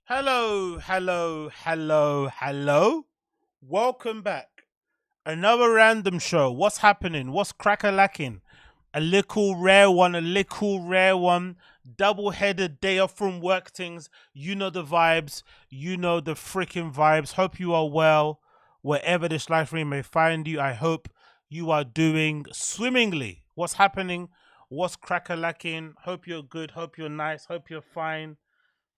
Hello, hello, hello, hello. Welcome back. Another random show. What's happening? What's crack-a-lacking? A little rare one, a little rare one. Double-headed day off from work things. You know the vibes. You know the freaking vibes. Hope you are well. Wherever this life stream may find you, I hope you are doing swimmingly. What's happening? What's crack-a-lacking? Hope you're good. Hope you're nice. Hope you're fine.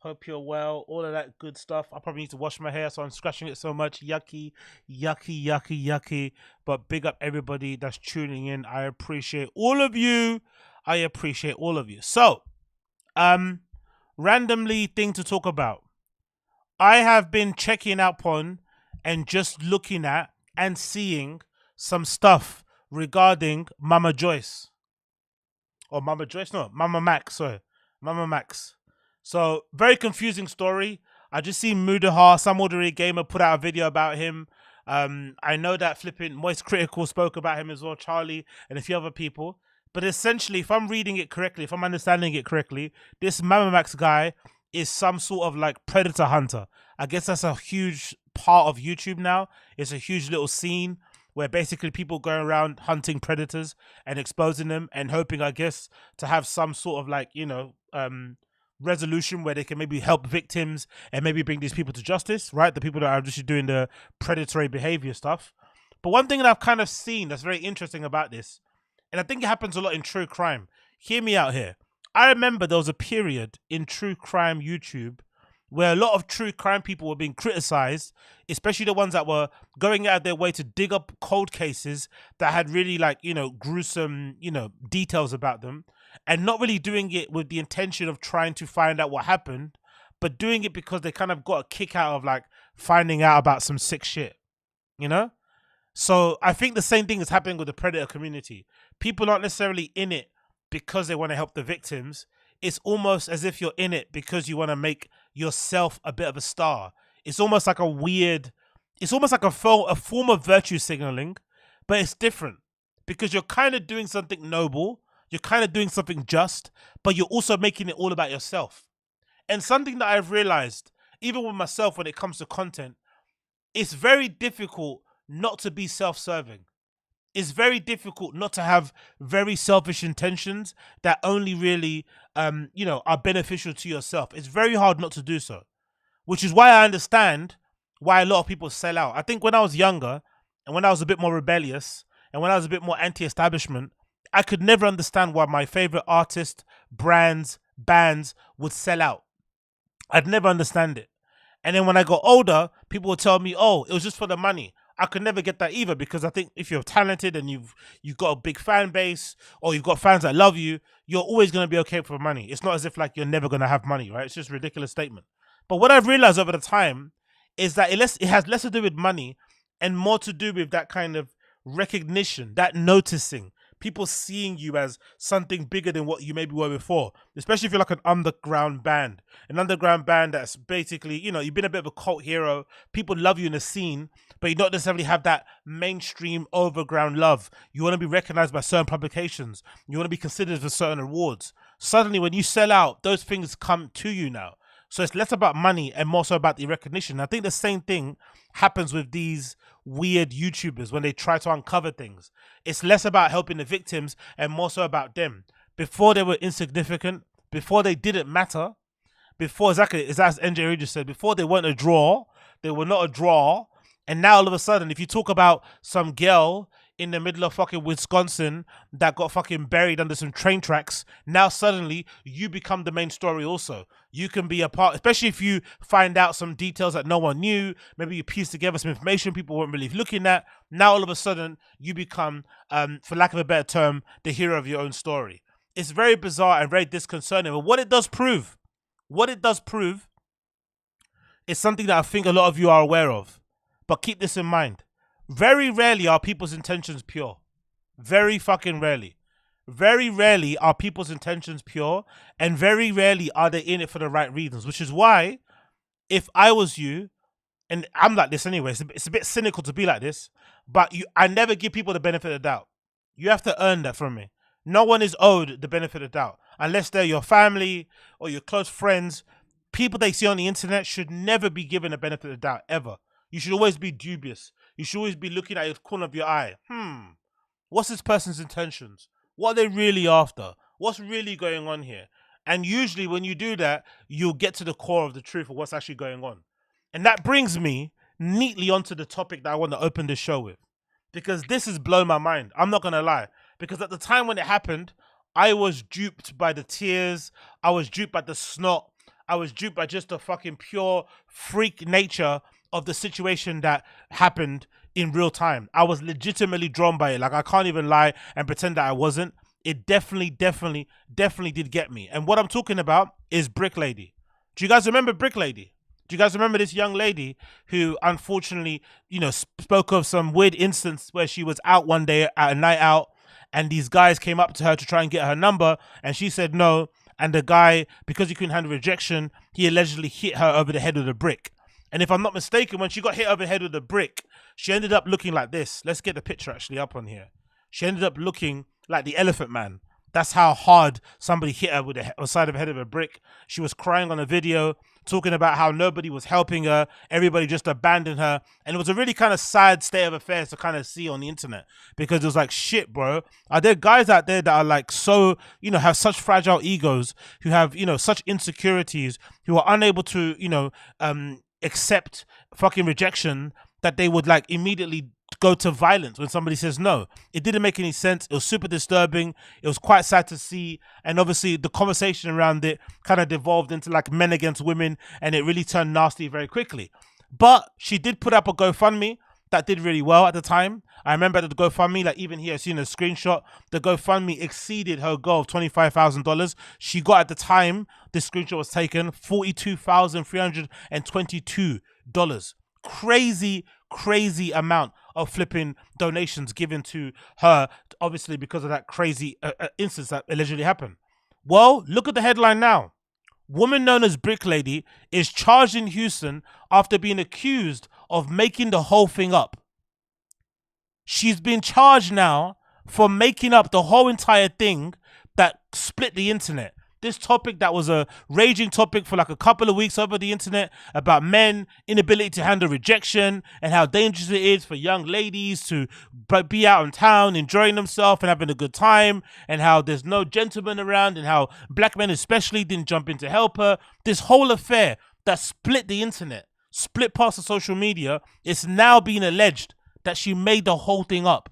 Hope you're well. All of that good stuff. I probably need to wash my hair, so I'm scratching it so much. Yucky, yucky, yucky, yucky. But big up everybody that's tuning in. I appreciate all of you. I appreciate all of you. So, randomly thing to talk about. I have been checking up on and just looking at and seeing some stuff regarding Mama Joyce. Or Mama Joyce? No, Mama Max, sorry. Mama Max. So, very confusing story. I just seen Mudahar, some ordinary gamer, put out a video about him. I know that flipping Moist Critical spoke about him as well, Charlie, and a few other people. But essentially, if I'm reading it correctly, if I'm understanding it correctly, this Mama Max guy is some sort of like predator hunter. I guess that's a huge part of YouTube now. It's a huge little scene where basically people go around hunting predators and exposing them and hoping, I guess, to have some sort of like, resolution where they can maybe help victims and maybe bring these people to justice, right? The people that are just doing the predatory behavior stuff. But one thing that I've kind of seen that's very interesting about this, and I think it happens a lot in true crime. Hear me out here. I remember there was a period in true crime YouTube where a lot of true crime people were being criticized, especially the ones that were going out of their way to dig up cold cases that had really gruesome, details about them, and not really doing it with the intention of trying to find out what happened, but doing it because they kind of got a kick out of like finding out about some sick shit, you know? So I think the same thing is happening with the predator community. People aren't necessarily in it because they want to help the victims. It's almost as if you're in it because you want to make yourself a bit of a star. It's almost like it's almost like a form of virtue signaling, but it's different because you're kind of doing something noble, you're kind of doing something just, but you're also making it all about yourself. And something that I've realized, even with myself when it comes to content, it's very difficult not to be self-serving. It's very difficult not to have very selfish intentions that only really, are beneficial to yourself. It's very hard not to do so, which is why I understand why a lot of people sell out. I think when I was younger and when I was a bit more rebellious and when I was a bit more anti-establishment, I could never understand why my favorite artists, brands, bands would sell out. I'd never understand it. And then when I got older, people would tell me, "Oh, it was just for the money." I could never get that either because I think if you're talented and you've got a big fan base or you've got fans that love you, you're always going to be okay for money. It's not as if like you're never going to have money, right? It's just a ridiculous statement. But what I've realized over the time is that it has less to do with money and more to do with that kind of recognition, that noticing, people seeing you as something bigger than what you maybe were before, especially if you're like an underground band that's basically, you've been a bit of a cult hero. People love you in the scene, but you don't necessarily have that mainstream overground love. You want to be recognized by certain publications. You want to be considered for certain awards. Suddenly, when you sell out, those things come to you now. So it's less about money and more so about the recognition. I think the same thing happens with these weird YouTubers when they try to uncover things. It's less about helping the victims and more so about them. Before they were insignificant, before they didn't matter, before exactly as NJ just said, before they weren't a draw, they were not a draw. And now all of a sudden, if you talk about some girl in the middle of fucking Wisconsin that got fucking buried under some train tracks, now suddenly you become the main story also. You can be a part, especially if you find out some details that no one knew, maybe you piece together some information people weren't really looking at. Now all of a sudden you become, for lack of a better term, the hero of your own story. It's very bizarre and very disconcerting. But what it does prove is something that I think a lot of you are aware of. But keep this in mind. Very rarely are people's intentions pure. Very fucking rarely. Very rarely are people's intentions pure, and very rarely are they in it for the right reasons, which is why if I was you, and I'm like this anyway, it's a bit cynical to be like this, but I never give people the benefit of the doubt. You have to earn that from me. No one is owed the benefit of the doubt unless they're your family or your close friends. people they see on the internet should never be given a benefit of the doubt, ever. You should always be dubious. You should always be looking at the corner of your eye. What's this person's intentions? What are they really after? What's really going on here? And usually when you do that, you'll get to the core of the truth of what's actually going on. And that brings me neatly onto the topic that I want to open this show with. Because this has blown my mind. I'm not going to lie. Because at the time when it happened, I was duped by the tears. I was duped by the snot. I was duped by just the fucking pure freak nature of the situation that happened in real time. I was legitimately drawn by it. Like, I can't even lie and pretend that I wasn't. It definitely did get me. And what I'm talking about is Brick Lady. Do you guys remember Brick Lady? Do you guys remember this young lady who unfortunately, you know, spoke of some weird instance where she was out one day at a night out and these guys came up to her to try and get her number and she said no. And the guy, because he couldn't handle rejection, he allegedly hit her over the head with a brick. And if I'm not mistaken, when she got hit over the head with a brick, she ended up looking like this. Let's get the picture actually up on here. She ended up looking like the Elephant Man. That's how hard somebody hit her with the side of the head of a brick. She was crying on a video, talking about how nobody was helping her. Everybody just abandoned her. And it was a really kind of sad state of affairs to kind of see on the internet. Because it was like, shit, bro. Are there guys out there that are like so, you know, have such fragile egos, who have, you know, such insecurities, who are unable to, you know, accept fucking rejection, that they would like immediately go to violence when somebody says no? It didn't make any sense. It was super disturbing. It was quite sad to see. And obviously the conversation around it kind of devolved into like men against women, and it really turned nasty very quickly. But she did put up a GoFundMe that did really well at the time. I remember the GoFundMe, like even here, I've seen a screenshot. The GoFundMe exceeded her goal of $25,000. She got, at the time this screenshot was taken, $42,322. Crazy amount of flipping donations given to her, obviously because of that crazy instance that allegedly happened. Well, look at the headline now. Woman known as Brick Lady is charged in Houston after being accused of making the whole thing up. She's been charged now for making up the whole entire thing that split the internet. This topic that was a raging topic for like a couple of weeks over the internet, about men inability to handle rejection and how dangerous it is for young ladies to be out in town enjoying themselves and having a good time, and how there's no gentlemen around, and how black men especially didn't jump in to help her. This whole affair that split the internet, split past the social media, it's now being alleged that she made the whole thing up.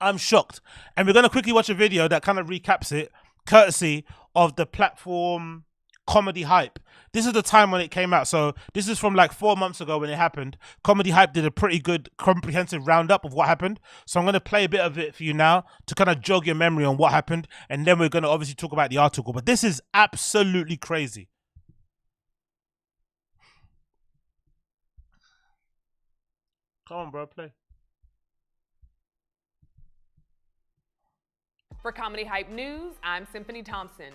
I'm shocked. And we're going to quickly watch a video that kind of recaps it, courtesy of the platform Comedy Hype. This is the time when it came out. So this is from like 4 months ago when it happened. Comedy Hype did a pretty good comprehensive roundup of what happened. So I'm going to play a bit of it for you now to kind of jog your memory on what happened. And then we're going to obviously talk about the article. But this is absolutely crazy. Come on, bro, play. For Comedy Hype News, I'm Symphony Thompson.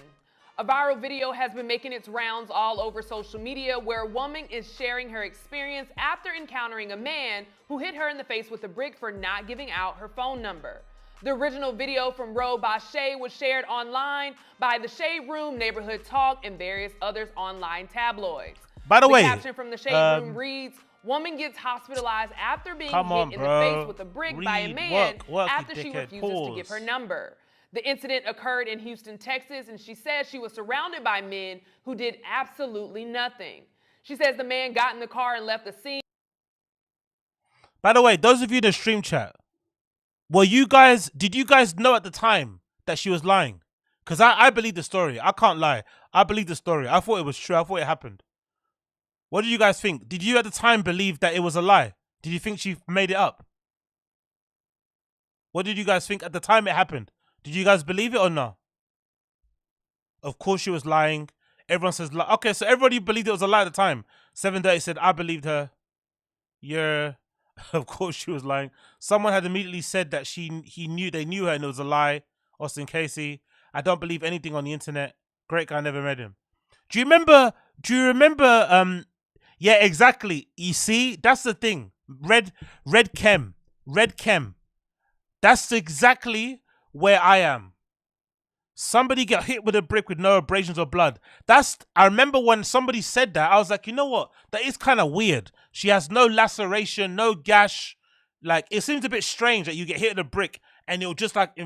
A viral video has been making its rounds all over social media where a woman is sharing her experience after encountering a man who hit her in the face with a brick for not giving out her phone number. The original video from Ro Bache was shared online by The Shade Room, Neighborhood Talk, and various others online tabloids. By the way, caption from The Shade Room reads, "Woman gets hospitalized after being hit in the face with a brick by a man after she refuses to give her number." The incident occurred in Houston, Texas, and she says she was surrounded by men who did absolutely nothing. She says the man got in the car and left the scene. By the way, those of you in the stream chat, did you guys know at the time that she was lying? Because I believe the story. I can't lie. I believe the story. I thought it was true. I thought it happened. What did you guys think? Did you at the time believe that it was a lie? Did you think she made it up? What did you guys think at the time it happened? Did you guys believe it or not? Of course she was lying. Everyone says, okay, so everybody believed it was a lie at the time. 730 said, I believed her. Yeah, of course she was lying. Someone had immediately said that they knew her and it was a lie. Austin Casey, I don't believe anything on the internet. Great guy, never met him. Do you remember, yeah, exactly. You see, that's the thing. Red Chem. That's exactly where I am. Somebody get hit with a brick with no abrasions or blood. I remember when somebody said that, I was like, you know what? That is kind of weird. She has no laceration, no gash. Like, it seems a bit strange that you get hit with a brick and it'll just like,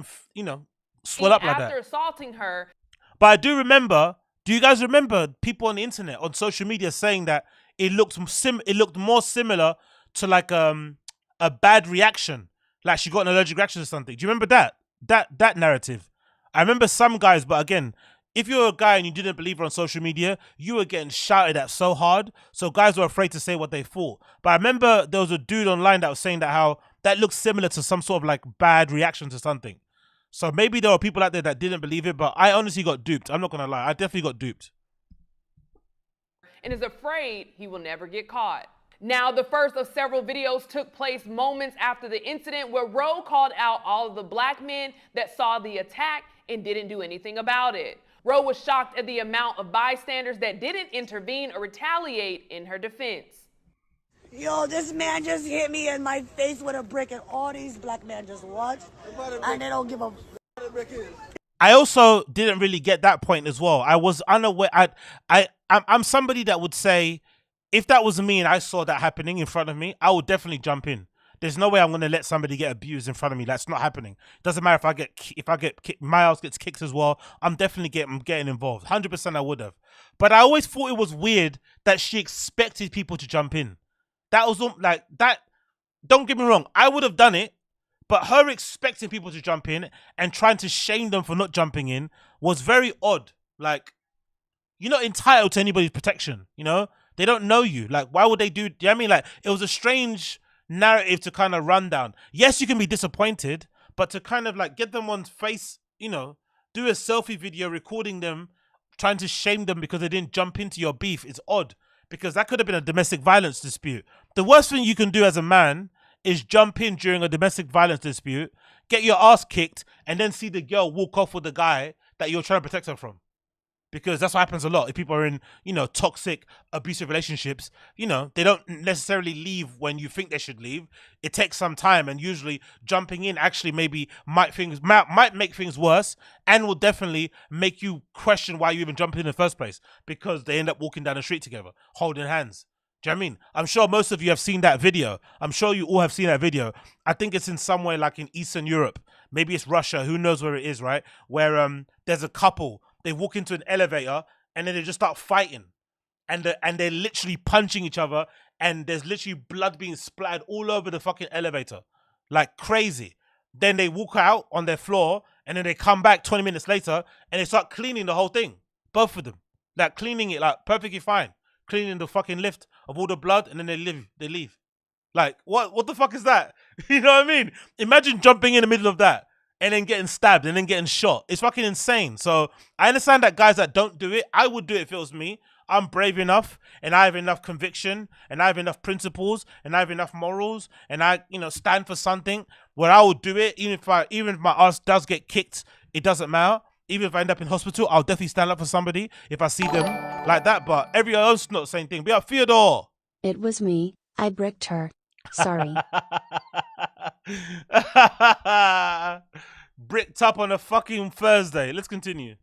swell up like that. After assaulting her. But I do remember, do you guys remember people on the internet, on social media saying that it looked more similar to like a bad reaction. Like she got an allergic reaction or something. Do you remember that narrative? I remember some guys, but again, if you're a guy and you didn't believe her on social media, you were getting shouted at so hard. So guys were afraid to say what they thought. But I remember there was a dude online that was saying that how that looks similar to some sort of like bad reaction to something. So maybe there were people out there that didn't believe it, but I honestly got duped. I'm not going to lie. I definitely got duped. And is afraid he will never get caught. Now, the first of several videos took place moments after the incident where Roe called out all of the black men that saw the attack and didn't do anything about it. Roe was shocked at the amount of bystanders that didn't intervene or retaliate in her defense. Yo, this man just hit me in my face with a brick and all these black men just watch and they don't give a I also didn't really get that point as well. I was unaware. I'm somebody that would say, if that was me and I saw that happening in front of me, I would definitely jump in. There's no way I'm going to let somebody get abused in front of me. That's not happening. Doesn't matter if I get kicked, my ass gets kicked as well. I'm definitely getting involved. 100% I would have. But I always thought it was weird that she expected people to jump in. That was like that. Don't get me wrong. I would have done it, but her expecting people to jump in and trying to shame them for not jumping in was very odd. Like, you're not entitled to anybody's protection. You know, they don't know you. Like, why would they do? You know what I mean? Like, it was a strange narrative to kind of run down. Yes, you can be disappointed, but to kind of like get them on face, you know, do a selfie video recording them, trying to shame them because they didn't jump into your beef is odd, because that could have been a domestic violence dispute. The worst thing you can do as a man is jump in during a domestic violence dispute, get your ass kicked, and then see the girl walk off with the guy that you're trying to protect her from. Because that's what happens a lot. If people are in, you know, toxic, abusive relationships, you know, they don't necessarily leave when you think they should leave. It takes some time, and usually jumping in actually maybe might make things worse, and will definitely make you question why you even jumped in the first place, because they end up walking down the street together, holding hands. Do you know what I mean? I'm sure most of you have seen that video. I'm sure you all have seen that video. I think it's in somewhere like in Eastern Europe. Maybe it's Russia. Who knows where it is, right? Where there's a couple. They walk into an elevator and then they just start fighting, and they're literally punching each other, and there's literally blood being splattered all over the fucking elevator, like crazy. Then they walk out on their floor, and then they come back 20 minutes later and they start cleaning the whole thing, both of them, like cleaning it like perfectly fine, cleaning the fucking lift of all the blood, and then they leave. Like, what the fuck is that? You know what I mean? Imagine jumping in the middle of that and then getting stabbed and then getting shot. It's fucking insane. So I understand that guys that don't do it, I would do it if it was me. I'm brave enough, and I have enough conviction, and I have enough principles, and I have enough morals, and I, you know, stand for something where I would do it. Even if my ass does get kicked, it doesn't matter. Even if I end up in hospital, I'll definitely stand up for somebody if I see them like that. But everyone else not the same thing. We are Theodore. It was me. I bricked her. Sorry. Bricked up on a fucking Thursday. Let's continue.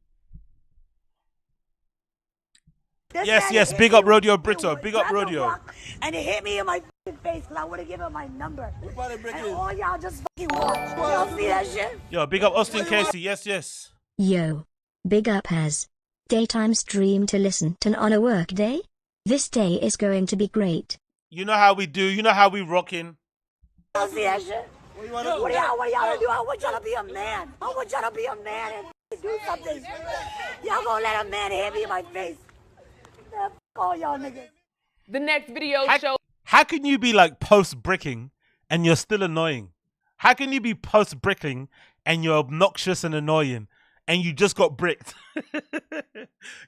Yes. Big up Rodeo Brito. Big up Rodeo. And it hit me in my face because I would have given my number. And all y'all just fucking watch. Y'all see that shit? Yo, big up Austin Casey. Yes. Yo. Big up as. Daytime stream to listen to on a work day? This day is going to be great. You know how we do. You know how we rocking. Y'all see that shit? What y'all do? I want y'all to be a man. I want y'all to be a man and do something. Y'all gonna let a man hit me in my face. Man, all y'all niggas. The next video shows. How can you be like post-bricking and you're still annoying? How can you be post-bricking and you're obnoxious and annoying and you just got bricked?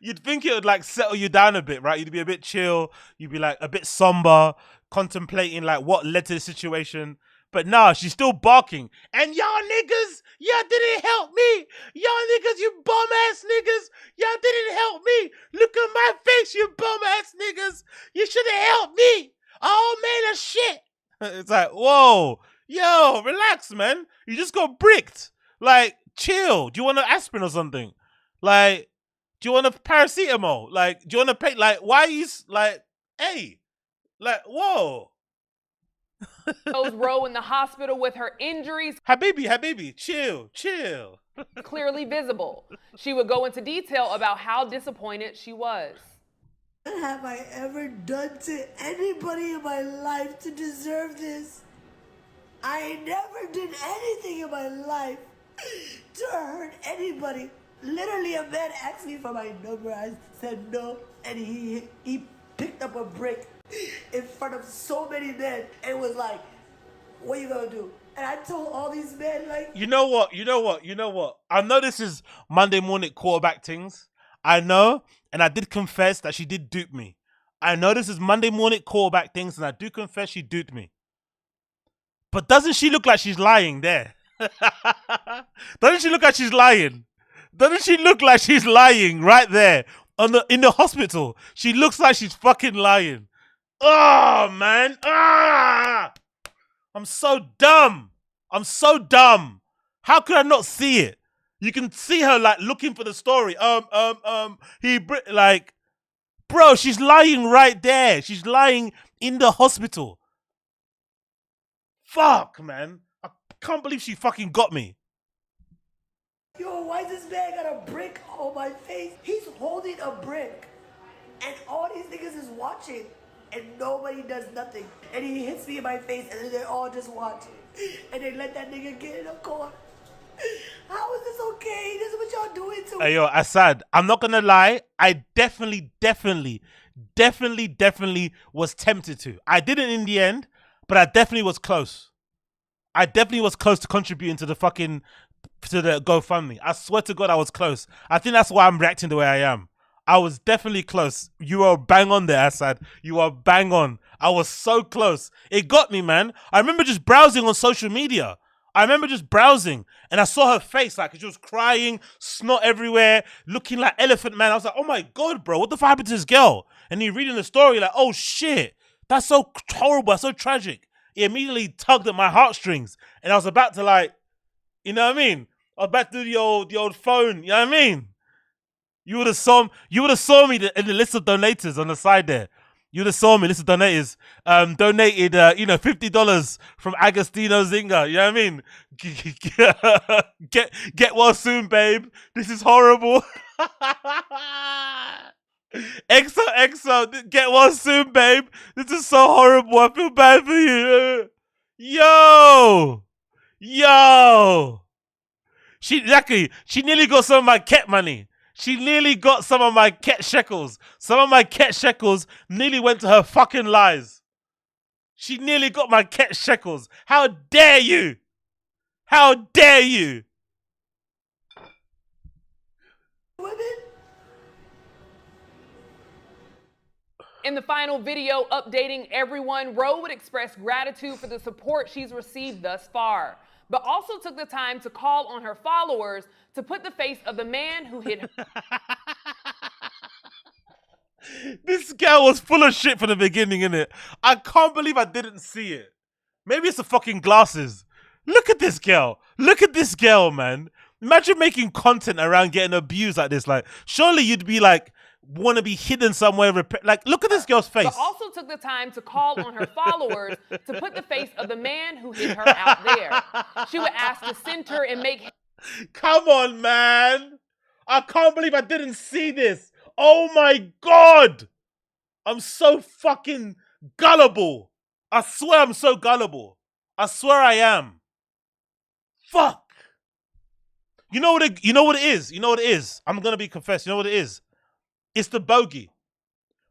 You'd think it would like settle you down a bit, right? You'd be a bit chill. You'd be like a bit somber, contemplating like what led to the situation. But nah, she's still barking. And y'all niggas, y'all didn't help me. Y'all niggas, you bum ass niggas. Y'all didn't help me. Look at my face, you bum ass niggas. You should have helped me. Oh man, of shit. It's like, whoa, yo, relax, man. You just got bricked. Like, chill. Do you want an aspirin or something? Like, do you want a paracetamol? Like, do you want to pay? Like, why are you like, hey, like, whoa. Rowe in the hospital with her injuries Habibi, chill. clearly visible. She would go into detail about how disappointed she was. What have I ever done to anybody in my life to deserve this? I never did anything in my life to hurt anybody. Literally, a man asked me for my number. I said no, and he picked up a brick in front of so many men and was like, what you gonna do? And I told all these men, like... You know what? I know this is Monday morning quarterback things. I know, and I did confess that she did dupe me. I know this is Monday morning quarterback things, and I do confess she duped me. But doesn't she look like she's lying there? Doesn't she look like she's lying? Doesn't she look like she's lying right there in the hospital? She looks like she's fucking lying. Oh, man. Ah! I'm so dumb. How could I not see it? You can see her like looking for the story. Like, bro, she's lying right there. She's lying in the hospital. Fuck, man. I can't believe she fucking got me. Yo, why this man got a brick on my face? He's holding a brick. And all these niggas is watching. And nobody does nothing. And he hits me in my face and then they're all just watching. And they let that nigga get in a corner. How is this okay? This is what y'all doing to me. Hey, yo, Assad, I'm not gonna lie. I definitely was tempted to. I didn't in the end, but I definitely was close. I definitely was close to contributing to the GoFundMe. I swear to God, I was close. I think that's why I'm reacting the way I am. I was definitely close. You are bang on there, Assad. You are bang on. I was so close. It got me, man. I remember just browsing on social media. And I saw her face, like, she was crying, snot everywhere, looking like Elephant Man. I was like, oh my God, bro, what the fuck happened to this girl? And you're reading the story, like, oh shit, that's so horrible, that's so tragic. It immediately tugged at my heartstrings. And I was about to, like, you know what I mean? I was about to do the old phone, you know what I mean? You would have saw me in the list of donators on the side there. You would have saw me, list of donators. Donated, $50 from Agostino Zinga. You know what I mean? Get well soon, babe. This is horrible. EXO, get well soon, babe. This is so horrible. I feel bad for you. Yo. She nearly got some of my cat money. She nearly got some of my cat shekels. Some of my cat shekels nearly went to her fucking lies. She nearly got my cat shekels. How dare you? How dare you? Women? In the final video updating everyone, Rowe would express gratitude for the support she's received thus far, but also took the time to call on her followers to put the face of the man who hit her. This girl was full of shit from the beginning, innit? I can't believe I didn't see it. Maybe it's the fucking glasses. Look at this girl. Look at this girl, man. Imagine making content around getting abused like this. Like, surely you'd be like, want to be hidden somewhere. Like, look at this girl's face. But also took the time to call on her followers to put the face of the man who hit her out there. She would ask to center and make... Come on, man. I can't believe I didn't see this. Oh my God. I'm so fucking gullible. I swear I'm so gullible. I swear I am. Fuck. You know what it is? I'm going to be confessed. You know what it is? It's the bogey.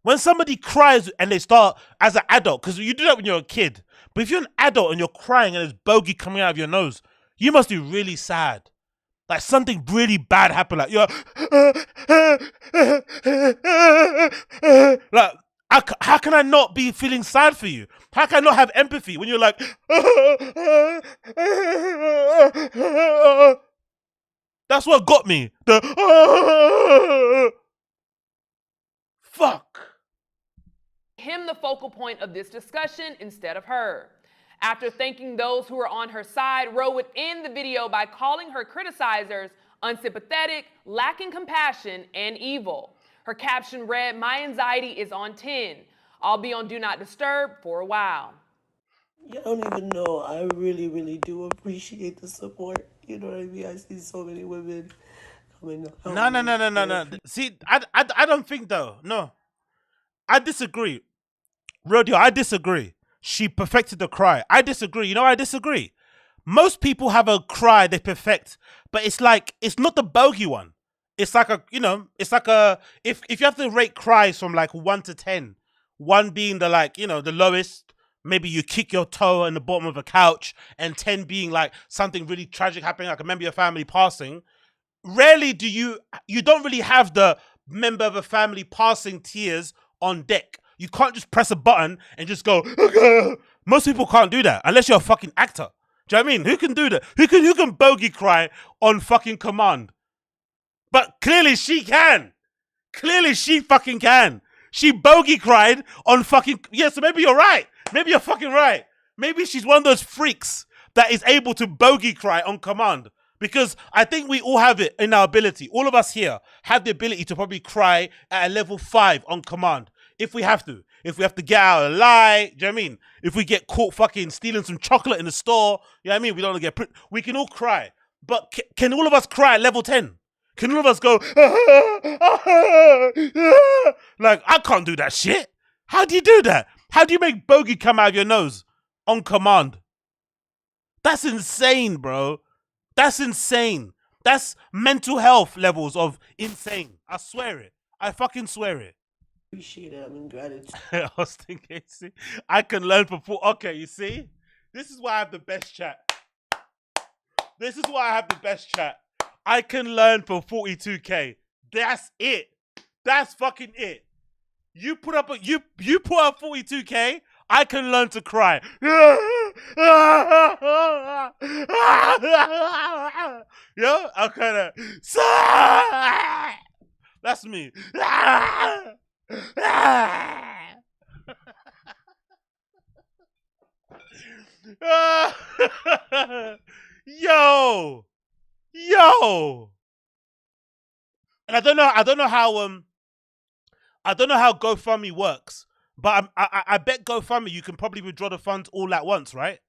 When somebody cries and they start as an adult, because you do that when you're a kid, but if you're an adult and you're crying and there's bogey coming out of your nose, you must be really sad. Like something really bad happened. Like you're like, how can I not be feeling sad for you? How can I not have empathy when you're like that's what got me. Him the focal point of this discussion instead of her. After thanking those who were on her side, Ro would end the video by calling her criticizers unsympathetic, lacking compassion, and evil. Her caption read, "My anxiety is on 10. I'll be on Do Not Disturb for a while." You don't even know. I really, really do appreciate the support. You know what I mean? I see so many women coming. No. See, I don't think though. No, I disagree. Rodeo, I disagree. She perfected the cry. I disagree. You know, I disagree. Most people have a cry they perfect, but it's like, it's not the bogey one. It's like a, you know, it's like a, if you have to rate cries from like 1 to 10, 1 being the like, you know, the lowest, maybe you kick your toe in the bottom of a couch, and 10 being like something really tragic happening, like a member of your family passing. Rarely do you don't really have the member of a family passing tears on deck. You can't just press a button and just go, okay. Most people can't do that unless you're a fucking actor. Do you know what I mean? Who can do that? Who can bogey cry on fucking command? But clearly she can. Clearly she fucking can. She bogey cried on fucking, yeah, so maybe you're right. Maybe you're fucking right. Maybe she's one of those freaks that is able to bogey cry on command. Because I think we all have it in our ability. All of us here have the ability to probably cry at a level 5 on command. If we have to. If we have to get out a lie, do you know what I mean? If we get caught fucking stealing some chocolate in the store, you know what I mean? We don't want to get, we can all cry. But can all of us cry at level 10? Can all of us go, like, I can't do that shit. How do you do that? How do you make bogey come out of your nose on command? That's insane, bro. That's insane. That's mental health levels of insane. I swear it. I fucking swear it. Appreciate it. I'm in gratitude. Austin Casey. I can learn from okay, you see? This is why I have the best chat. This is why I have the best chat. I can learn for 42K. That's it. That's fucking it. You put up 42K, I can learn to cry. Yo, I'm kinda. That's me. Yo. And I don't know how GoFundMe works, but I bet GoFundMe you can probably withdraw the funds all at once, right?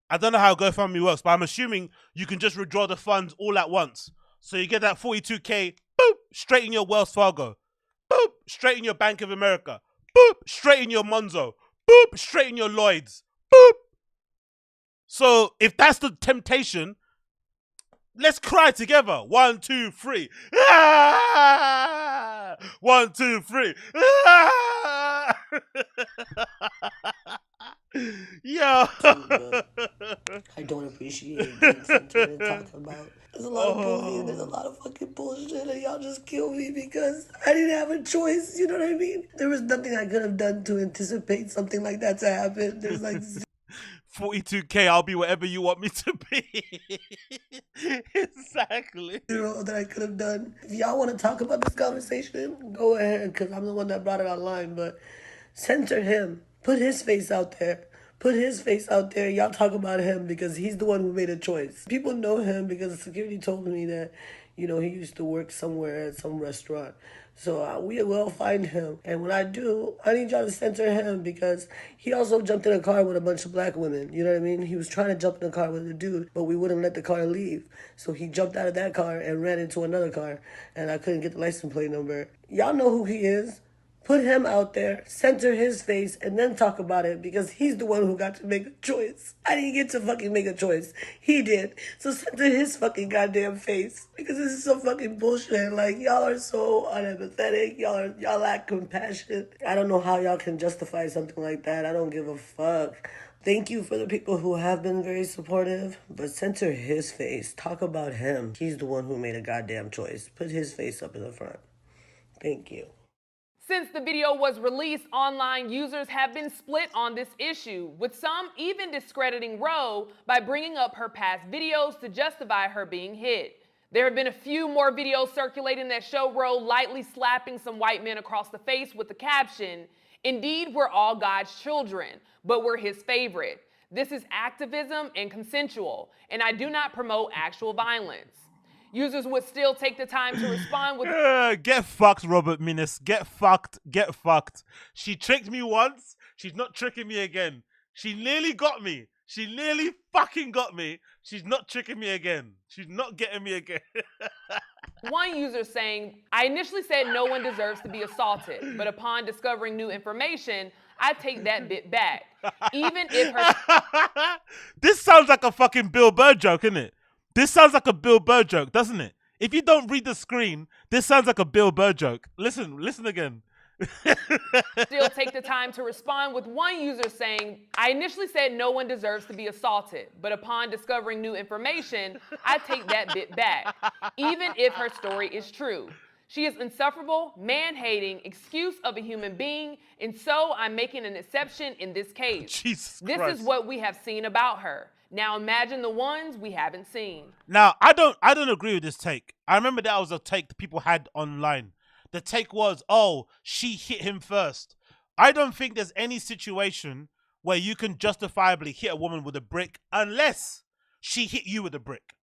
I don't know how GoFundMe works, but I'm assuming you can just withdraw the funds all at once. So you get that 42K, boop, straight in your Wells Fargo, boop, straight in your Bank of America, boop, straight in your Monzo, boop, straight in your Lloyds, boop. So if that's the temptation, let's cry together. 1, 2, 3. Ah! 1, 2, 3. Ah! Yo. I don't appreciate being centered and talking about. There's a lot of bullying. There's a lot of fucking bullshit, and y'all just kill me because I didn't have a choice. You know what I mean? There was nothing I could have done to anticipate something like that to happen. There's like 42K, I'll be whatever you want me to be. Exactly. Zero that I could have done. If y'all want to talk about this conversation, go ahead, because I'm the one that brought it online. But censor him. Put his face out there. Put his face out there. Y'all talk about him because he's the one who made a choice. People know him because security told me that, you know, he used to work somewhere at some restaurant. So we will find him. And when I do, I need y'all to censor him because he also jumped in a car with a bunch of black women. You know what I mean? He was trying to jump in a car with a dude, but we wouldn't let the car leave. So he jumped out of that car and ran into another car, and I couldn't get the license plate number. Y'all know who he is. Put him out there, censor his face, and then talk about it because he's the one who got to make a choice. I didn't get to fucking make a choice. He did. So censor his fucking goddamn face because this is some fucking bullshit. Like, y'all are so unempathetic. Y'all lack compassion. I don't know how y'all can justify something like that. I don't give a fuck. Thank you for the people who have been very supportive, but censor his face. Talk about him. He's the one who made a goddamn choice. Put his face up in the front. Thank you. Since the video was released, online users have been split on this issue, with some even discrediting Ro by bringing up her past videos to justify her being hit. There have been a few more videos circulating that show Ro lightly slapping some white men across the face with the caption, "Indeed, we're all God's children, but we're his favorite." This is activism and consensual, and I do not promote actual violence. Users would still take the time to respond with get fucked, Robert Minus. Get fucked. Get fucked. She tricked me once. She's not tricking me again. She nearly got me. She nearly fucking got me. She's not tricking me again. She's not getting me again. one user saying, I initially said no one deserves to be assaulted, but upon discovering new information, I take that bit back. Even if her... This sounds like a fucking Bill Burr joke, isn't it? This sounds like a Bill Burr joke, doesn't it? If you don't read the screen, this sounds like a Bill Burr joke. Listen again. Still take the time to respond with one user saying, I initially said no one deserves to be assaulted, but upon discovering new information, I take that bit back, even if her story is true. She is insufferable, man-hating, excuse of a human being, and so I'm making an exception in this case. Jesus This Christ. is what we have seen about her. Now imagine the ones we haven't seen. Now, I don't agree with this take. I remember that was a take that people had online. The take was, oh, she hit him first. I don't think there's any situation where you can justifiably hit a woman with a brick unless she hit you with a brick.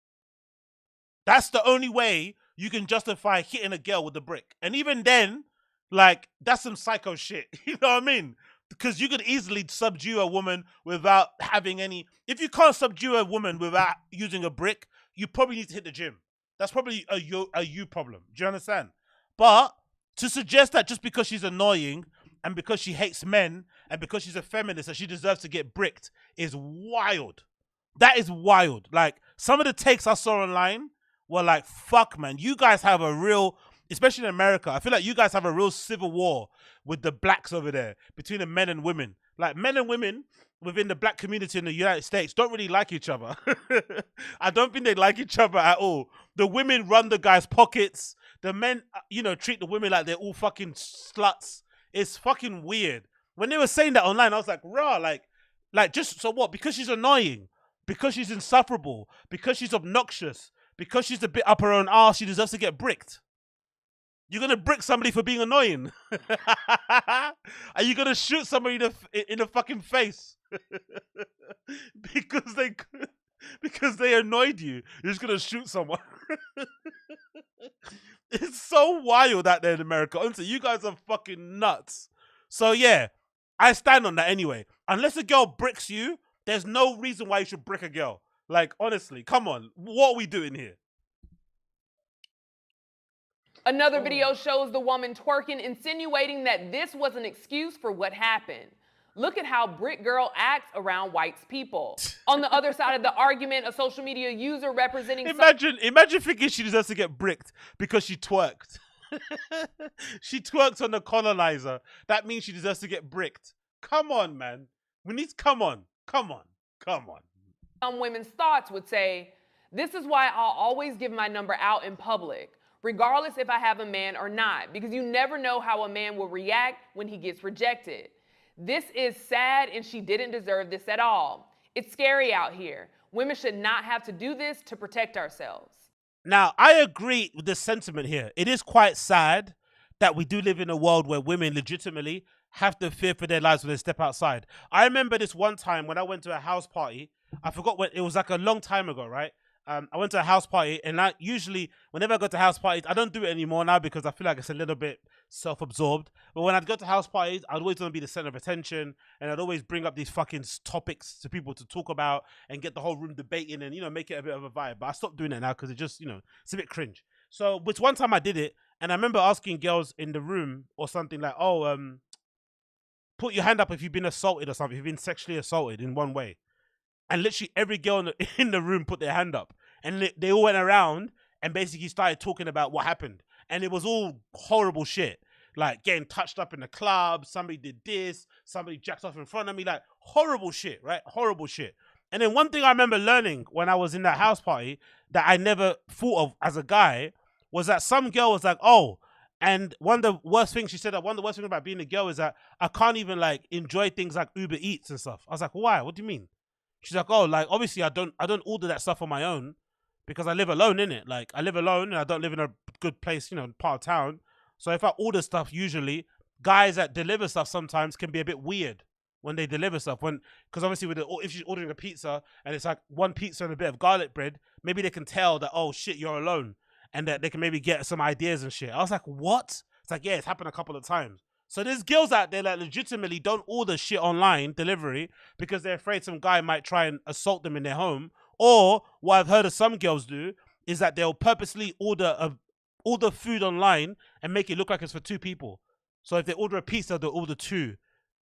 That's the only way you can justify hitting a girl with a brick. And even then, like, that's some psycho shit. You know what I mean? Because you could easily subdue a woman without having any... If you can't subdue a woman without using a brick, you probably need to hit the gym. That's probably a you problem. Do you understand? But to suggest that just because she's annoying and because she hates men and because she's a feminist that she deserves to get bricked is wild. That is wild. Like, some of the takes I saw online were like, fuck, man. You guys have a real... Especially in America, I feel like you guys have a real civil war with the blacks over there, between the men and women. Like, men and women within the black community in the United States don't really like each other. I don't think they like each other at all. The women run the guys' pockets. The men, you know, treat the women like they're all fucking sluts. It's fucking weird. When they were saying that online, I was like, rah, like just, so what? Because she's annoying, because she's insufferable, because she's obnoxious, because she's a bit up her own arse, she deserves to get bricked. You're going to brick somebody for being annoying? Are you going to shoot somebody in the fucking face? because they annoyed you. You're just going to shoot someone. It's so wild out there in America. Honestly, you guys are fucking nuts. So yeah, I stand on that anyway. Unless a girl bricks you, there's no reason why you should brick a girl. Like, honestly, come on. What are we doing here? Another video shows the woman twerking, insinuating that this was an excuse for what happened. Look at how Brick Girl acts around white people. On the other side of the argument, a social media user representing... Imagine thinking she deserves to get bricked because she twerked. She twerked on the colonizer. That means she deserves to get bricked. Come on, man. Come on. Some women's thoughts would say, this is why I'll always give my number out in public, regardless if I have a man or not, because you never know how a man will react when he gets rejected. This is sad and she didn't deserve this at all. It's scary out here. Women should not have to do this to protect ourselves. Now, I agree with the sentiment here. It is quite sad that we do live in a world where women legitimately have to fear for their lives when they step outside. I remember this one time when I went to a house party. I forgot when, it was like a long time ago, right? I went to a house party, and I usually, whenever I go to house parties, I don't do it anymore now because I feel like it's a little bit self-absorbed. But when I'd go to house parties, I'd always want to be the center of attention, and I'd always bring up these fucking topics to people to talk about and get the whole room debating and, you know, make it a bit of a vibe. But I stopped doing it now because it just, you know, it's a bit cringe. So, which one time I did it, and I remember asking girls in the room or something like, oh, put your hand up if you've been assaulted or something, if you've been sexually assaulted in one way. And literally every girl in the room put their hand up. And they all went around and basically started talking about what happened. And it was all horrible shit. Like getting touched up in the club, somebody did this, somebody jacked off in front of me. Like horrible shit, right? Horrible shit. And then one thing I remember learning when I was in that house party that I never thought of as a guy was that some girl was like, oh, and one of the worst things she said, that one of the worst things about being a girl is that I can't even like enjoy things like Uber Eats and stuff. I was like, why? What do you mean? She's like, oh, like obviously I don't order that stuff on my own because I live alone, innit? Like I live alone and I don't live in a good place, you know, part of town. So if I order stuff, usually guys that deliver stuff sometimes can be a bit weird. when they deliver stuff. Because obviously if she's ordering a pizza and it's like one pizza and a bit of garlic bread, maybe they can tell that, oh shit, you're alone, and that they can maybe get some ideas and shit. I was like, what? It's like, yeah, it's happened a couple of times. So there's girls out there that legitimately don't order shit online delivery because they're afraid some guy might try and assault them in their home. Or what I've heard of some girls do is that they'll purposely order food online and make it look like it's for 2 people. So if they order a pizza, they'll order 2,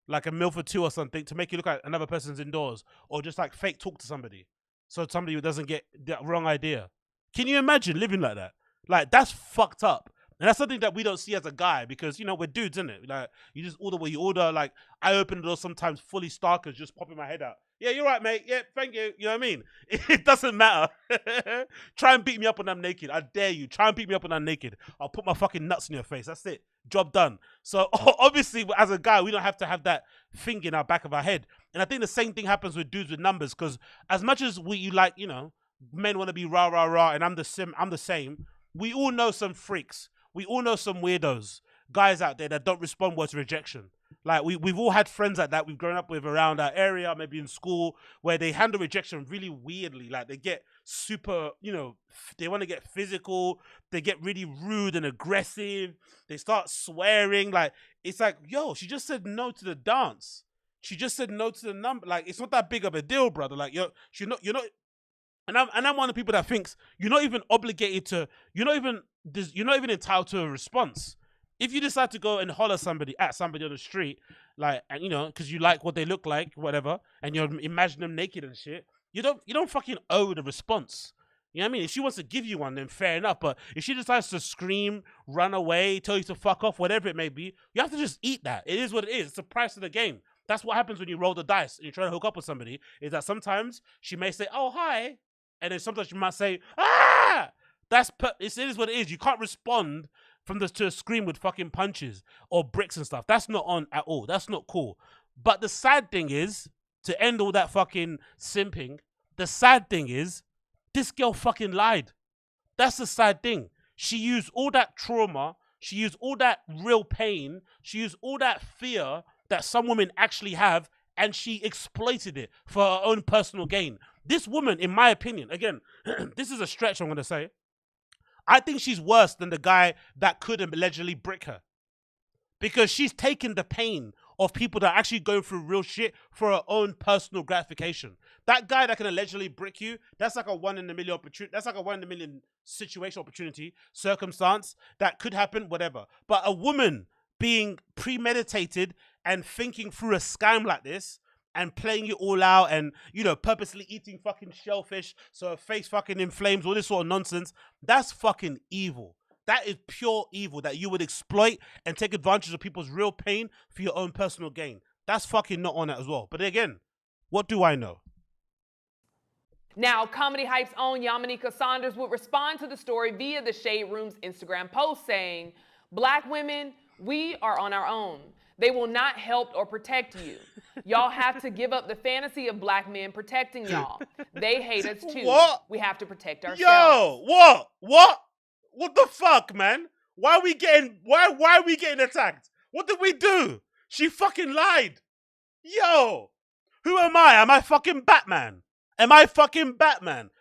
like a meal for 2 or something, to make it look like another person's indoors, or just like fake talk to somebody, so somebody who doesn't get the wrong idea. Can you imagine living like that? Like, that's fucked up. And that's something that we don't see as a guy because, you know, we're dudes, isn't it? Like, you just order what you order. Like, I open the door sometimes fully starkers, just popping my head out. Yeah, you're right, mate. Yeah, thank you. You know what I mean? It doesn't matter. Try and beat me up when I'm naked. I dare you. Try and beat me up when I'm naked. I'll put my fucking nuts in your face. That's it. Job done. So, obviously, as a guy, we don't have to have that thing in our back of our head. And I think the same thing happens with dudes with numbers, because as much as you like, you know, men want to be rah, rah, rah, and I'm the same, we all know some freaks. We all know some weirdos, guys out there that don't respond well to rejection. Like, we've all had friends like that we've grown up with around our area, maybe in school, where they handle rejection really weirdly. Like, they get super, you know, they want to get physical. They get really rude and aggressive. They start swearing. Like, it's like, yo, she just said no to the dance. She just said no to the number. Like, it's not that big of a deal, brother. Like, you're not. And I'm one of the people that thinks you're not even obligated to. You're not even entitled to a response. If you decide to go and holler at somebody on the street, like, and you know, because you like what they look like, whatever, and you imagine them naked and shit, you don't fucking owe the response. You know what I mean? If she wants to give you one, then fair enough. But if she decides to scream, run away, tell you to fuck off, whatever it may be, you have to just eat that. It is what it is. It's the price of the game. That's what happens when you roll the dice and you're trying to hook up with somebody. Is that sometimes she may say, "Oh, hi," and then sometimes she might say, "Ah." It is what it is. You can't respond to a scream with fucking punches or bricks and stuff. That's not on at all. That's not cool. But the sad thing is, to end all that fucking simping, the sad thing is, this girl fucking lied. That's the sad thing. She used all that trauma. She used all that real pain. She used all that fear that some women actually have, and she exploited it for her own personal gain. This woman, in my opinion, again, this is a stretch I'm going to say, I think she's worse than the guy that could allegedly brick her. Because she's taken the pain of people that are actually going through real shit for her own personal gratification. That guy that can allegedly brick you, that's like a 1 in a million opportunity. That's like a 1 in a million situation, opportunity, circumstance that could happen, whatever. But a woman being premeditated and thinking through a scam like this, and playing it all out, and, you know, purposely eating fucking shellfish so her face fucking inflames, all this sort of nonsense, that's fucking evil. That is pure evil, that you would exploit and take advantage of people's real pain for your own personal gain. That's fucking not on it as well. But again, what do I know? Now, Comedy Hype's own Yamanika Saunders would respond to the story via the Shade Room's Instagram post saying, "Black women, we are on our own. They will not help or protect you. Y'all have to give up the fantasy of black men protecting y'all. They hate us too. What? We have to protect ourselves." Yo, what the fuck, man? Why are we getting attacked? What did we do? She fucking lied. Yo, who am I? Am I fucking Batman?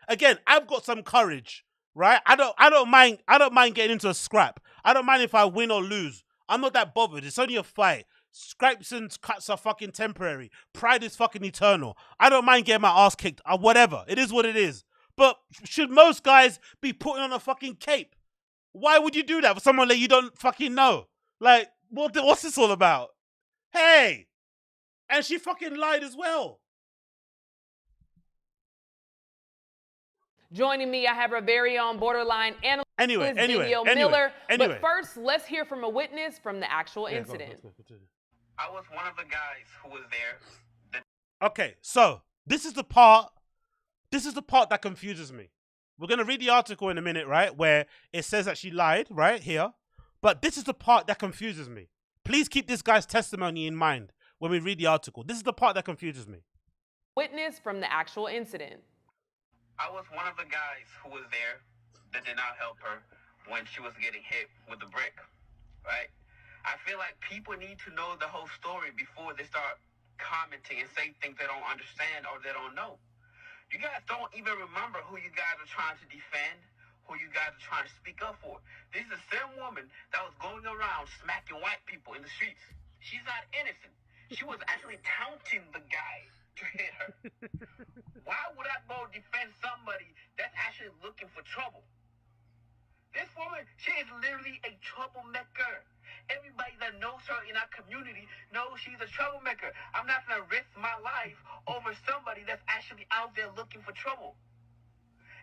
Again, I've got some courage, right? I don't mind getting into a scrap. I don't mind if I win or lose. I'm not that bothered. It's only a fight. Scrapes and cuts are fucking temporary. Pride is fucking eternal. I don't mind getting my ass kicked or whatever. It is what it is. But should most guys be putting on a fucking cape? Why would you do that for someone that you don't fucking know? Like, what's this all about? Hey! And she fucking lied as well. Joining me, I have our very own borderline analyst, Anyway. Miller. But first, let's hear from a witness from the actual incident. Go. I was one of the guys who was there. Okay, so this is the part that confuses me. We're going to read the article in a minute, right, where it says that she lied, right, here. But this is the part that confuses me. Please keep this guy's testimony in mind when we read the article. This is the part that confuses me. Witness from the actual incident. I was one of the guys who was there that did not help her when she was getting hit with the brick, right? I feel like people need to know the whole story before they start commenting and say things they don't understand or they don't know. You guys don't even remember who you guys are trying to defend, who you guys are trying to speak up for. This is the same woman that was going around smacking white people in the streets. She's not innocent. She was actually taunting the guy to hit her. Why would I go defend somebody that's actually looking for trouble? This woman, she is literally a troublemaker. Everybody that knows her in our community knows she's a troublemaker. I'm not going to risk my life over somebody that's actually out there looking for trouble.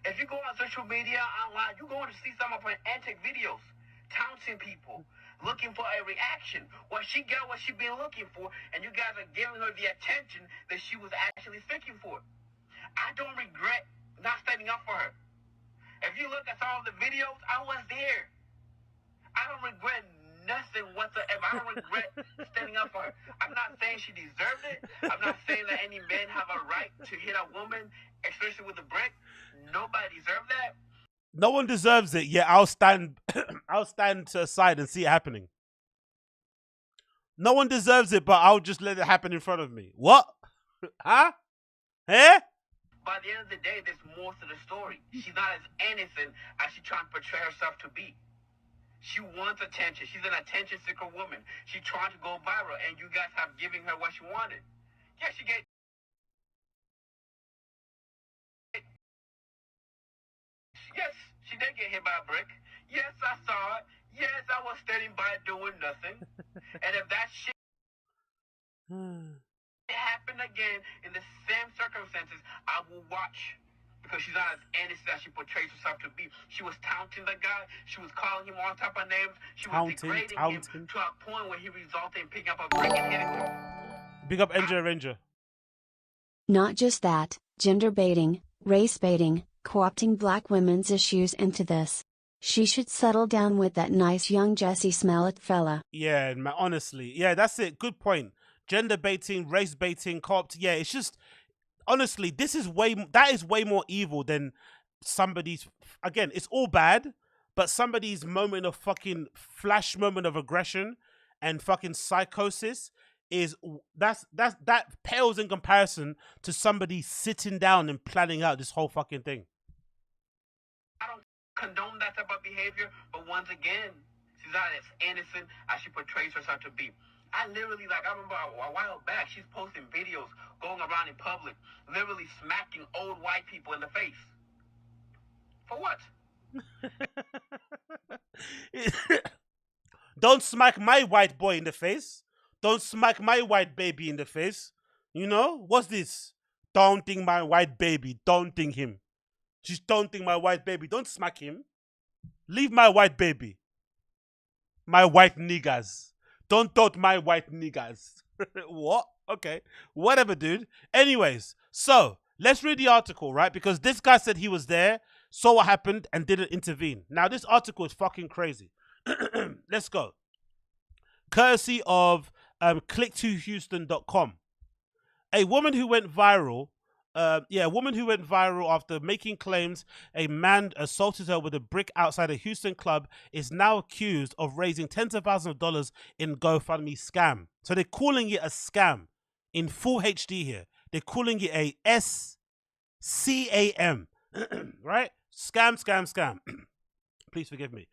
If you go on social media, online, you're going to see some of her antic videos, taunting people, looking for a reaction. Well, she got what she's been looking for, and you guys are giving her the attention that she was actually seeking for. I don't regret not standing up for her. If you look at some of the videos, I was there. I don't regret nothing whatsoever. I don't regret standing up for her. I'm not saying she deserved it. I'm not saying that any men have a right to hit a woman, especially with a brick. Nobody deserves that. No one deserves it. Yeah, I'll stand. I'll stand to the side and see it happening. No one deserves it, but I'll just let it happen in front of me. What? Huh? Eh? By the end of the day, there's more to the story. She's not as innocent as she's trying to portray herself to be. She wants attention. She's an attention-seeker woman. She's trying to go viral, and you guys have given her what she wanted. Yeah, she get. Yes, she did get hit by a brick. Yes, I saw it. Yes, I was standing by doing nothing. And if that shit happened again in the same circumstances, I will watch. Because she's not as innocent as she portrays herself to be. She was taunting the guy. She was calling him all type of names. She was degrading him to a point where he resulted in picking up a brick and hitting him. Big up NJ Ranger. Not just that, gender baiting, race baiting, co-opting black women's issues into this. She should settle down with that nice young Jesse Smollett fella. Yeah, man, honestly. Yeah, that's it. Good point. Gender baiting, race baiting, co-opt. Yeah, it's just... Honestly, that is way more evil than somebody's, again, it's all bad, but somebody's moment of fucking flash moment of aggression and fucking psychosis that pales in comparison to somebody sitting down and planning out this whole fucking thing. I don't condone that type of behavior, but once again, she's not as innocent as she portrays herself to be. I literally, I remember a while back, she's posting videos going around in public, literally smacking old white people in the face. For what? Don't smack my white boy in the face. Don't smack my white baby in the face. You know? What's this? Taunting my white baby. Taunting him. She's taunting my white baby. Don't smack him. Leave my white baby. My white niggas. Don't taunt my white niggas. What? Okay. Whatever, dude. Anyways, so let's read the article, right? Because this guy said he was there, saw what happened, and didn't intervene. Now, this article is fucking crazy. Let's go. Courtesy of click2houston.com. A woman who went viral after making claims a man assaulted her with a brick outside a Houston club is now accused of raising tens of thousands of dollars in GoFundMe scam. So they're calling it a scam in full HD here. They're calling it a SCAM, right? Scam. Please forgive me.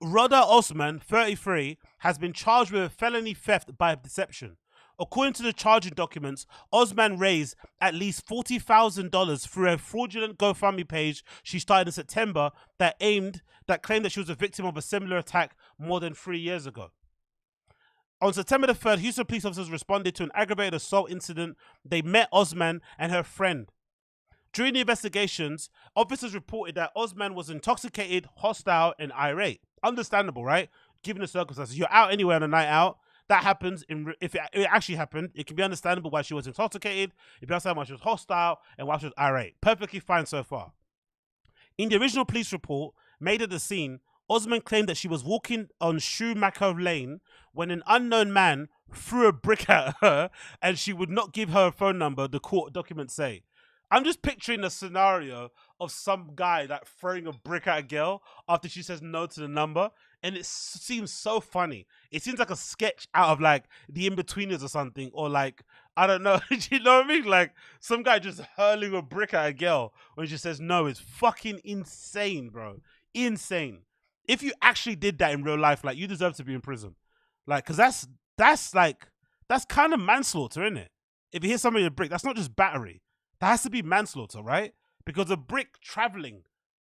Roda Osman, 33, has been charged with felony theft by deception. According to the charging documents, Osman raised at least $40,000 through a fraudulent GoFundMe page she started in September that claimed that she was a victim of a similar attack more than 3 years ago. On September the 3rd, Houston police officers responded to an aggravated assault incident. They met Osman and her friend. During the investigations, officers reported that Osman was intoxicated, hostile, and irate. Understandable, right? Given the circumstances. You're out anywhere on a night out. That happens. If it actually happened, it can be understandable why she was intoxicated. It can be understandable why she was hostile and why she was irate. Perfectly fine so far. In the original police report made at the scene, Osman claimed that she was walking on Schumacher Lane when an unknown man threw a brick at her and she would not give her a phone number, the court documents say. I'm just picturing a scenario of some guy like throwing a brick at a girl after she says no to the number, and it seems so funny. It seems like a sketch out of like The In-Betweeners or something, or like I don't know. You know what I mean? Like some guy just hurling a brick at a girl when she says no is fucking insane, bro. Insane. If you actually did that in real life, like you deserve to be in prison. Like, cause that's kind of manslaughter, isn't it? If you hit somebody with a brick, that's not just battery. That has to be manslaughter, right? Because a brick traveling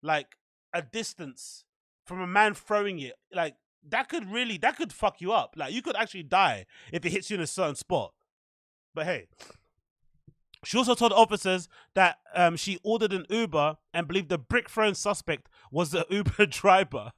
like a distance from a man throwing it, like that could fuck you up. Like you could actually die if it hits you in a certain spot. But hey, she also told officers that she ordered an Uber and believed the brick throwing suspect was the Uber driver.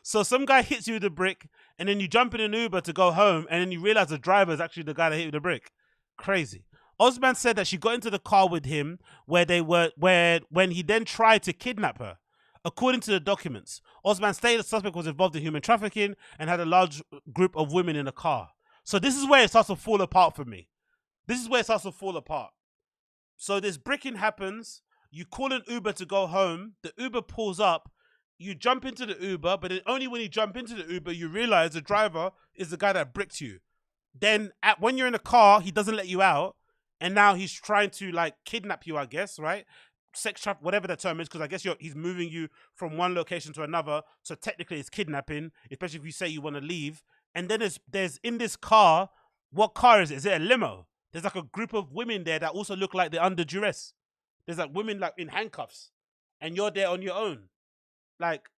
So some guy hits you with a brick, and then you jump in an Uber to go home, and then you realize the driver is actually the guy that hit you with the brick. Crazy. Osman said that she got into the car with him when he then tried to kidnap her. According to the documents, Osman stated the suspect was involved in human trafficking and had a large group of women in the car. So this is where it starts to fall apart for me. So this bricking happens. You call an Uber to go home. The Uber pulls up. You jump into the Uber, but then only when you jump into the Uber, you realize the driver is the guy that bricked you. Then when you're in the car, he doesn't let you out. And now he's trying to like kidnap you, I guess, right? Sex trafficking, whatever the term is, because I guess he's moving you from one location to another. So technically it's kidnapping, especially if you say you want to leave. And then there's in this car, what car is it? Is it a limo? There's like a group of women there that also look like they're under duress. There's like women like in handcuffs. And you're there on your own. Like,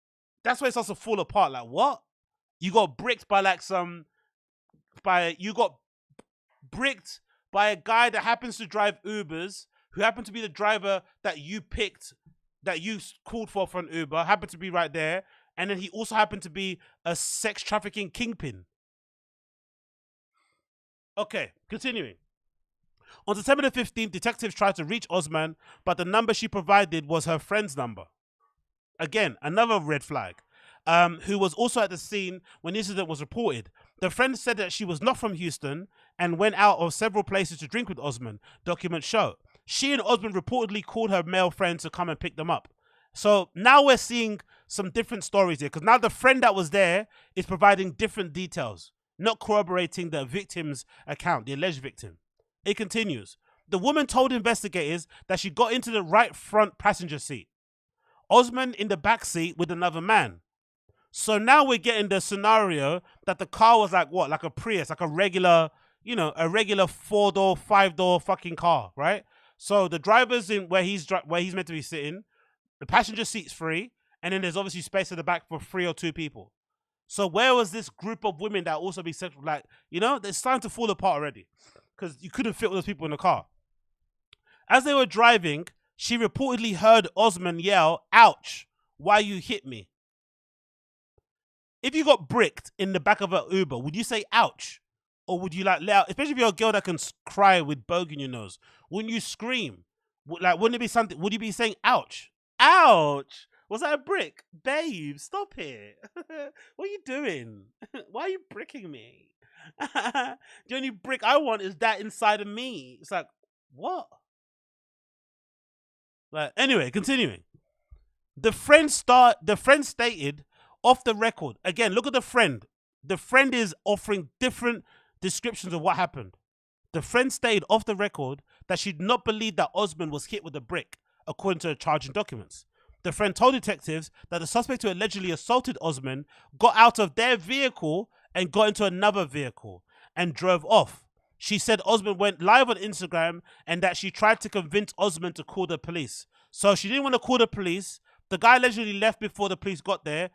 that's where it starts to fall apart. Like, what? You got bricked by like bricked by a guy that happens to drive Ubers, who happened to be the driver that you picked, that you called for an Uber, happened to be right there. And then he also happened to be a sex trafficking kingpin. Okay, continuing. On September the 15th, detectives tried to reach Osman, but the number she provided was her friend's number. Again, another red flag. Who was also at the scene when the incident was reported. The friend said that she was not from Houston and went out of several places to drink with Osman, documents show. She and Osman reportedly called her male friend to come and pick them up. So now we're seeing some different stories here, because now the friend that was there is providing different details, not corroborating the victim's account, the alleged victim. It continues. The woman told investigators that she got into the right front passenger seat. Osman in the back seat with another man. So now we're getting the scenario that the car was like what? Like a Prius, like a regular, a regular 4-door, 5-door fucking car, right? So the driver's in where he's meant to be sitting. The passenger seat's free, and then there's obviously space at the back for 3 or 2 people. So where was this group of women that also be sexual? Like, they're starting to fall apart already, because you couldn't fit all those people in the car. As they were driving, she reportedly heard Osman yell, "Ouch, why you hit me?" If you got bricked in the back of an Uber, would you say ouch? Or would you like let out, especially if you're a girl that can cry with bogey in your nose, wouldn't you scream? Like, wouldn't it be something, would you be saying ouch? Ouch! Was that a brick? Babe, stop it. What are you doing? Why are you bricking me? The only brick I want is that inside of me. It's like, what? Like, anyway, continuing. The friend stated off the record. Again, look at the friend. The friend is offering different descriptions of what happened. The friend stated off the record that she did not believe that Osman was hit with a brick, according to the charging documents. The friend told detectives that the suspect who allegedly assaulted Osman got out of their vehicle and got into another vehicle and drove off. She said Osman went live on Instagram and that she tried to convince Osman to call the police. So she didn't want to call the police. The guy allegedly left before the police got there.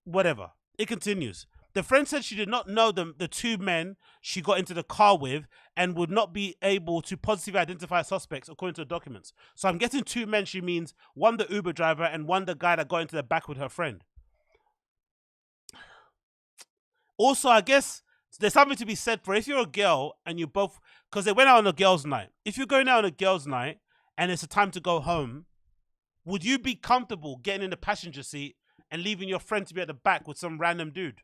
Whatever. It continues. The friend said she did not know the 2 men she got into the car with and would not be able to positively identify suspects according to the documents. So I'm guessing 2 men, she means one the Uber driver and one the guy that got into the back with her friend. Also, I guess there's something to be said for if you're a girl and you both, because they went out on a girls' night. If you're going out on a girls' night and it's a time to go home, would you be comfortable getting in the passenger seat and leaving your friend to be at the back with some random dude?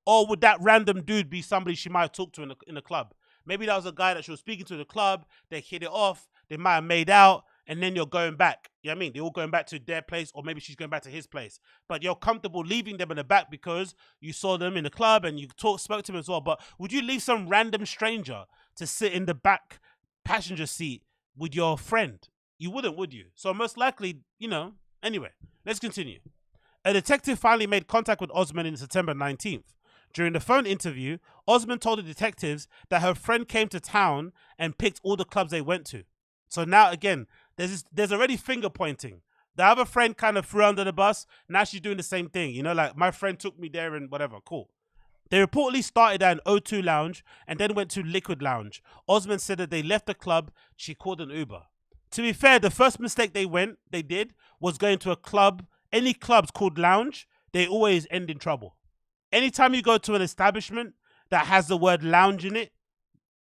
Or would that random dude be somebody she might have talked to in the club? Maybe that was a guy that she was speaking to in the club. They hit it off. They might have made out. and then you're going back. You know what I mean? They're all going back to their place, or maybe she's going back to his place. But you're comfortable leaving them in the back because you saw them in the club and you spoke to them as well. But would you leave some random stranger to sit in the back passenger seat with your friend? You wouldn't, would you? So most likely, you know. Anyway, let's continue. A detective finally made contact with Osman in September 19th. During the phone interview, Osman told the detectives that her friend came to town and picked all the clubs they went to. So now, again, there's already finger pointing. The other friend kind of threw under the bus. Now she's doing the same thing. You know, like, my friend took me there and whatever. Cool. They reportedly started at an O2 lounge and then went to Liquid Lounge. Osman said that they left the club. She called an Uber. To be fair, the first mistake they did was going to a club. Any clubs called lounge, they always end in trouble. Anytime you go to an establishment that has the word lounge in it,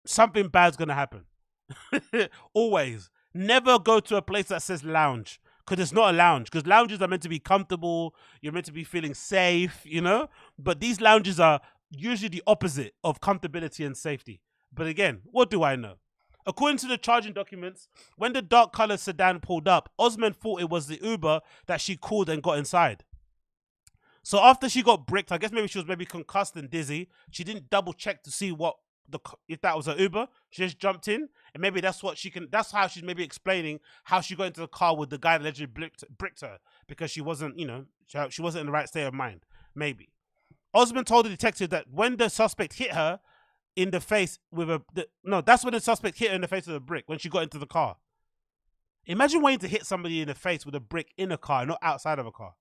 something bad's going to happen. Always. Never go to a place that says lounge, because it's not a lounge. Because lounges are meant to be comfortable. You're meant to be feeling safe, you know? But these lounges are usually the opposite of comfortability and safety. But again, what do I know? According to the charging documents, when the dark-colored sedan pulled up, Osman thought it was the Uber that she called and got inside. So after she got bricked, I guess maybe she was concussed and dizzy. She didn't double check to see if that was her Uber. She just jumped in, and maybe that's how she's maybe explaining how she got into the car with the guy that allegedly bricked her, because she wasn't, you know, she wasn't in the right state of mind. Maybe. Osman told the detective that when the suspect hit her in the face with that's when the suspect hit her in the face with a brick when she got into the car. Imagine waiting to hit somebody in the face with a brick in a car, not outside of a car.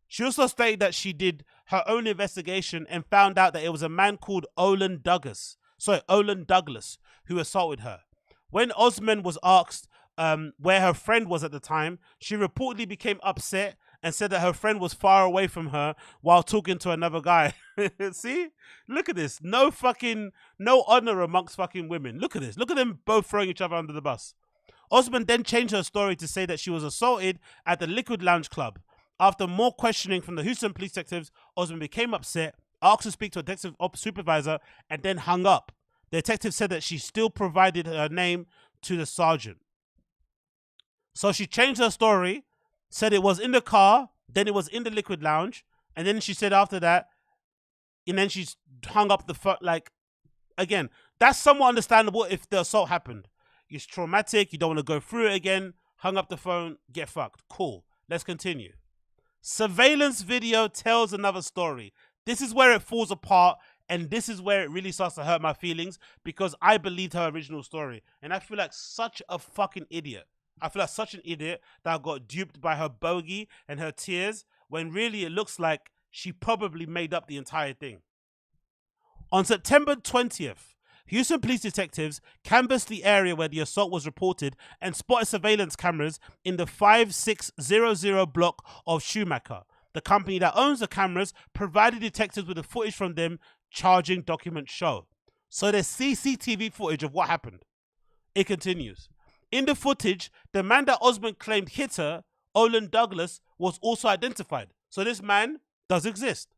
She also stated that she did her own investigation and found out that it was a man called Olin Douglas, who assaulted her. When Osman was asked where her friend was at the time, she reportedly became upset and said that her friend was far away from her while talking to another guy. See? Look at this. No honor amongst fucking women. Look at this. Look at them both throwing each other under the bus. Osman then changed her story to say that she was assaulted at the Liquid Lounge Club. After more questioning from the Houston police detectives, Osman became upset, asked to speak to a detective supervisor, and then hung up. The detective said that she still provided her name to the sergeant. So she changed her story, said it was in the car, then it was in the Liquid Lounge, and then she said after that, and then she hung up the phone. Like, again, that's somewhat understandable if the assault happened. It's traumatic, you don't want to go through it again, hung up the phone, get fucked. Cool. Let's continue. Surveillance video tells another story. This is where it falls apart, and this is where it really starts to hurt my feelings, because I believed her original story, and I feel like such a fucking idiot. I feel like such an idiot that I got duped by her bogey and her tears, when really it looks like she probably made up the entire thing. On September 20th, Houston police detectives canvassed the area where the assault was reported and spotted surveillance cameras in the 5600 block of Schumacher. The company that owns the cameras provided detectives with the footage from them. Charging documents show. So there's CCTV footage of what happened. It continues. In the footage, the man that Osman claimed hit her, Olin Douglas, was also identified. So this man does exist.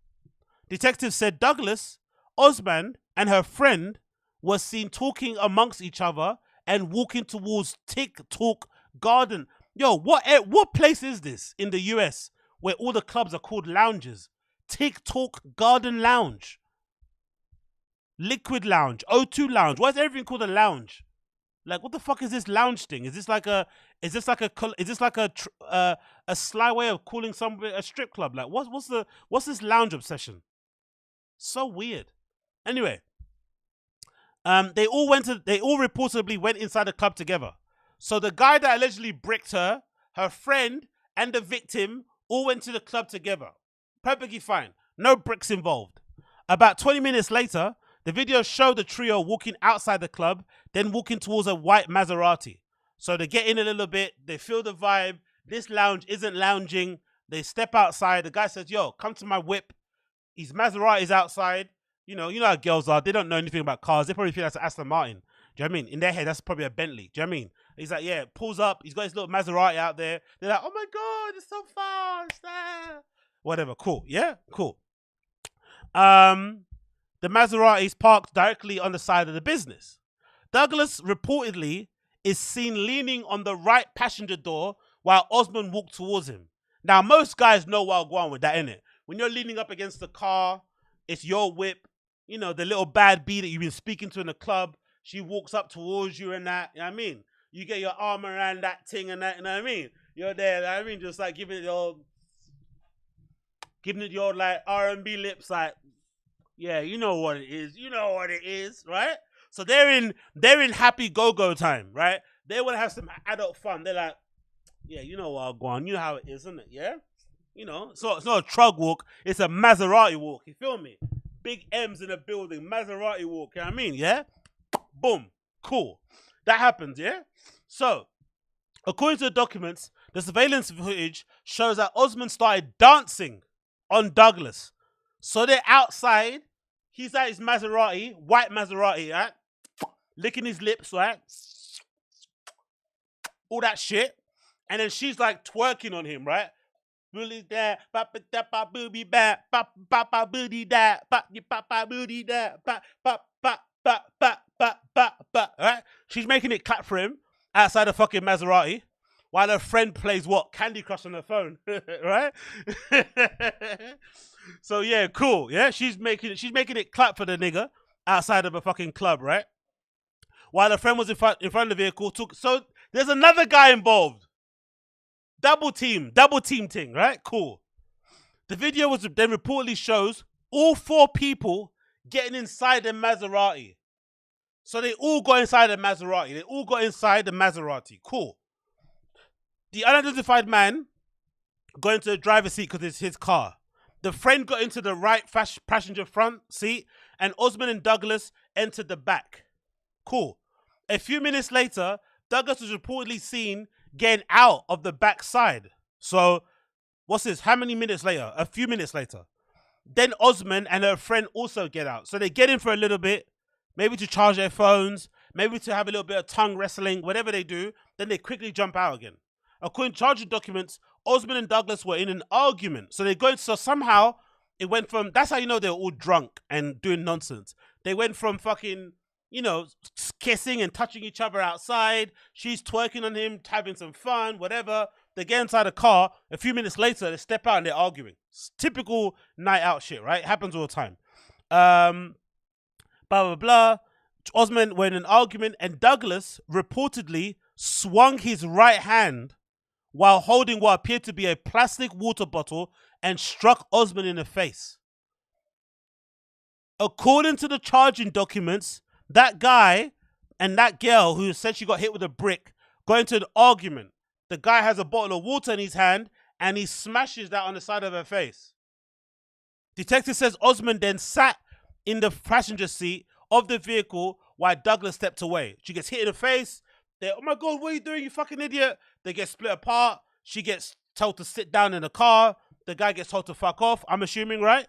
Detectives said Douglas, Osman, and her friend were seen talking amongst each other and walking towards TikTok Garden. Yo, what place is this in the US where all the clubs are called lounges? TikTok Garden Lounge, Liquid Lounge, O2 Lounge. Why is everything called a lounge? Like, what the fuck is this lounge thing? Is this like a sly way of calling somebody a strip club? Like, what's this lounge obsession? So weird. Anyway, they all reportedly went inside the club together. So the guy that allegedly bricked her, her friend, and the victim all went to the club together. Perfectly fine. No bricks involved. About 20 minutes later, the video showed the trio walking outside the club, then walking towards a white Maserati. So they get in a little bit, they feel the vibe. This lounge isn't lounging. They step outside. The guy says, yo, come to my whip. His Maserati's outside. You know how girls are. They don't know anything about cars. They probably feel that's an Aston Martin. Do you know what I mean? In their head, that's probably a Bentley. Do you know what I mean? He's like, yeah, pulls up. He's got his little Maserati out there. They're like, oh my God, it's so fast. Ah. Whatever. Cool. Yeah? Cool. The Maserati is parked directly on the side of the business. Douglas reportedly is seen leaning on the right passenger door while Osman walked towards him. Now, most guys know what I'll go on with that, innit? When you're leaning up against the car, it's your whip, you know, the little bad bee that you've been speaking to in the club, she walks up towards you and that, you know what I mean? You get your arm around that thing and that, you know what I mean? You're there, you know what I mean? Just like giving it your like R&B lips, like, yeah, you know what it is, right? So they're in happy go-go time, right? They want to have some adult fun. They're like, yeah, you know what I'll go on. You know how it is, isn't it? Yeah? You know, so it's not a trug walk, it's a Maserati walk. You feel me? Big M's in the building, Maserati walk, you know what I mean? Yeah? Boom. Cool. That happens, yeah? So, according to the documents, the surveillance footage shows that Osman started dancing on Douglas. So they're outside. He's at his Maserati, white Maserati, right? Licking his lips, right? All that shit. And then she's like twerking on him, right? Really that, papa da booby bat, papa booty that, papa booty that, right? She's making it clap for him outside the fucking Maserati while her friend plays what? Candy Crush on her phone, right? So yeah, cool. Yeah, she's making it clap for the nigga outside of a fucking club, right? While her friend was in front of the vehicle. So there's another guy involved. Double team thing, right? Cool. The video was then reportedly shows all 4 people getting inside the Maserati. So they all got inside the Maserati. Cool. The unidentified man got into the driver's seat because it's his car. The friend got into the right passenger front seat, and Osman and Douglas entered the back. Cool. A few minutes later, Douglas was reportedly seen getting out of the back side. So, what's this? How many minutes later? A few minutes later. Then Osman and her friend also get out. So they get in for a little bit, maybe to charge their phones, maybe to have a little bit of tongue wrestling, whatever they do. Then they quickly jump out again. According to charging documents, Osman and Douglas were in an argument. So somehow it went from, that's how you know they're all drunk and doing nonsense. They went from fucking, you know, kissing and touching each other outside. She's twerking on him, having some fun, whatever. They get inside the car. A few minutes later, they step out and they're arguing. It's typical night out shit, right? It happens all the time. Blah, blah, blah. Osman were in an argument and Douglas reportedly swung his right hand while holding what appeared to be a plastic water bottle and struck Osman in the face. According to the charging documents, that guy and that girl who said she got hit with a brick got into an argument. The guy has a bottle of water in his hand and he smashes that on the side of her face. Detective says Osman then sat in the passenger seat of the vehicle while Douglas stepped away. She gets hit in the face. They're, oh my God, what are you doing, you fucking idiot? They get split apart. She gets told to sit down in the car. The guy gets told to fuck off, I'm assuming, right?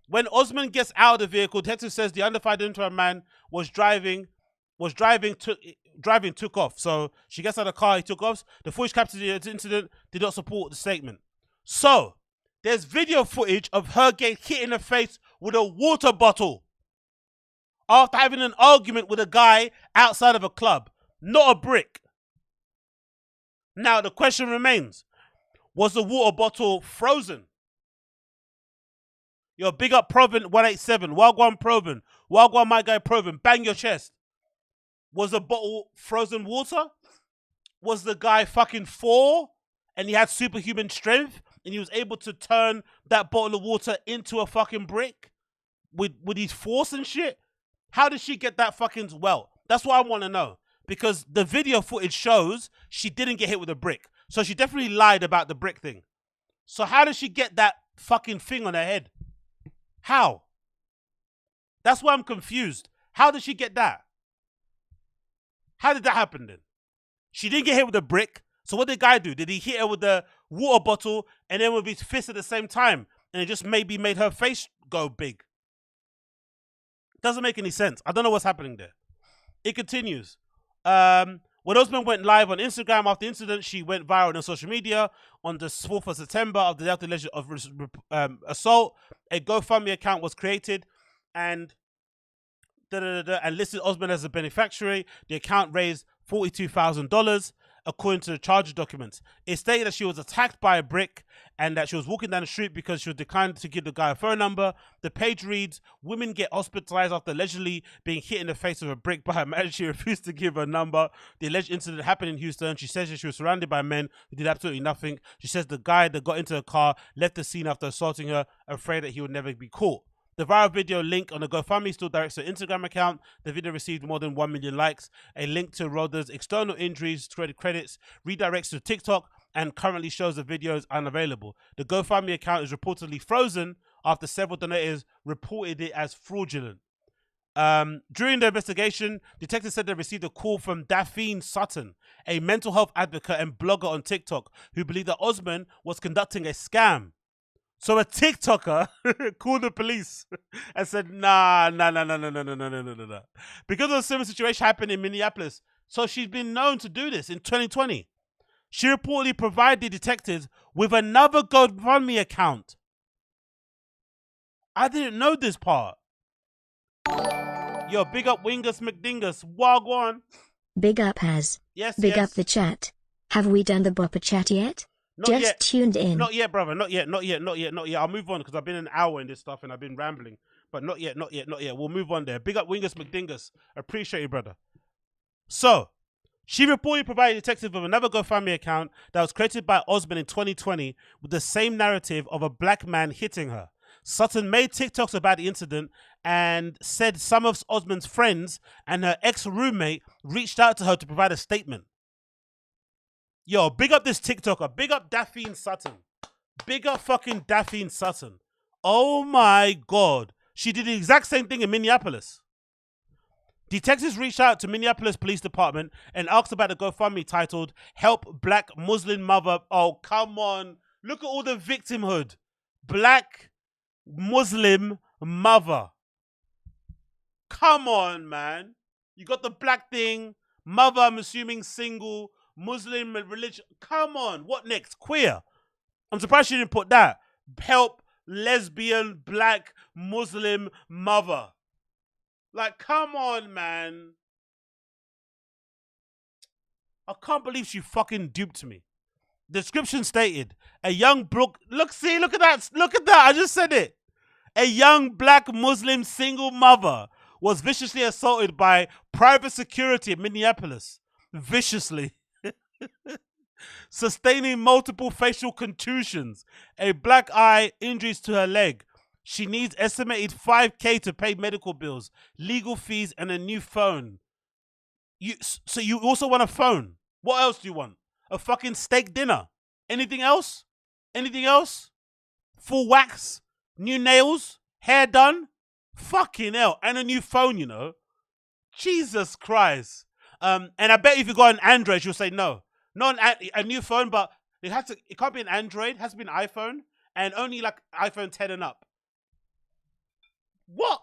When Osman gets out of the vehicle, detective says the unidentified man took off. So she gets out of the car, he took off. The footage captured the incident did not support the statement. So there's video footage of her getting hit in the face with a water bottle after having an argument with a guy outside of a club, not a brick. Now the question remains, was the water bottle frozen? Yo, big up Proven 187. Wagwan Proven. Wagwan my guy Proven. Bang your chest. Was the bottle frozen water? Was the guy fucking 4 and he had superhuman strength and he was able to turn that bottle of water into a fucking brick with his force and shit? How did she get that fucking well? That's what I want to know. Because the video footage shows she didn't get hit with a brick. So she definitely lied about the brick thing. So how did she get that fucking thing on her head? How? That's why I'm confused. How did she get that? How did that happen then? She didn't get hit with a brick. So what did the guy do? Did he hit her with the water bottle and then with his fist at the same time? And it just maybe made her face go big. Doesn't make any sense. I don't know what's happening there. It continues. When Osman went live on Instagram after the incident, she went viral on social media on the 4th of September of the day after the alleged assault. A GoFundMe account was created and listed Osman as a beneficiary. The account raised $42,000, according to the charge documents. It stated that she was attacked by a brick and that she was walking down the street because she was declined to give the guy a phone number. The page reads, women get hospitalized after allegedly being hit in the face with a brick by a man. She refused to give her number. The alleged incident happened in Houston. She says that she was surrounded by men who did absolutely nothing. She says the guy that got into the car left the scene after assaulting her, afraid that he would never be caught. The viral video link on the GoFundMe still directs to her Instagram account. The video received more than 1 million likes. A link to ROGAN'S external injuries credits redirects to TikTok and currently shows the video is unavailable. The GoFundMe account is reportedly frozen after several donators reported it as fraudulent. During the investigation, detectives said they received a call from Daphne Sutton, a mental health advocate and blogger on TikTok, who believed that Osman was conducting a scam. So a TikToker called the police and said, nah. Because of a similar situation happened in Minneapolis. So she's been known to do this in 2020. She reportedly provided detectives with another GoFundMe account. I didn't know this part. Yo, big up Wingus McDingus. Wagwan. Big up has. Yes, Big yes. up the chat. Have we done the bopper chat yet? Not Just yet. tuned in. Not yet, brother. Not yet. I'll move on because I've been an hour in this stuff and I've been rambling. But not yet. We'll move on there. Big up Wingus McDingus. Appreciate you, brother. So, she reportedly provided detectives with another GoFundMe account that was created by Osman in 2020 with the same narrative of a black man hitting her. Sutton made TikToks about the incident and said some of Osman's friends and her ex-roommate reached out to her to provide a statement. Yo, big up this TikToker. Big up Daphne Sutton. Big up fucking Daphne Sutton. Oh my God. She did the exact same thing in Minneapolis. Detectives reached out to Minneapolis Police Department and asked about the GoFundMe titled Help Black Muslim Mother. Oh, come on. Look at all the victimhood. Black Muslim mother. Come on, man. You got the black thing. Mother, I'm assuming single. Muslim religion. Come on. What next? Queer. I'm surprised she didn't put that. Help lesbian black Muslim mother. Like, come on, man. I can't believe she fucking duped me. Description stated, a young look at that. I just said it. A young black Muslim single mother was viciously assaulted by private security in Minneapolis. Viciously. Sustaining multiple facial contusions, a black eye, injuries to her leg. She needs estimated $5,000 to pay medical bills, legal fees, and a new phone. So you also want a phone? What else do you want? A fucking steak dinner? Anything else? Anything else? Full wax? New nails? Hair done? Fucking hell. And a new phone, you know? Jesus Christ. And I bet if you got an Android, you'll say no. Not a new phone, but it can't be an Android. It has to be an iPhone. And only like iPhone 10 and up. What?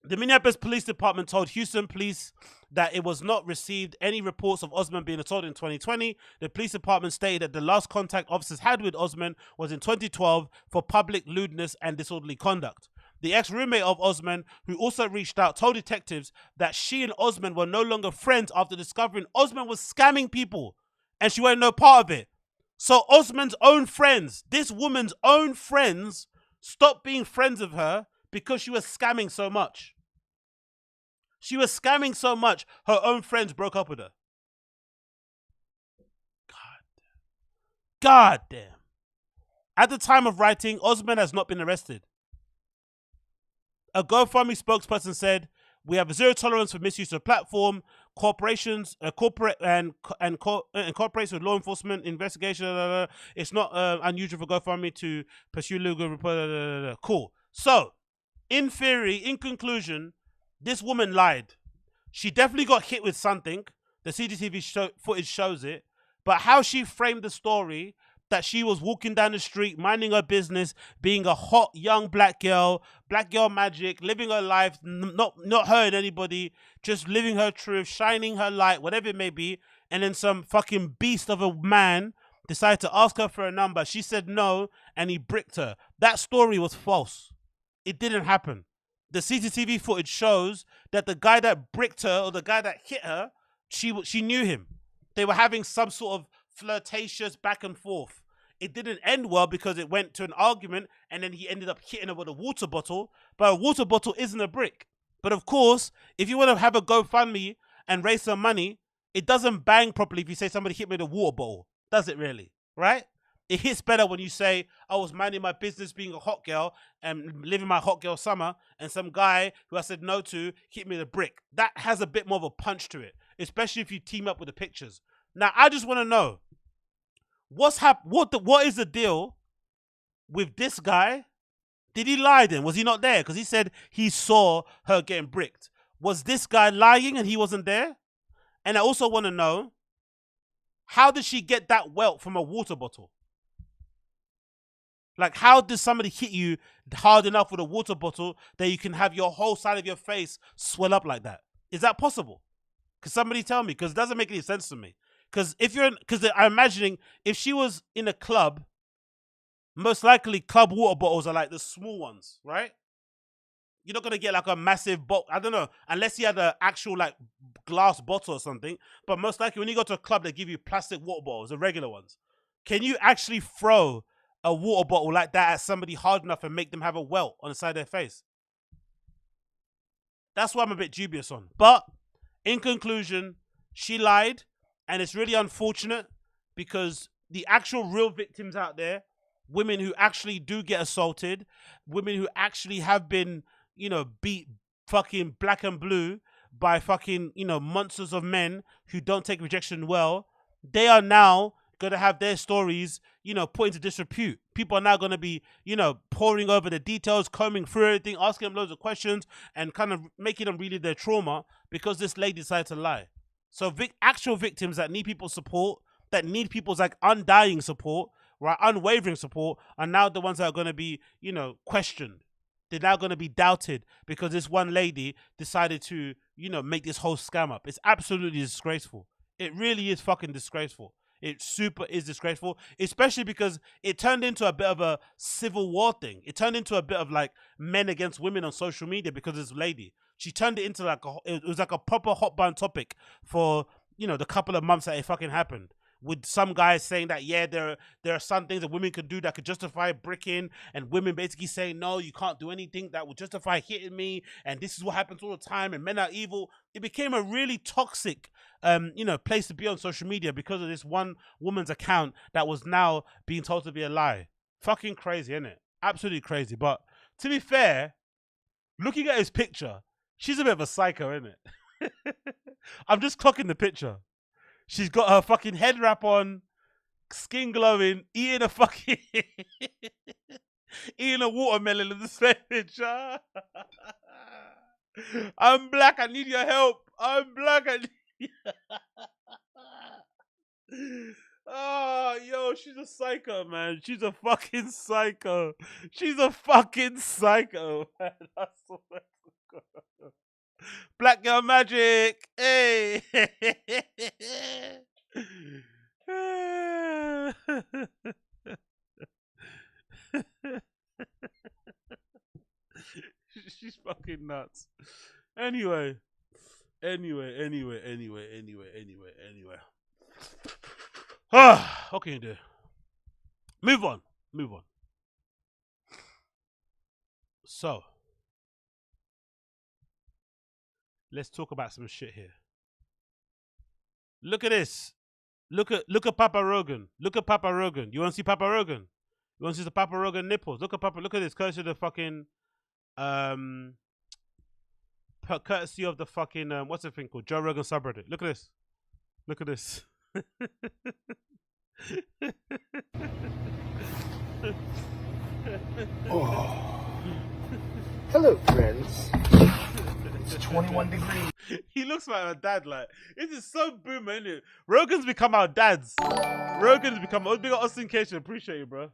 The Minneapolis Police Department told Houston police that it was not received any reports of Osman being assaulted in 2020. The police department stated that the last contact officers had with Osman was in 2012 for public lewdness and disorderly conduct. The ex-roommate of Osman, who also reached out, told detectives that she and Osman were no longer friends after discovering Osman was scamming people and she wanted no part of it. So Osman's own friends, this woman's own friends, stopped being friends with her because she was scamming so much. She was scamming so much, her own friends broke up with her. God damn. At the time of writing, Osman has not been arrested. A GoFundMe spokesperson said, "We have zero tolerance for misuse of platform. Corporations, corporate and corporates with law enforcement investigation. It's not unusual for GoFundMe to pursue legal report. Cool. So, in theory, in conclusion, this woman lied. She definitely got hit with something. The CCTV footage shows it. But how she framed the story, that she was walking down the street, minding her business, being a hot young black girl magic, living her life, not hurting anybody, just living her truth, shining her light, whatever it may be, and then some fucking beast of a man decided to ask her for a number. She said no, and he bricked her. That story was false. It didn't happen. the CCTV footage shows that the guy that bricked her or the guy that hit her, she knew him. They were having some sort of flirtatious back and forth. It didn't end well because it went to an argument and then he ended up hitting her with a water bottle. But a water bottle isn't a brick. But of course, if you want to have a GoFundMe and raise some money, it doesn't bang properly if you say somebody hit me with a water bottle. Does it really? Right? It hits better when you say, I was minding my business being a hot girl and living my hot girl summer, and some guy who I said no to hit me with a brick. That has a bit more of a punch to it, especially if you team up with the pictures. Now, I just want to know, what is the deal with this guy? Did he lie then? Was he not there? Because he said he saw her getting bricked. Was this guy lying and he wasn't there? And I also want to know, how did she get that welt from a water bottle? Like, how does somebody hit you hard enough with a water bottle that you can have your whole side of your face swell up like that? Is that possible? Could somebody tell me? Because it doesn't make any sense to me. Because I'm imagining if she was in a club, most likely club water bottles are like the small ones, right? You're not going to get like a massive bottle. I don't know, unless you had an actual like glass bottle or something. But most likely when you go to a club, they give you plastic water bottles, the regular ones. Can you actually throw a water bottle like that at somebody hard enough and make them have a welt on the side of their face? That's what I'm a bit dubious on. But in conclusion, she lied, and it's really unfortunate because the actual real victims out there, women who actually do get assaulted, women who actually have been, beat fucking black and blue by fucking, monsters of men who don't take rejection well, they are now going to have their stories, put into disrepute. People are now going to be, poring over the details, combing through everything, asking them loads of questions, and kind of making them relive their trauma because this lady decided to lie. So actual victims that need people's support, that need people's like undying support, right, unwavering support, are now the ones that are going to be, questioned. They're now going to be doubted because this one lady decided to, make this whole scam up. It's absolutely disgraceful. It really is fucking disgraceful. It super is disgraceful, especially because it turned into a bit of a civil war thing. It turned into a bit of like men against women on social media because this lady. She turned it into like it was like a proper hot button topic for, the couple of months that it fucking happened. With some guys saying that, yeah, there are some things that women could do that could justify bricking, and women basically saying, no, you can't do anything that would justify hitting me, and this is what happens all the time, and men are evil. It became a really toxic, place to be on social media because of this one woman's account that was now being told to be a lie. Fucking crazy, isn't it? Absolutely crazy. But to be fair, looking at his picture, she's a bit of a psycho, isn't it? I'm just clocking the picture. She's got her fucking head wrap on, skin glowing, eating a fucking eating a watermelon in the same picture. I'm black, I need your help. I'm black, I need Oh, yo, she's a psycho, man. She's a fucking psycho. She's a fucking psycho, man. I swear to God. Black girl magic. Hey. She's fucking nuts. Anyway. Okay, dude. Move on. So, let's talk about some shit here. Look at this. Look at Papa Rogan. Look at Papa Rogan. You want to see Papa Rogan? You want to see the Papa Rogan nipples? Look at this. Courtesy of the fucking courtesy of the fucking what's the thing called? Joe Rogan subreddit. Look at this. Oh. Hello, friends. It's 21 degrees. He looks like our dad. Like, this is so boomer, isn't it? Rogan's become our dads. Rogan's become. Oh, big Austin Cation. Appreciate you, bro.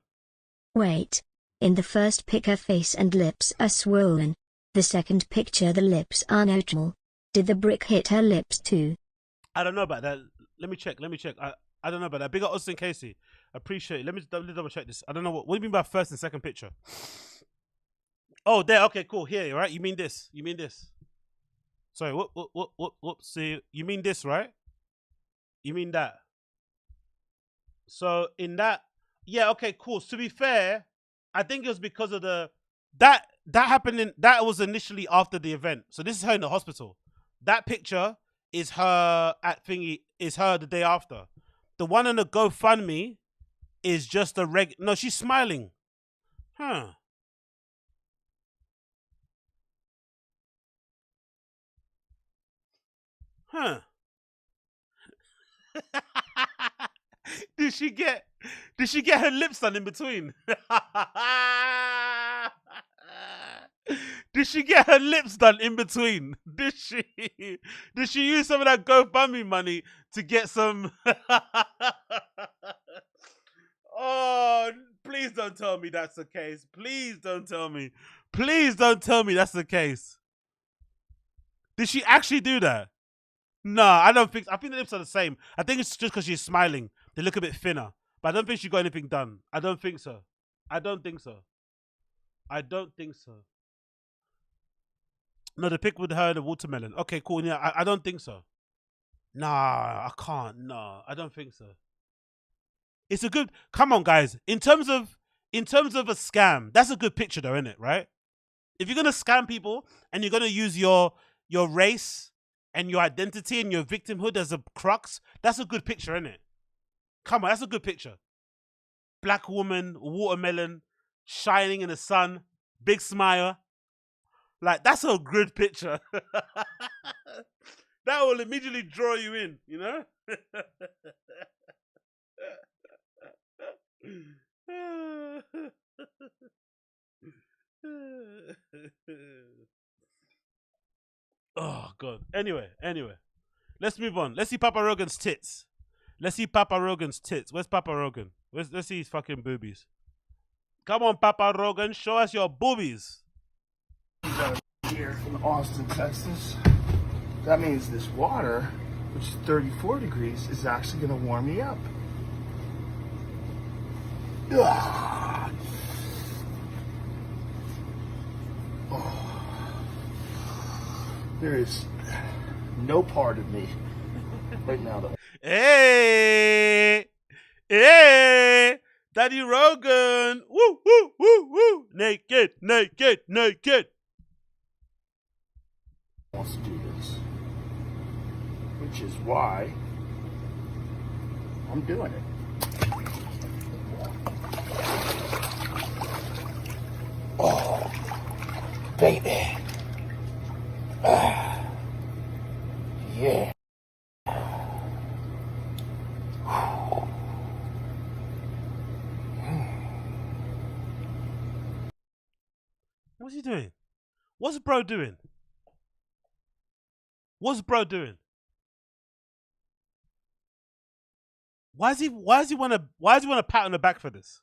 Wait. In the first pic, her face and lips are swollen. The second picture, the lips are neutral. Did the brick hit her lips too? I don't know about that. Let me check. I don't know about that. Big up Austin Casey. Appreciate it. Let me double check this. I don't know what do you mean by first and second picture? Oh, there. Okay, cool. Here, right? You mean this? You mean this? Sorry. What? See, you mean this, right? You mean that? So in that, yeah. Okay, cool. To be fair, I think it was because of that happened that was initially after the event. So this is her in the hospital. That picture is her at thingy. Is her the day after. The one on the GoFundMe is just a No, she's smiling. Huh. Huh. Did she get her lips done in between? Did she get her lips done in between? Did she use some of that GoFundMe money to get some Oh, please don't tell me that's the case. Please don't tell me. Please don't tell me that's the case. Did she actually do that? No, I don't think. I think the lips are the same. I think it's just because she's smiling. They look a bit thinner. But I don't think she got anything done. I don't think so. I don't think so. I don't think so. No, the pic with her and the watermelon. Okay, cool. Yeah, I don't think so. Nah, I can't. No, I don't think so. It's a good. Come on, guys. In terms of a scam, that's a good picture, though, isn't it? Right? If you're gonna scam people and you're gonna use your race and your identity and your victimhood as a crux, that's a good picture, isn't it? Come on, that's a good picture. Black woman, watermelon, shining in the sun, big smile. Like, that's a good picture. That will immediately draw you in, you know? Oh, God. Anyway. Let's move on. Let's see Papa Rogan's tits. Where's Papa Rogan? Let's see his fucking boobies. Come on, Papa Rogan. Show us your boobies. Here in Austin, Texas. That means this water, which is 34 degrees, is actually going to warm me up. Ugh. Oh. There is no part of me right now that... Hey, Daddy Rogan. Woo. Naked. Wants to do this, which is why I'm doing it. Oh, baby. Yeah. What's he doing? What's bro doing? Why does he want to pat on the back for this?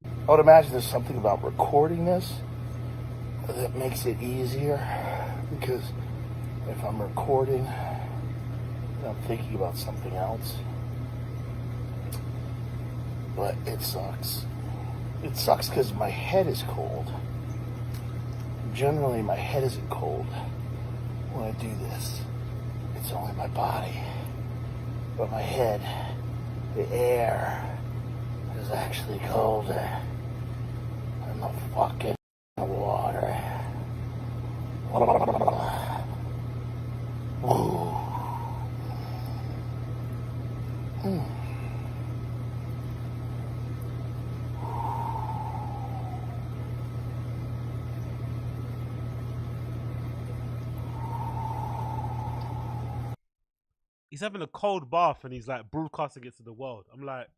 I would imagine there's something about recording this that makes it easier, because if I'm recording and I'm thinking about something else, but it sucks. It sucks because my head is cold. Generally, my head isn't cold when I do this. It's only my body. But my head, the air, is actually colder than the fucking water. Ooh. He's having a cold bath and he's like broadcasting it to the world. I'm like,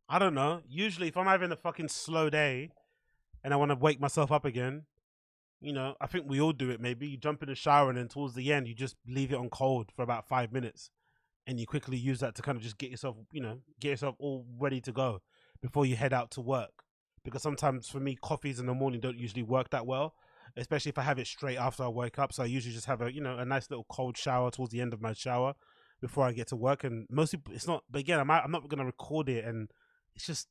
I don't know. Usually if I'm having a fucking slow day and I want to wake myself up again, you know, I think we all do it maybe. You jump in the shower and then towards the end, you just leave it on cold for about 5 minutes. And you quickly use that to kind of just get yourself, you know, get yourself all ready to go before you head out to work. Because sometimes for me, coffees in the morning don't usually work that well, especially if I have it straight after I wake up. So I usually just have a, you know, a nice little cold shower towards the end of my shower before I get to work. And most people, it's not. But again, I'm not gonna record it, and it's just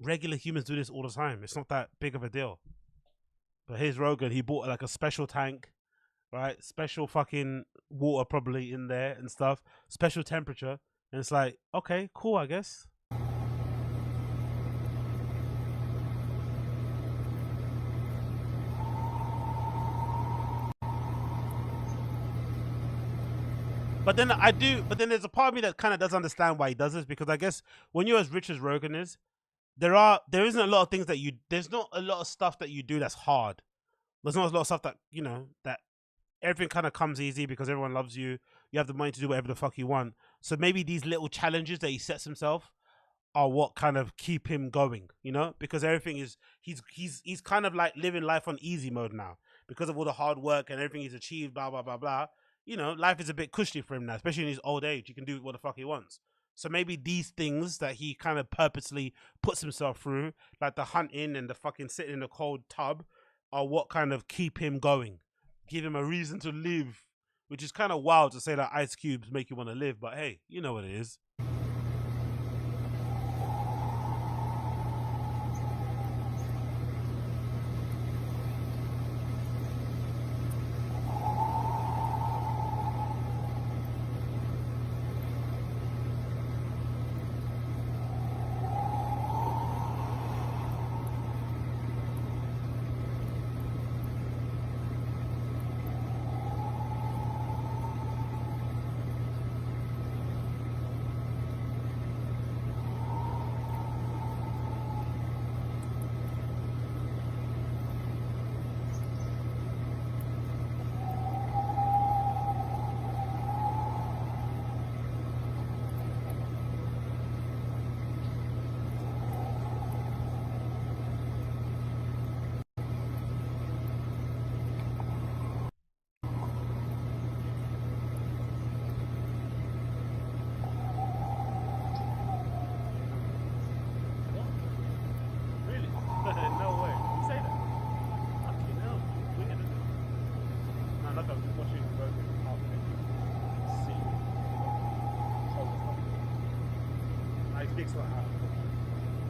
regular humans do this all the time. It's not that big of a deal. But here's Rogan. He bought like a special tank, right? Special fucking water probably in there and stuff. Special temperature, and it's like, okay, cool, I guess. But then there's a part of me that kind of does understand why he does this, because I guess when you're as rich as Rogan is, there isn't a lot of things that there's not a lot of stuff that you do that's hard. There's not a lot of stuff that, you know, that everything kind of comes easy because everyone loves you. You have the money to do whatever the fuck you want. So maybe these little challenges that he sets himself are what kind of keep him going, you know, because everything is, he's kind of like living life on easy mode now because of all the hard work and everything he's achieved, blah, blah, blah, blah. You know, life is a bit cushy for him now, especially in his old age. He can do what the fuck he wants. So maybe these things that he kind of purposely puts himself through, like the hunting and the fucking sitting in the cold tub, are what kind of keep him going, give him a reason to live, which is kind of wild to say that ice cubes make you want to live, but hey, you know what it is.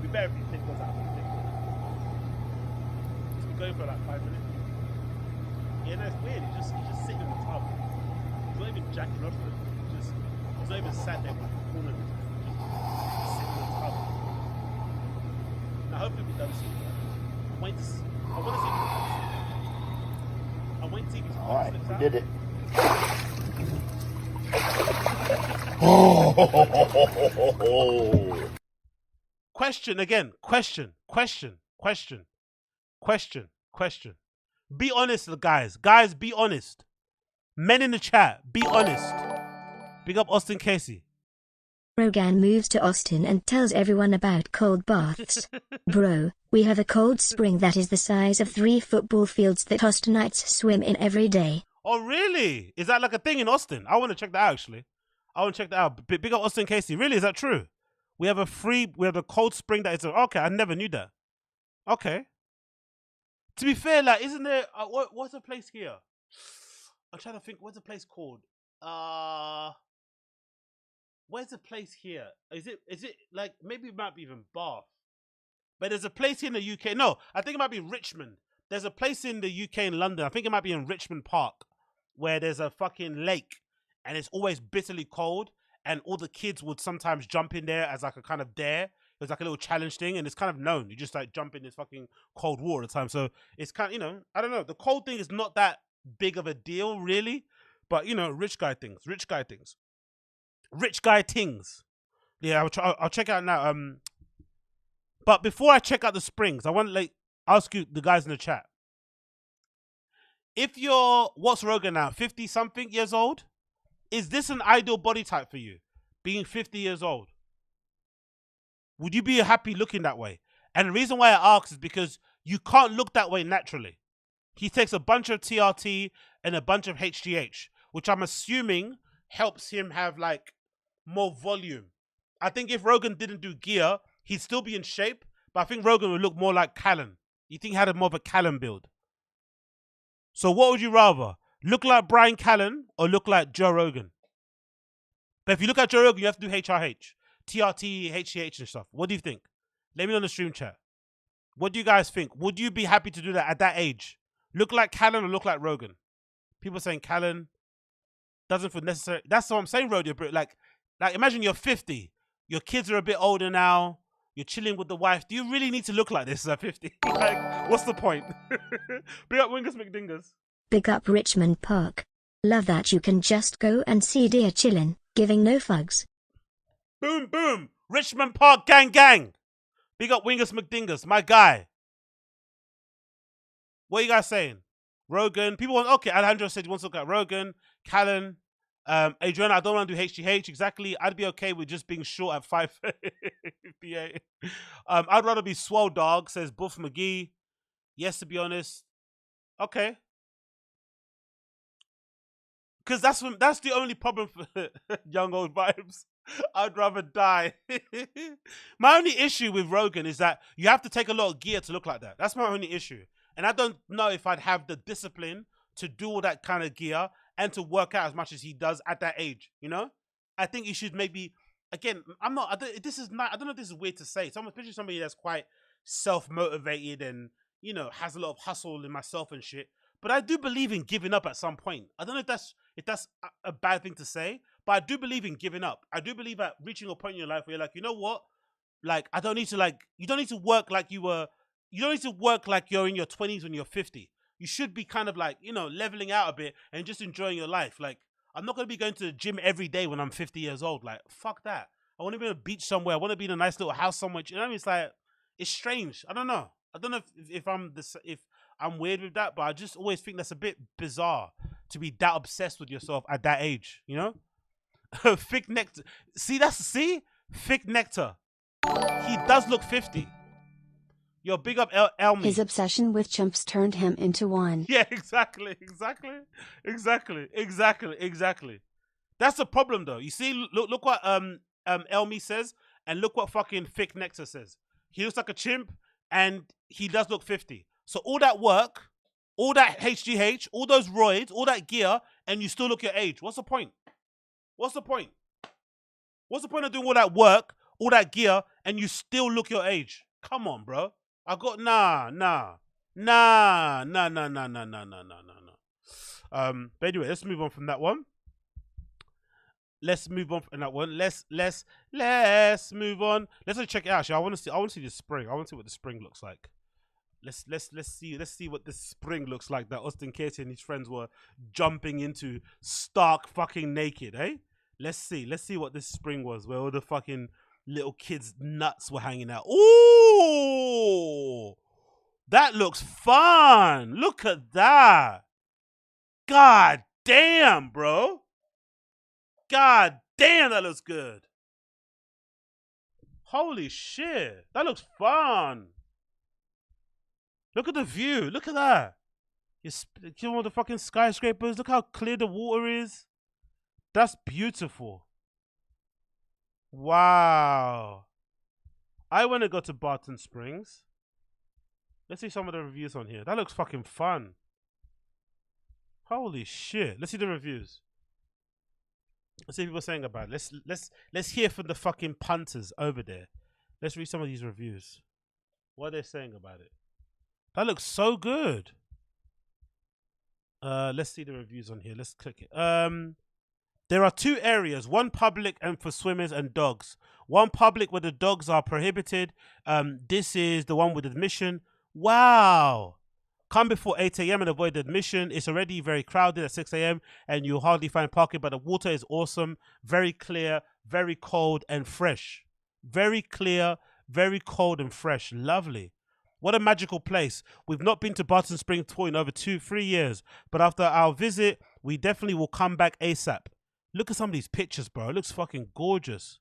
We better be think what's happening. He's been going for like 5 minutes. Yeah, no, it's weird. He's just sitting in the tub. He's not even jacking off it. He's not even sat there with the corner. Just sitting in the tub. Now hopefully we're done soon. I'm waiting to see. I want to see if he's done soon. I'm waiting to see if he's done. Alright, we did it. Question again. Question. Be honest, guys. Guys, be honest. Men in the chat, be honest. Big up Austin Casey. Rogan moves to Austin and tells everyone about cold baths. Bro, we have a cold spring that is the size of 3 football fields that Austinites swim in every day. Oh, really? Is that like a thing in Austin? I want to check that out, actually. I want to check that out. Big up Austin Casey. Really, is that true? We have a cold spring that is okay. I never knew that. Okay. To be fair, like, isn't there what's a place here? I'm trying to think. What's a place called? Where's the place here? Is it like, maybe it might be even Bath, but there's a place here in the UK. No, I think it might be Richmond. There's a place in the UK in London. I think it might be in Richmond Park, where there's a fucking lake, and it's always bitterly cold. And all the kids would sometimes jump in there as like a kind of dare. It was like a little challenge thing, and it's kind of known. You just like jump in this fucking cold water at the time. So it's kind of, you know, I don't know. The cold thing is not that big of a deal, really. But, you know, rich guy things. Yeah, I'll check out now. But before I check out the springs, I want to like ask you, the guys in the chat. If you're, what's Rogan now, 50-something years old? Is this an ideal body type for you, being 50 years old? Would you be happy looking that way? And the reason why I ask is because you can't look that way naturally. He takes a bunch of TRT and a bunch of HGH, which I'm assuming helps him have like more volume. I think if Rogan didn't do gear, he'd still be in shape, but I think Rogan would look more like Callan. You think he had more of a Callan build? So what would you rather? Look like Brian Callen or look like Joe Rogan? But if you look at Joe Rogan, you have to do HRH, TRT, HGH and stuff. What do you think? Let me know in the stream chat. What do you guys think? Would you be happy to do that at that age? Look like Callan or look like Rogan? People saying Callan doesn't feel necessary. That's what I'm saying, Rodeo. Like imagine you're 50. Your kids are a bit older now. You're chilling with the wife. Do you really need to look like this at 50? Like, what's the point? Big up Wingus McDingers. Big up Richmond Park. Love that you can just go and see deer chillin', giving no fugs. Boom, boom. Richmond Park gang, gang. Big up Wingus McDingers, my guy. What are you guys saying? Rogan. People want, okay, Alejandro said he wants to look at Rogan. Callan. Adriana, I don't want to do HGH. Exactly. I'd be okay with just being short at 5'58". I'd rather be swole dog, says Buff McGee. Yes, to be honest. Okay. Because that's the only problem for young old vibes. I'd rather die. My only issue with Rogan is that you have to take a lot of gear to look like that. That's my only issue. And I don't know if I'd have the discipline to do all that kind of gear and to work out as much as he does at that age, you know? I think you should maybe, again, I don't know if this is weird to say, especially somebody that's quite self-motivated and, you know, has a lot of hustle in myself and shit. But I do believe in giving up at some point. I don't know if that's a bad thing to say, but I do believe in giving up. I do believe at reaching a point in your life where you're like, you know what? Like, you don't need to work like you're in your 20s when you're 50. You should be kind of like, you know, leveling out a bit and just enjoying your life. Like, I'm not going to be going to the gym every day when I'm 50 years old. Like, fuck that. I want to be on a beach somewhere. I want to be in a nice little house somewhere. You know what I mean? It's like, it's strange. I don't know. I don't know if I'm weird with that, but I just always think that's a bit bizarre to be that obsessed with yourself at that age, you know? Thick Nectar. See? Thick Nectar. He does look 50. Yo, big up Elmi. His obsession with chimps turned him into one. Yeah, exactly. That's the problem, though. You see, look what Elmi says, and look what fucking Thick Nectar says. He looks like a chimp, and he does look 50. So all that work, all that HGH, all those roids, all that gear, and you still look your age. What's the point? What's the point of doing all that work, all that gear, and you still look your age? Come on, bro. Nah. But anyway, let's move on from that one. Let's move on. Let's check it out. Actually, I want to see the spring. I want to see what the spring looks like. Let's see what this spring looks like that Austin Casey and his friends were jumping into stark fucking naked, eh? Let's see what this spring was, where all the fucking little kids' nuts were hanging out. Ooh, that looks fun. Look at that. God damn, bro. God damn, that looks good. Holy shit, that looks fun. Look at the view. Look at that. You know all the fucking skyscrapers. Look how clear the water is. That's beautiful. Wow. I want to go to Barton Springs. Let's see some of the reviews on here. That looks fucking fun. Holy shit. Let's see the reviews. Let's see what people are saying about it. Let's hear from the fucking punters over there. Let's read some of these reviews. What are they saying about it? That looks so good. Let's see the reviews on here. Let's click it. There are two areas, one public and for swimmers and dogs. One public where the dogs are prohibited. This is the one with admission. Wow. Come before 8 a.m. and avoid admission. It's already very crowded at 6 a.m. and you'll hardly find parking, but the water is awesome. Very clear, very cold and fresh. Very clear, very cold and fresh. Lovely. What a magical place. We've not been to Barton Springs Tour in over 2-3 years, but after our visit, we definitely will come back ASAP. Look at some of these pictures, bro. It looks fucking gorgeous.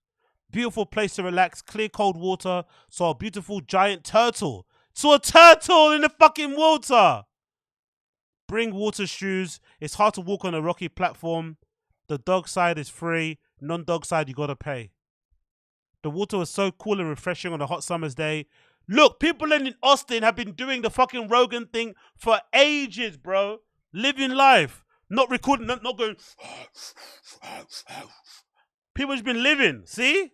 Beautiful place to relax. Clear, cold water. Saw a beautiful giant turtle. Saw a turtle in the fucking water. Bring water shoes. It's hard to walk on a rocky platform. The dog side is free. Non-dog side, you gotta pay. The water was so cool and refreshing on a hot summer's day. Look, people in Austin have been doing the fucking Rogan thing for ages, bro. Living life. Not recording, not going. People just been living. See?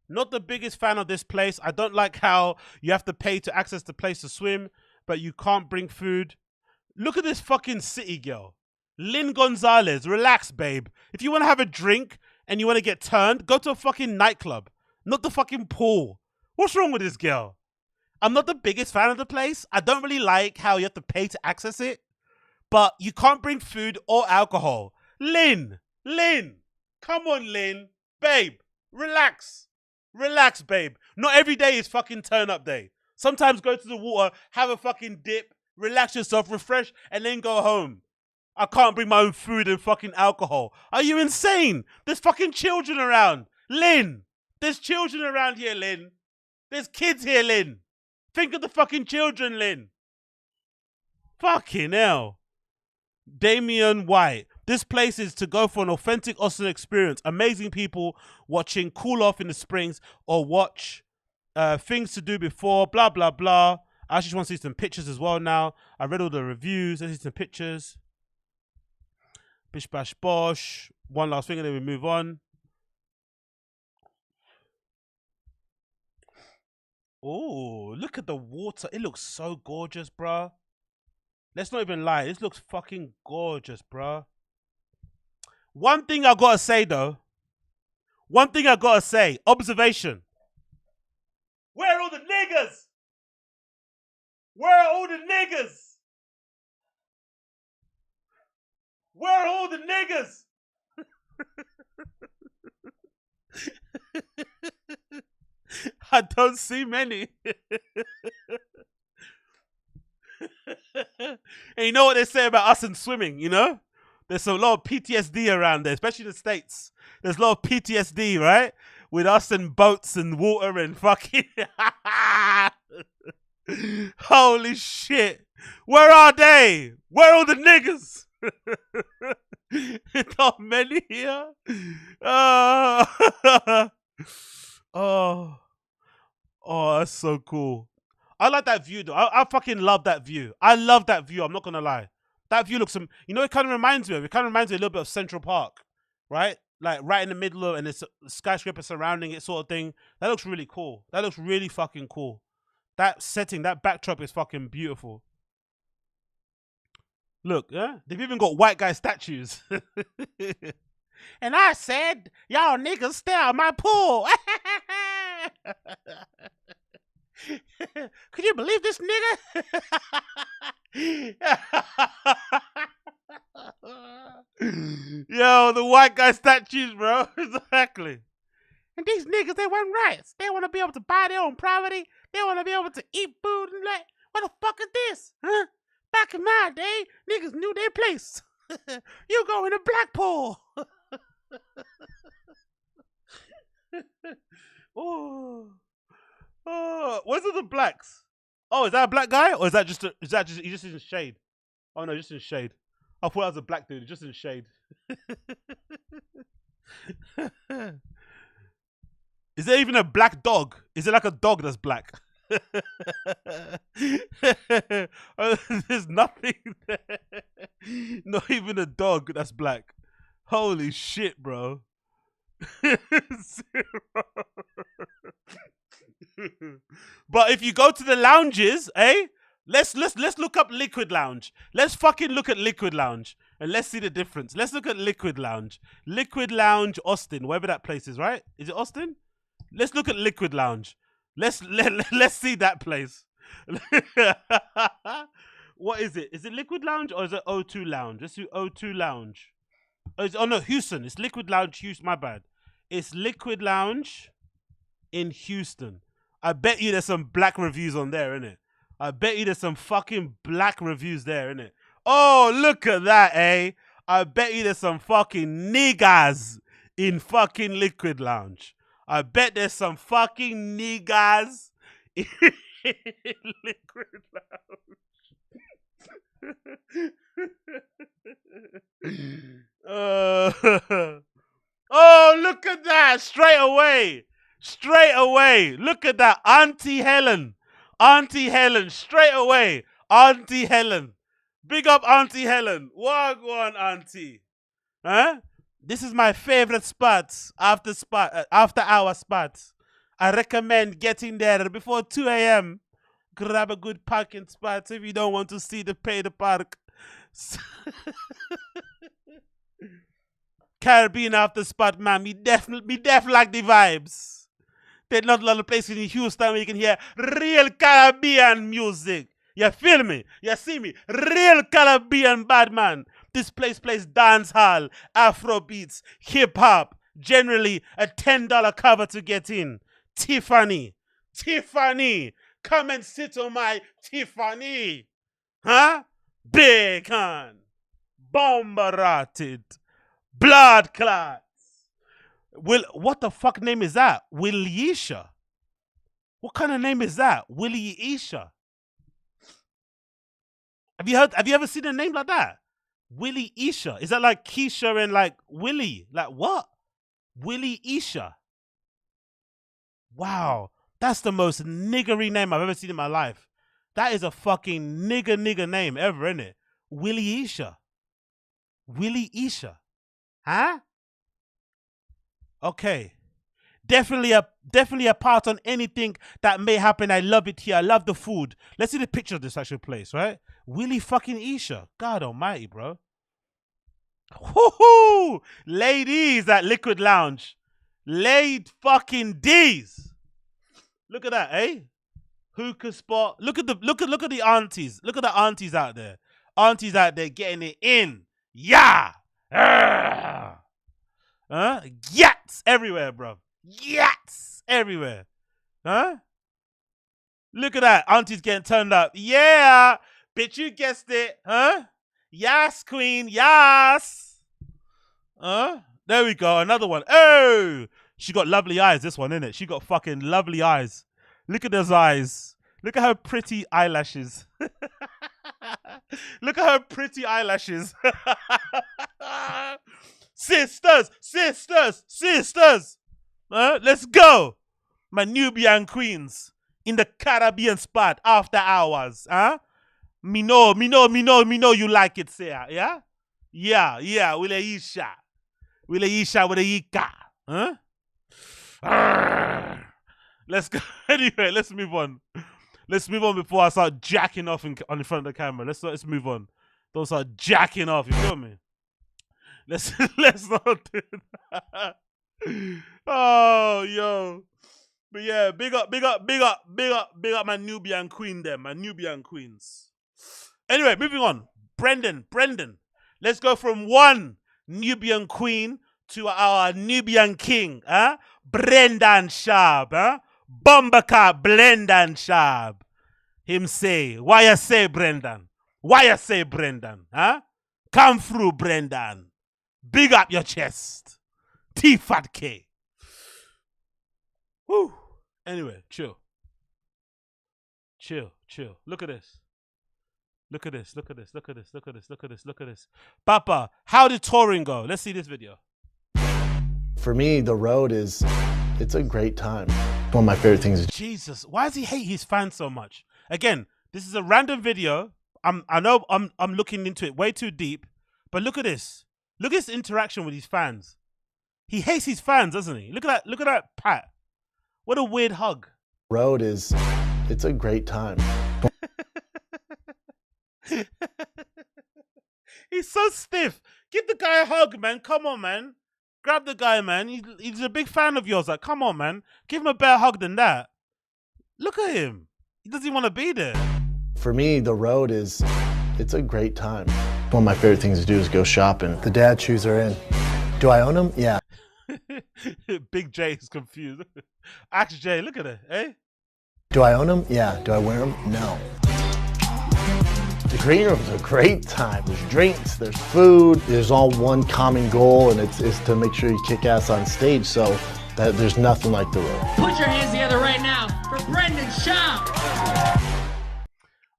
Not the biggest fan of this place. I don't like how you have to pay to access the place to swim, but you can't bring food. Look at this fucking city girl. Lynn Gonzalez, relax, babe. If you want to have a drink and you want to get turned, go to a fucking nightclub, not the fucking pool. What's wrong with this girl? I'm not the biggest fan of the place. I don't really like how you have to pay to access it, but you can't bring food or alcohol. Lynn, come on, Lynn. Babe, relax. Relax, babe. Not every day is fucking turn up day. Sometimes go to the water, have a fucking dip, relax yourself, refresh, and then go home. I can't bring my own food and fucking alcohol. Are you insane? There's fucking children around. Lynn, there's children around here, Lynn. There's kids here, Lynn. Think of the fucking children, Lynn. Fucking hell. Damian White. This place is to go for an authentic Austin experience. Amazing people watching Cool Off in the Springs or watch things to do before, blah, blah, blah. I actually just want to see some pictures as well now. I read all the reviews. Let's see some pictures. Bish bash bosh. One last thing and then we move on. Oh, look at the water. It looks so gorgeous, bruh. Let's not even lie. This looks fucking gorgeous, bruh. One thing I gotta say, though. Observation. Where are all the niggas? Where are all the niggas? Where are all the niggas? I don't see many. And you know what they say about us and swimming, you know? There's a lot of PTSD around there, especially the States. There's a lot of PTSD, right? With us and boats and water and fucking... Holy shit. Where are they? Where are the niggas? Not many here. Oh, that's so cool. I like that view, though. I fucking love that view. I love that view. I'm not going to lie. That view looks, you know, it kind of reminds me of, a little bit of Central Park, right? Like right in the middle of, and it's a skyscraper surrounding it sort of thing. That looks really cool. That looks really fucking cool. That setting, that backdrop is fucking beautiful. Look, yeah? They've even got white guy statues. And I said, y'all niggas stay out my pool. Could you believe this nigga? Yo, the white guy statues, bro. Exactly. And these niggas, they want rights. They want to be able to buy their own property. They want to be able to eat food and like, what the fuck is this? Huh? Back in my day, niggas knew their place. You go in a black pool. Oh, where's all the blacks? Oh, is that a black guy, or is that just he just in shade? Oh no, just in shade. I thought that was a black dude, just in shade. Is there even a black dog? Is it like a dog that's black? Oh, there's nothing there. Not even a dog that's black. Holy shit, bro. But if you go to the lounges, let's look up Liquid Lounge. Let's fucking look at Liquid Lounge and let's see the difference. Let's look at Liquid Lounge. Liquid Lounge Austin, wherever that place is, right? Is it Austin? Let's look at Liquid Lounge. Let's see that place. What is it? Is it Liquid Lounge or is it O2 Lounge? Let's do O2 Lounge. Oh no, Houston. It's Liquid Lounge Houston. My bad. It's Liquid Lounge in Houston. I bet you there's some black reviews on there, innit? I bet you there's some fucking black reviews there, innit? Oh, look at that, eh? I bet you there's some fucking niggas in fucking Liquid Lounge. I bet there's some fucking niggas in Liquid Lounge. Oh, look at that. Straight away. Look at that. Auntie Helen, straight away. Auntie Helen. Big up Auntie Helen. Wagwan, Auntie. Huh? This is my favorite spot after hour spot. I recommend getting there before 2 a.m. Grab a good parking spot if you don't want to see the pay the park. Caribbean after spot, man. Me definitely like the vibes. There's not a lot of places in Houston where you can hear real Caribbean music. You feel me? You see me? Real Caribbean bad man. This place plays dance hall, Afro beats, hip hop. Generally a $10 cover to get in. Tiffany, come and sit on my Tiffany. Huh? Bacon. Bomber-rotted. Blood clots. What the fuck name is that? Willisha. What kind of name is that? Willie-isha. Have you ever seen a name like that? Willie-isha. Is that like Keisha and like Willie? Like what? Willie-isha. Wow. That's the most niggery name I've ever seen in my life. That is a fucking nigger name ever, isn't it? Willie-isha. Willie-isha. Huh? Okay. Definitely a part on anything that may happen. I love it here. I love the food. Let's see the picture of this actual place, right? Willie fucking Isha. God almighty, bro. Woohoo! Ladies at Liquid Lounge. Laid fucking D's. Look at that, eh? Hookah spot. Look at the aunties. Look at the aunties out there. Aunties out there getting it in. Yeah. Yats everywhere, bro. Yats everywhere. Huh? Look at that. Aunties getting turned up. Yeah. Bitch, you guessed it. Huh? Yes, queen. Yes. There we go. Another one. Oh, she got lovely eyes. This one, innit? She got fucking lovely eyes. Look at those eyes. Look at her pretty eyelashes. Look at her pretty eyelashes. Sisters. Let's go. My Nubian queens in the Caribbean spot after hours. Me know you like it, Sarah. Yeah? Yeah. Willisha with a yika. Let's go. Anyway, let's move on. Let's move on before I start jacking off on the front of the camera. Let's move on. Don't start jacking off. You feel me? Let's not do that. Oh, yo. But yeah, big up my Nubian queen there, my Nubian queens. Anyway, moving on. Brendan. Let's go from one Nubian queen to our Nubian king, Brendan Schaub, Bombercar Brendan Schaub. Him say, why you say Brendan? Come through, Brendan. Big up your chest. TFATK. Woo. Anyway, chill. Look at this. Papa, how did touring go? Let's see this video. For me, the road it's a great time. One of my favorite things. Jesus, why does he hate his fans so much? Again, this is a random video. I know I'm looking into it way too deep, but look at this. Look at his interaction with his fans. He hates his fans, doesn't he? Look at that pat. What a weird hug. Road it's a great time. He's so stiff. Give the guy a hug, man. Come on, man. Grab the guy, man. He's a big fan of yours. Like, come on, man. Give him a better hug than that. Look at him. He doesn't want to be there. For me, the road it's a great time. One of my favorite things to do is go shopping. The dad shoes are in. Do I own them? Yeah. Big J is confused. Ask Jay, look at it, eh? Do I own them? Yeah. Do I wear them? No. The green room's a great time. There's drinks, there's food, there's all one common goal, and it's to make sure you kick ass on stage, so that there's nothing like the road. Put your hands together right now for Brendan Schaub.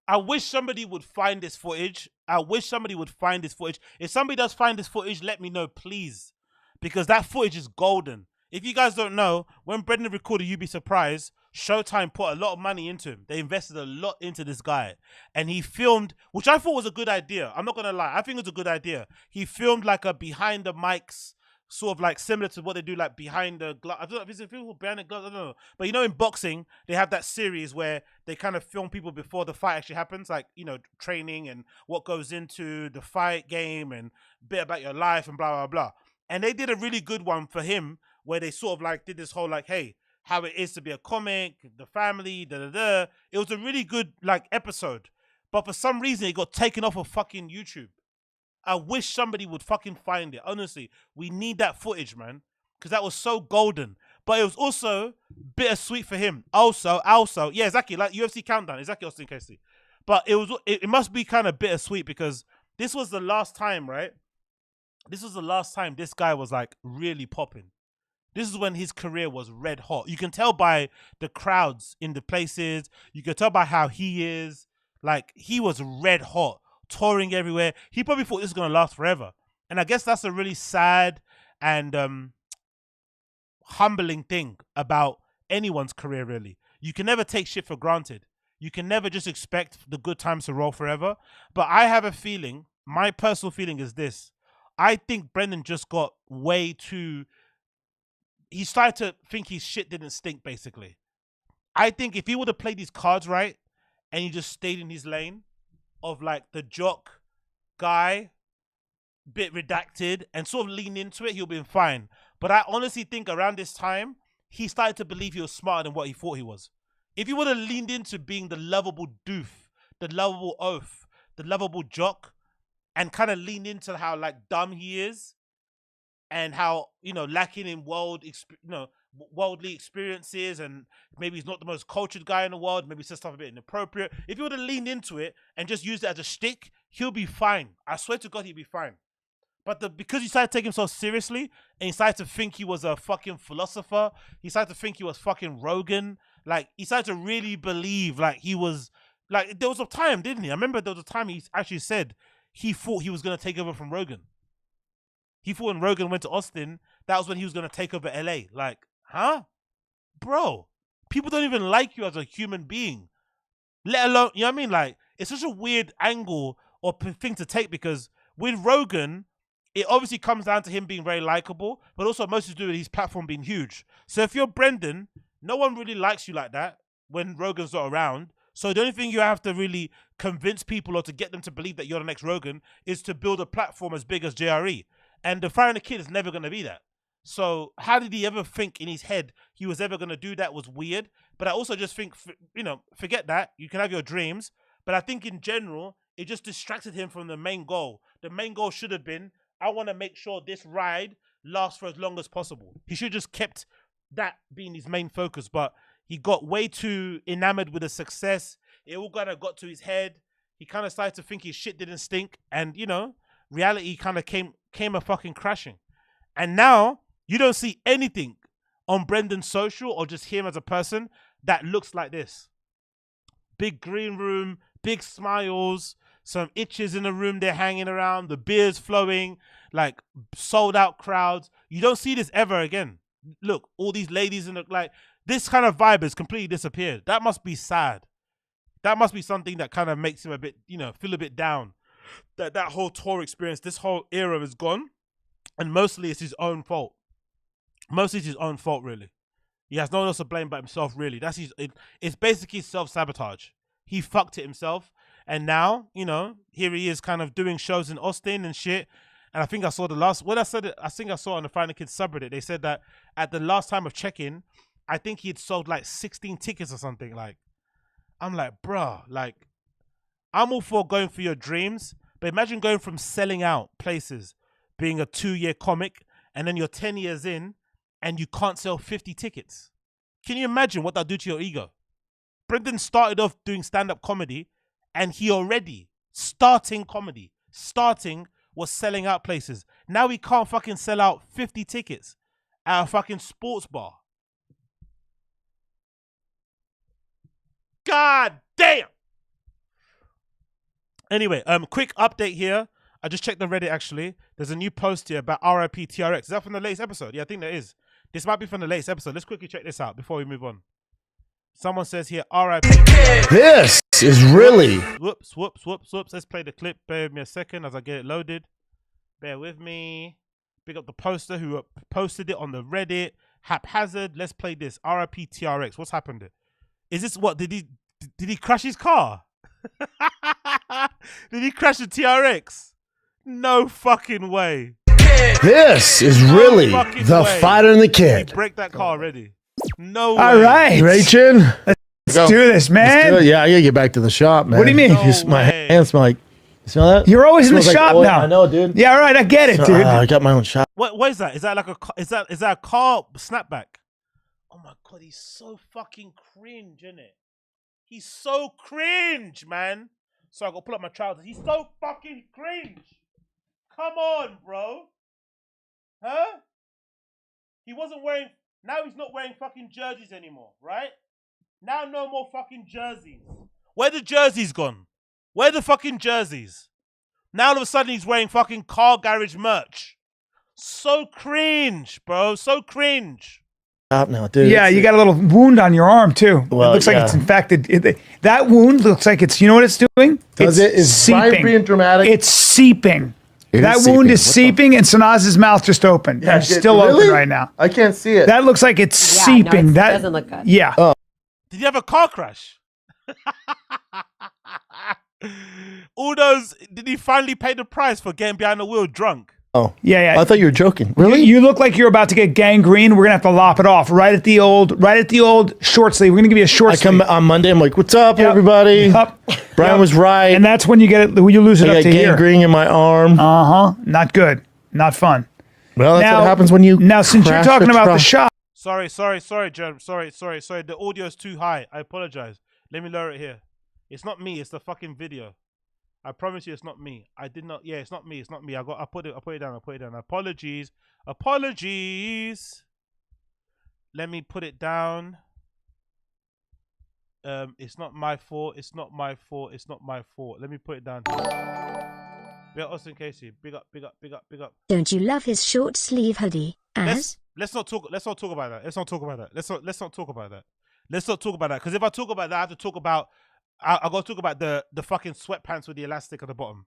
I wish somebody would find this footage. If somebody does find this footage, let me know, please. Because that footage is golden. If you guys don't know, when Brendan recorded You'd Be Surprised, Showtime put a lot of money into him. They invested a lot into this guy. And he filmed, which I thought was a good idea. I'm not going to lie. I think it was a good idea. He filmed like a behind the mics sort of like similar to what they do like behind the glove. I don't know if it's people behind the glove. I don't know, but you know, in boxing they have that series where they kind of film people before the fight actually happens, like, you know, training and what goes into the fight game and a bit about your life and blah blah blah. And they did a really good one for him where they sort of like did this whole like, hey, how it is to be a comic, the family, da da da. It was a really good like episode, but for some reason it got taken off of fucking YouTube. I wish somebody would fucking find it. Honestly, we need that footage, man, because that was so golden. But it was also bittersweet for him. Also, yeah, exactly, like UFC Countdown, exactly, Austin Casey. But it must be kind of bittersweet because this was the last time, right? This was the last time this guy was like really popping. This is when his career was red hot. You can tell by the crowds in the places. You can tell by how he is. Like, he was red hot, touring everywhere. He probably thought this was going to last forever. And I guess that's a really sad and humbling thing about anyone's career, really. You can never take shit for granted. You can never just expect the good times to roll forever. But I have a feeling, my personal feeling is this. I think Brendan just got way too... He started to think his shit didn't stink, basically. I think if he would have played these cards right and he just stayed in his lane of like the jock guy, bit redacted, and sort of lean into it, he'll be fine. But I honestly think around this time, he started to believe he was smarter than what he thought he was. If he would have leaned into being the lovable doof, the lovable oaf, the lovable jock, and kind of leaned into how like dumb he is, and how, you know, lacking in worldly experiences, and maybe he's not the most cultured guy in the world, maybe he says stuff a bit inappropriate. If he would have leaned into it and just used it as a shtick, he'll be fine. I swear to God, he'll be fine. But because he started taking himself seriously, and he started to think he was a fucking philosopher, he started to think he was fucking Rogan, like, he started to really believe like he was, like, there was a time, didn't he? I remember there was a time he actually said he thought he was going to take over from Rogan. He thought when Rogan went to Austin, that was when he was going to take over LA. Like, huh? Bro, people don't even like you as a human being. Let alone, you know what I mean? Like, it's such a weird angle or thing to take, because with Rogan, it obviously comes down to him being very likable, but also mostly to do with his platform being huge. So if you're Brendan, no one really likes you like that when Rogan's not around. So the only thing you have to really convince people or to get them to believe that you're the next Rogan is to build a platform as big as JRE. And the Fire and the Kid is never going to be that. So how did he ever think in his head he was ever going to do that was weird. But I also just think, you know, forget that. You can have your dreams. But I think in general, it just distracted him from the main goal. The main goal should have been, I want to make sure this ride lasts for as long as possible. He should have just kept that being his main focus. But he got way too enamored with the success. It all kind of got to his head. He kind of started to think his shit didn't stink. And, you know, reality kind of came a fucking crashing. And now you don't see anything on Brendan's social or just him as a person that looks like this. Big green room, big smiles, some itches in the room they're hanging around, the beers flowing, like sold out crowds. You don't see this ever again. Look, all these ladies in the, like, this kind of vibe has completely disappeared. That must be sad. That must be something that kind of makes him a bit, you know, feel a bit down. That whole tour experience, this whole era is gone, and mostly it's his own fault. Mostly it's his own fault, really. He has no one else to blame but himself, really. It's basically self-sabotage. He fucked it himself, and now, you know, here he is kind of doing shows in Austin and shit. And I think I saw I think I saw on the Final Kids subreddit, they said that at the last time of check-in, I think he had sold like 16 tickets or something. Like, I'm like, bruh, like, I'm all for going for your dreams, but imagine going from selling out places, being a 2-year comic, and then you're 10 years in and you can't sell 50 tickets. Can you imagine what that'll do to your ego? Brendan started off doing stand-up comedy, and he already, starting was selling out places. Now he can't fucking sell out 50 tickets at a fucking sports bar. God damn! Anyway, quick update here. I just checked the Reddit, actually. There's a new post here about RIP TRX. Is that from the latest episode? Yeah, I think that is. This might be from the latest episode. Let's quickly check this out before we move on. Someone says here, RIP. This is really... Whoops. Let's play the clip. Bear with me a second as I get it loaded. Bear with me. Big up the poster who posted it on the Reddit. Haphazard. Let's play this. RIP TRX. What's happened? Is this what? Did he crash his car? Did he crash the TRX? No fucking way. This is really the fighter and the kid. Did he break that car already? No way. All right. You ready, Chin? Let's do this, man. Yeah, I gotta get back to the shop, man. What do you mean? My hands smell like. You smell that? You're always in the shop oil. now. I know, dude. Yeah, all right. I get it, dude. I got my own shop. What is that? Is that like is that a car snapback? Oh my god, he's so fucking cringe, isn't it? He's so cringe, man. So I gotta pull up my trousers. He's so fucking cringe. Come on, bro. Huh? He wasn't wearing. Now he's not wearing fucking jerseys anymore, right? Now no more fucking jerseys. Where the jerseys gone? Where the fucking jerseys? Now all of a sudden he's wearing fucking car garage merch. So cringe, bro. So cringe. Now, dude. Yeah, you got a little wound on your arm too. Well, it looks like it's infected. That wound looks like it's. You know what it's doing? Is Brian being dramatic? It's seeping. That is wound seeping. is seeping, and Sanaz's mouth just opened. Yeah, It's still open right now. I can't see it. That looks like it's seeping. No, That doesn't look good. Yeah. Oh. Did you have a car crash? All those. Did he finally pay the price for getting behind the wheel drunk? Oh. Yeah. I thought you were joking. Really? You look like you're about to get gangrene. We're gonna have to lop it off right at the old short sleeve. We're gonna give you a short sleeve. I come on Monday. I'm like, "What's up, everybody?" Brian was right. And that's when you get it. You lose it I up got to here. gangrene in my arm. Not good. Not fun. Well, that's what happens when you. Now, since you're crash talking a about the truck. shop. Sorry, Jeremy. Sorry. The audio is too high. I apologize. Let me lower it here. It's not me. It's the fucking video. I promise you, it's not me. I did not. Yeah, it's not me. It's not me. I put it down. Apologies. Let me put it down. It's not my fault. Let me put it down. Big up Austin Casey. Big up. Don't you love his short sleeve hoodie? Let's not talk about that. Let's not talk about that. Because if I talk about that, I have to talk about. I got to talk about the fucking sweatpants with the elastic at the bottom.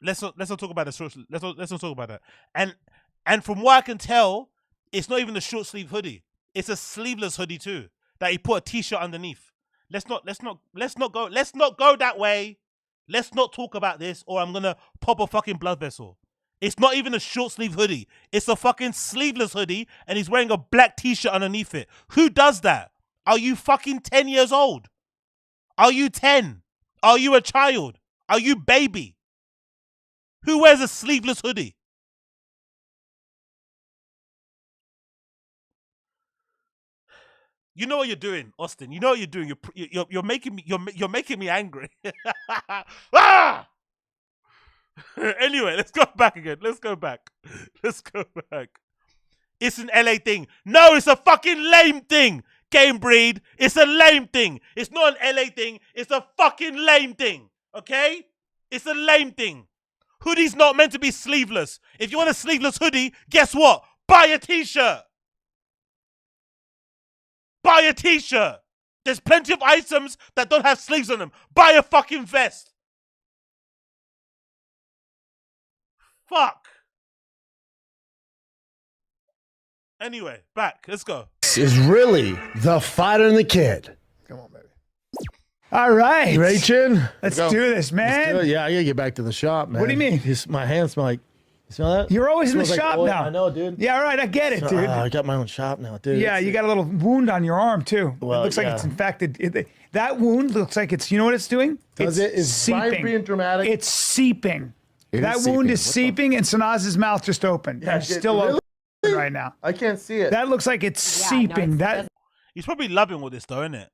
Let's not talk about the let's not talk about that. And from what I can tell, it's not even a short sleeve hoodie. It's a sleeveless hoodie too that he put a t-shirt underneath. Let's not go that way. Let's not talk about this, or I'm gonna pop a fucking blood vessel. It's not even a short sleeve hoodie. It's a fucking sleeveless hoodie, and he's wearing a black t-shirt underneath it. Who does that? Are you fucking 10 years old? Are you 10? Are you a child? Are you baby? Who wears a sleeveless hoodie? You know what you're doing, Austin. You know what you're doing. You're making me angry. Ah! Anyway, let's go back again. Let's go back. It's an LA thing. No, it's a fucking lame thing. Game breed. It's a lame thing. It's not an LA thing. It's a fucking lame thing. Okay? It's a lame thing. Hoodie's not meant to be sleeveless. If you want a sleeveless hoodie, guess what? Buy a t-shirt. Buy a t-shirt. There's plenty of items that don't have sleeves on them. Buy a fucking vest. Fuck. Anyway, back. Let's go. This is really the fighter and the kid. Come on, baby. All right. You ready, Chin? Let's do this, man. Yeah, I gotta get back to the shop, man. What do you mean? My hands smell like. You smell that? You're always in the Smells like shop oil. now. I know, dude. Yeah, all right. I get it, dude. I got my own shop now, dude. Yeah, you got a little wound on your arm too. Well, it looks like it's infected. That wound looks like it's. You know what it's doing? Is Brian being dramatic? It's seeping. That is wound seeping. is seeping, and Sanaz's mouth just opened. Yeah, It's still open right now. I can't see it. That looks like it's seeping. He's probably loving all this, though, isn't it?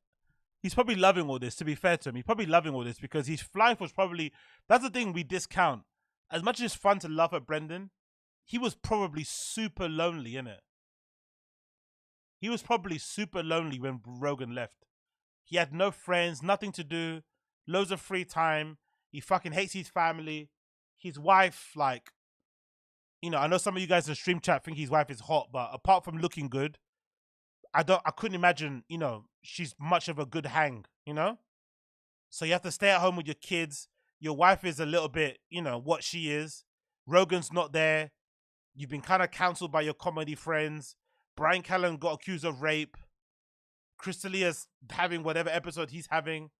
He's probably loving all this. To be fair to him, he's probably loving all this because his life was probably. That's the thing we discount. As much as it's fun to laugh at Brendan, he was probably super lonely, innit? He was probably super lonely when Rogan left. He had no friends, nothing to do, loads of free time. He fucking hates his family. His wife, like, you know, I know some of you guys in stream chat think his wife is hot, but apart from looking good, I couldn't imagine, you know, she's much of a good hang, you know? So you have to stay at home with your kids. Your wife is a little bit, you know, what she is. Rogan's not there. You've been kind of cancelled by your comedy friends. Brian Callen got accused of rape. Crystalia's having whatever episode he's having.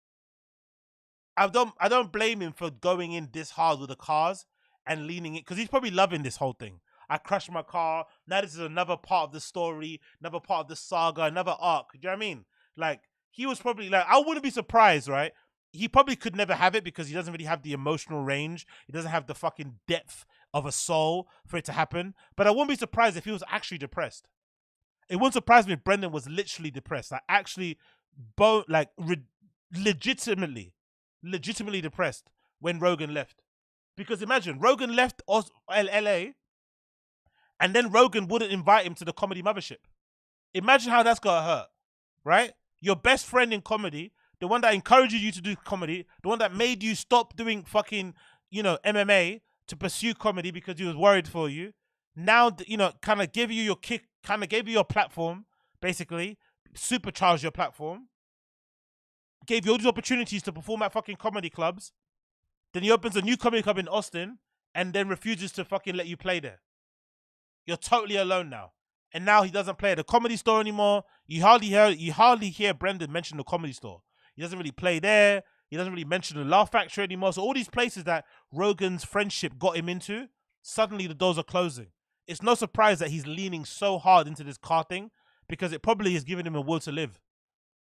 I don't blame him for going in this hard with the cars and leaning it, because he's probably loving this whole thing. I crashed my car. Now this is another part of the story, another part of the saga, another arc. Do you know what I mean? Like, he was probably like, I wouldn't be surprised, right? He probably could never have it because he doesn't really have the emotional range. He doesn't have the fucking depth of a soul for it to happen. But I wouldn't be surprised if he was actually depressed. It wouldn't surprise me if Brendan was literally depressed. Like, actually, legitimately depressed when Rogan left. Because imagine, Rogan left LA, and then Rogan wouldn't invite him to the comedy mothership. Imagine how that's gonna hurt, right? Your best friend in comedy, the one that encouraged you to do comedy, the one that made you stop doing fucking, MMA to pursue comedy because he was worried for you, now, kind of gave you your kick, kind of gave you your platform, basically, supercharged your platform, gave you all these opportunities to perform at fucking comedy clubs. Then he opens a new comedy club in Austin and then refuses to fucking let you play there. You're totally alone now. And now he doesn't play at the Comedy Store anymore. You hardly hear Brendan mention the Comedy Store. He doesn't really play there. He doesn't really mention the Laugh Factory anymore. So all these places that Rogan's friendship got him into, suddenly the doors are closing. It's no surprise that he's leaning so hard into this car thing, because it probably has given him a will to live.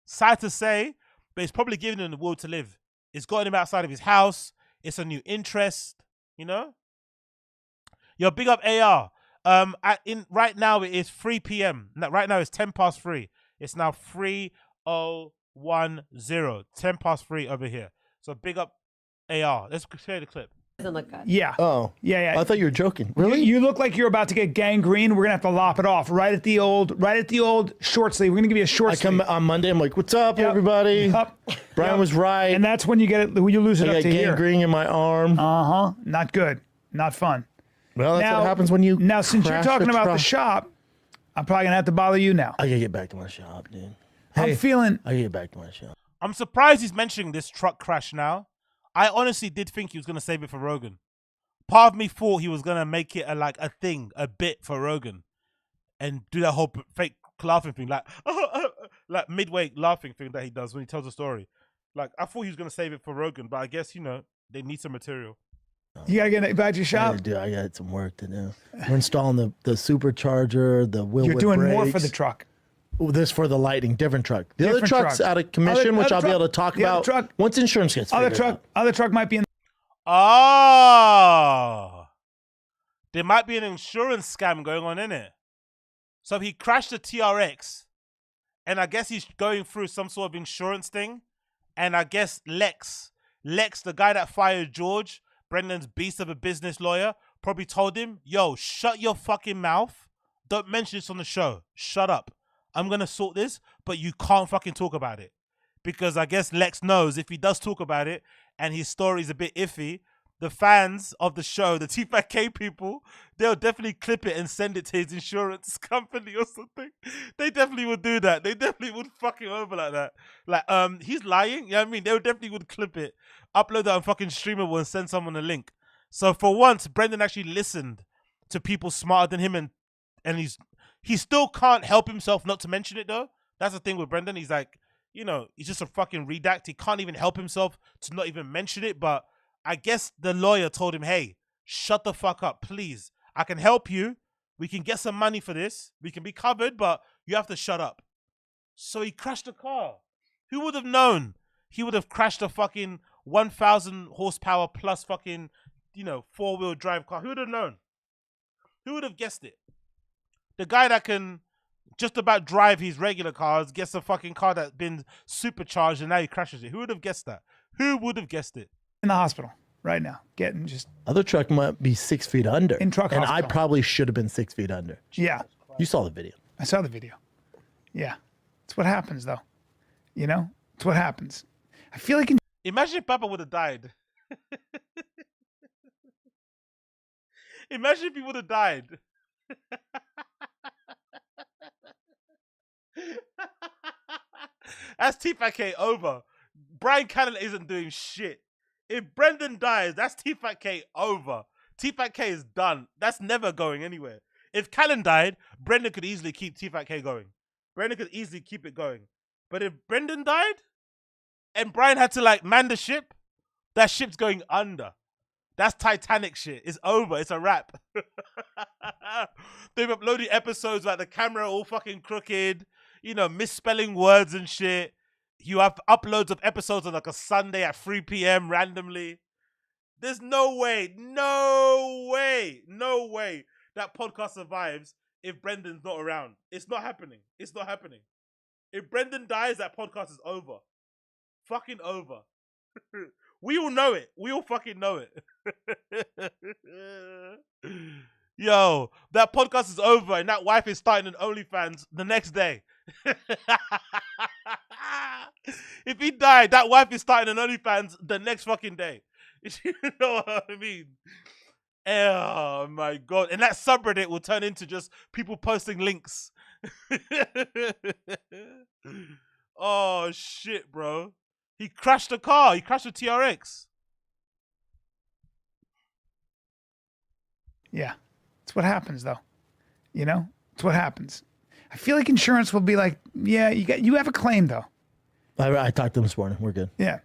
Sad to say, but it's probably given him the will to live. It's gotten him outside of his house. It's a new interest, Yo, big up AR. Right now it is 3 p.m. Right now it's 10 past 3. It's now 3:10. 10 past 3 over here. So big up AR. Let's play the clip. Doesn't look good. Yeah. Oh. Yeah. I thought you were joking. Really? You look like you're about to get gangrene. We're gonna have to lop it off right at the old short sleeve. We're gonna give you a short sleeve. I come on Monday. I'm like, "What's up, everybody?" Yep. Brian was right. And that's when you get it. You lose it I up got to here. gangrene in my arm. Not good. Not fun. Well, that's what happens when you. Now, since you're crash talking about truck. the shop, I'm probably gonna have to bother you now. I gotta get back to my shop, dude. I'm feeling. I gotta get back to my shop. I'm surprised he's mentioning this truck crash now. I honestly did think he was gonna save it for Rogan. Part of me thought he was gonna make it a bit for Rogan, and do that whole fake laughing thing, like midway laughing thing that he does when he tells a story. Like, I thought he was gonna save it for Rogan, but I guess they need some material. You gotta get back to your shop. I got some work to do. We're installing the supercharger, the wheel. You're doing brakes. more for the truck. This for the Lightning, different truck. The Different other truck's truck. out of commission, which I'll be able to talk The other about truck- once insurance gets figured out. Other truck might be in. Oh, there might be an insurance scam going on in it. So he crashed the TRX, and I guess he's going through some sort of insurance thing. And I guess Lex, the guy that fired George, Brendan's beast of a business lawyer, probably told him, "Yo, shut your fucking mouth. Don't mention this on the show. Shut up. I'm gonna sort this, but you can't fucking talk about it." Because I guess Lex knows if he does talk about it and his story's a bit iffy, the fans of the show, the TFATK people, they'll definitely clip it and send it to his insurance company or something. They definitely would do that. They definitely would fuck him over like that. Like, he's lying. You know what I mean? They definitely would clip it, upload that on fucking Streamable and send someone a link. So for once, Brendan actually listened to people smarter than him, and he still can't help himself not to mention it though. That's the thing with Brendan. He's like, he's just a fucking redact. He can't even help himself to not even mention it. But I guess the lawyer told him, "Hey, shut the fuck up, please. I can help you. We can get some money for this. We can be covered, but you have to shut up." So he crashed the car. Who would have known he would have crashed a fucking 1,000 horsepower plus fucking, 4-wheel drive car? Who would have known? Who would have guessed it? The guy that can just about drive his regular cars gets a fucking car that's been supercharged and now he crashes it. Who would have guessed that? Who would have guessed it? In the hospital right now, getting just. Other truck might be 6 feet under. In truck and hospital. I probably should have been 6 feet under. Yeah. You saw the video. I saw the video. Yeah. It's what happens though. It's what happens. I feel like. Imagine if Papa would have died. Imagine if he would have died. That's TFATK over. Brian Callen isn't doing shit. If Brendan dies, that's TFATK over. TFATK is done. That's never going anywhere. If Callan died, Brendan could easily keep TFATK going. Brendan could easily keep it going. But if Brendan died and Brian had to like man the ship, that ship's going under. That's Titanic shit. It's over. It's a wrap. They've uploaded episodes like the camera all fucking crooked, you know, misspelling words and shit. You have uploads of episodes on like a Sunday at 3 p.m. randomly. There's no way that podcast survives if Brendan's not around. It's not happening. It's not happening. If Brendan dies, that podcast is over. Fucking over. We all know it. We all fucking know it. Yo, that podcast is over and that wife is starting an OnlyFans the next day. If he died, that wife is starting an OnlyFans the next fucking day. You know what I mean? Oh my God. And that subreddit will turn into just people posting links. Oh shit, bro. He crashed the car. He crashed the TRX. Yeah. It's what happens though. You know? It's what happens. I feel like insurance will be like, yeah, you have a claim though. I talked to him this morning. We're good. Yeah.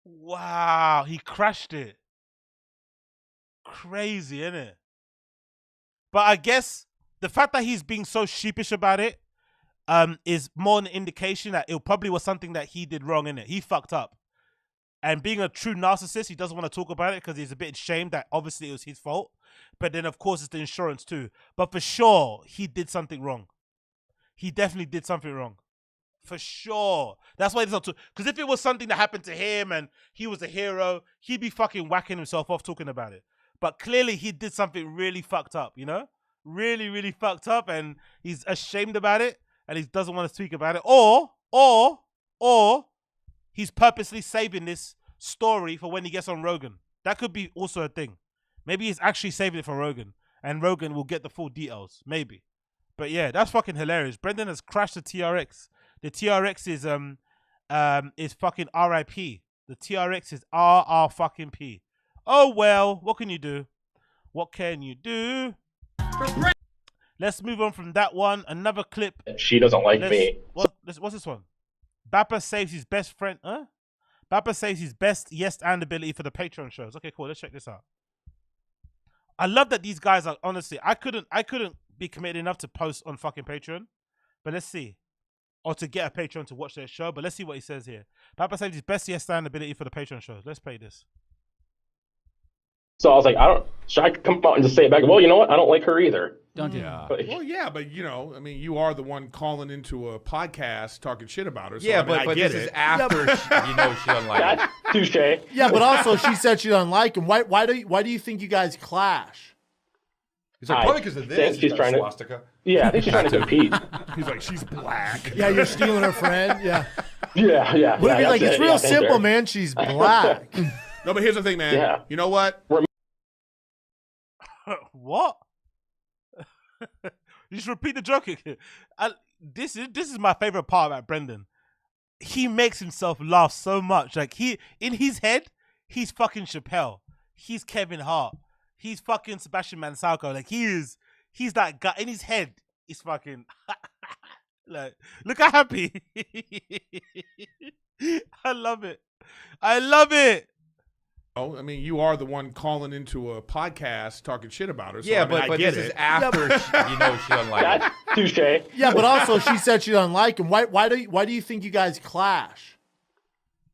Wow, he crashed it. Crazy, isn't it? But I guess the fact that he's being so sheepish about it is more an indication that it probably was something that he did wrong in it. He fucked up. And being a true narcissist, he doesn't want to talk about it because he's a bit ashamed that obviously it was his fault. But then, of course, it's the insurance too. But for sure, he did something wrong. He definitely did something wrong. For sure. That's why it's not too... Because if it was something that happened to him and he was a hero, he'd be fucking whacking himself off talking about it. But clearly, he did something really fucked up, you know? Really, really fucked up. And he's ashamed about it. And he doesn't want to speak about it. Or he's purposely saving this story for when he gets on Rogan. That could be also a thing. Maybe he's actually saving it for Rogan. And Rogan will get the full details. Maybe. But yeah, that's fucking hilarious. Brendan has crashed the TRX. The TRX is fucking RIP. The TRX is RR fucking P. Oh well, what can you do? What can you do? Let's move on from that one. Another clip. She doesn't like me. What's this one? Bappa saves his best friend. Huh? Bappa saves his best yes and ability for the Patreon shows. Okay, cool. Let's check this out. I love that these guys are honestly. I couldn't be committed enough to post on fucking Patreon, but let's see. Or to get a Patreon to watch their show. But let's see what he says here. Papa says his best yes stand ability for the Patreon shows. Let's play this. So I was like, should I come out and just say it back? Well, you know what? I don't like her either. Don't do that. Well, yeah, but you know, I mean, you are the one calling into a podcast talking shit about her. So Yeah, I mean, but I get this it. is after you know she doesn't like it. Touche. Yeah, but also she said she doesn't like him. Why do you think you guys clash? He's like, probably because of this. She's trying to. Yeah, I think she's trying to compete. He's like, she's black. Yeah, you're stealing her friend. Yeah. Yeah. What if you're like, it's real thanks, simple, Eric. man. She's black. No, but here's the thing, man. Yeah. You know what? What? You just repeat the joke again. This is my favorite part about Brendan. He makes himself laugh so much. Like in his head, he's fucking Chappelle. He's Kevin Hart. He's fucking Sebastian Maniscalco. Like he's that guy in his head. He's fucking like, look how happy. I love it. I love it. Oh, I mean, you are the one calling into a podcast talking shit about her. So Yeah, I mean, I but get this it. is after you know she doesn't like it. Touche. Yeah, but also she said she doesn't like him. Why do you think you guys clash?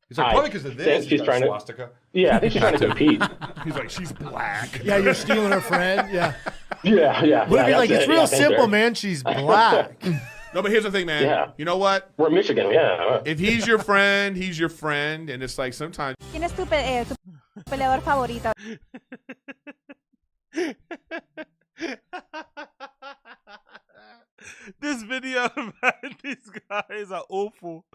He's like, probably because of this. She's trying swastika. Yeah, I think she's trying to compete. He's like, she's black. Yeah, you're stealing her friend. Yeah. Yeah. What if you're like, it's real thanks, simple, Eric. man. She's black. No, but here's the thing, man. Yeah. You know what? We're Michigan, yeah. If he's your friend, he's your friend, and it's like sometimes. ¿Quién es tu peleador favorito? This video, man, these guys are awful.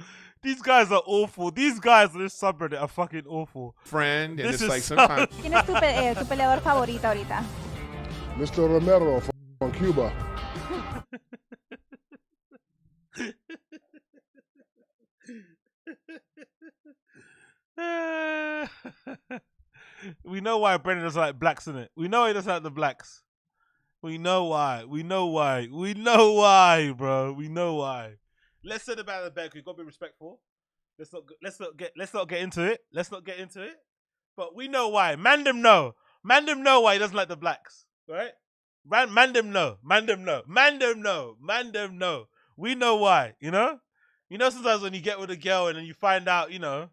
These guys are awful. These guys on this subreddit are fucking awful. Friend, and This it's is like so- sometimes. ¿Quién es tu peleador favorito ahorita? Mr. Romero from Cuba. know why Brendan doesn't like blacks, innit? We know he doesn't like the blacks. We know why. We know why. We know why, bro. We know why. Let's set about the back. We've got to be respectful. Let's not get into it. Let's not get into it. But we know why. Mandem know. Mandem know why he doesn't like the blacks. Right? Mandem know. Mandem know. Mandem know. Mandem know. We know why, you know? You know, sometimes when you get with a girl and then you find out, you know,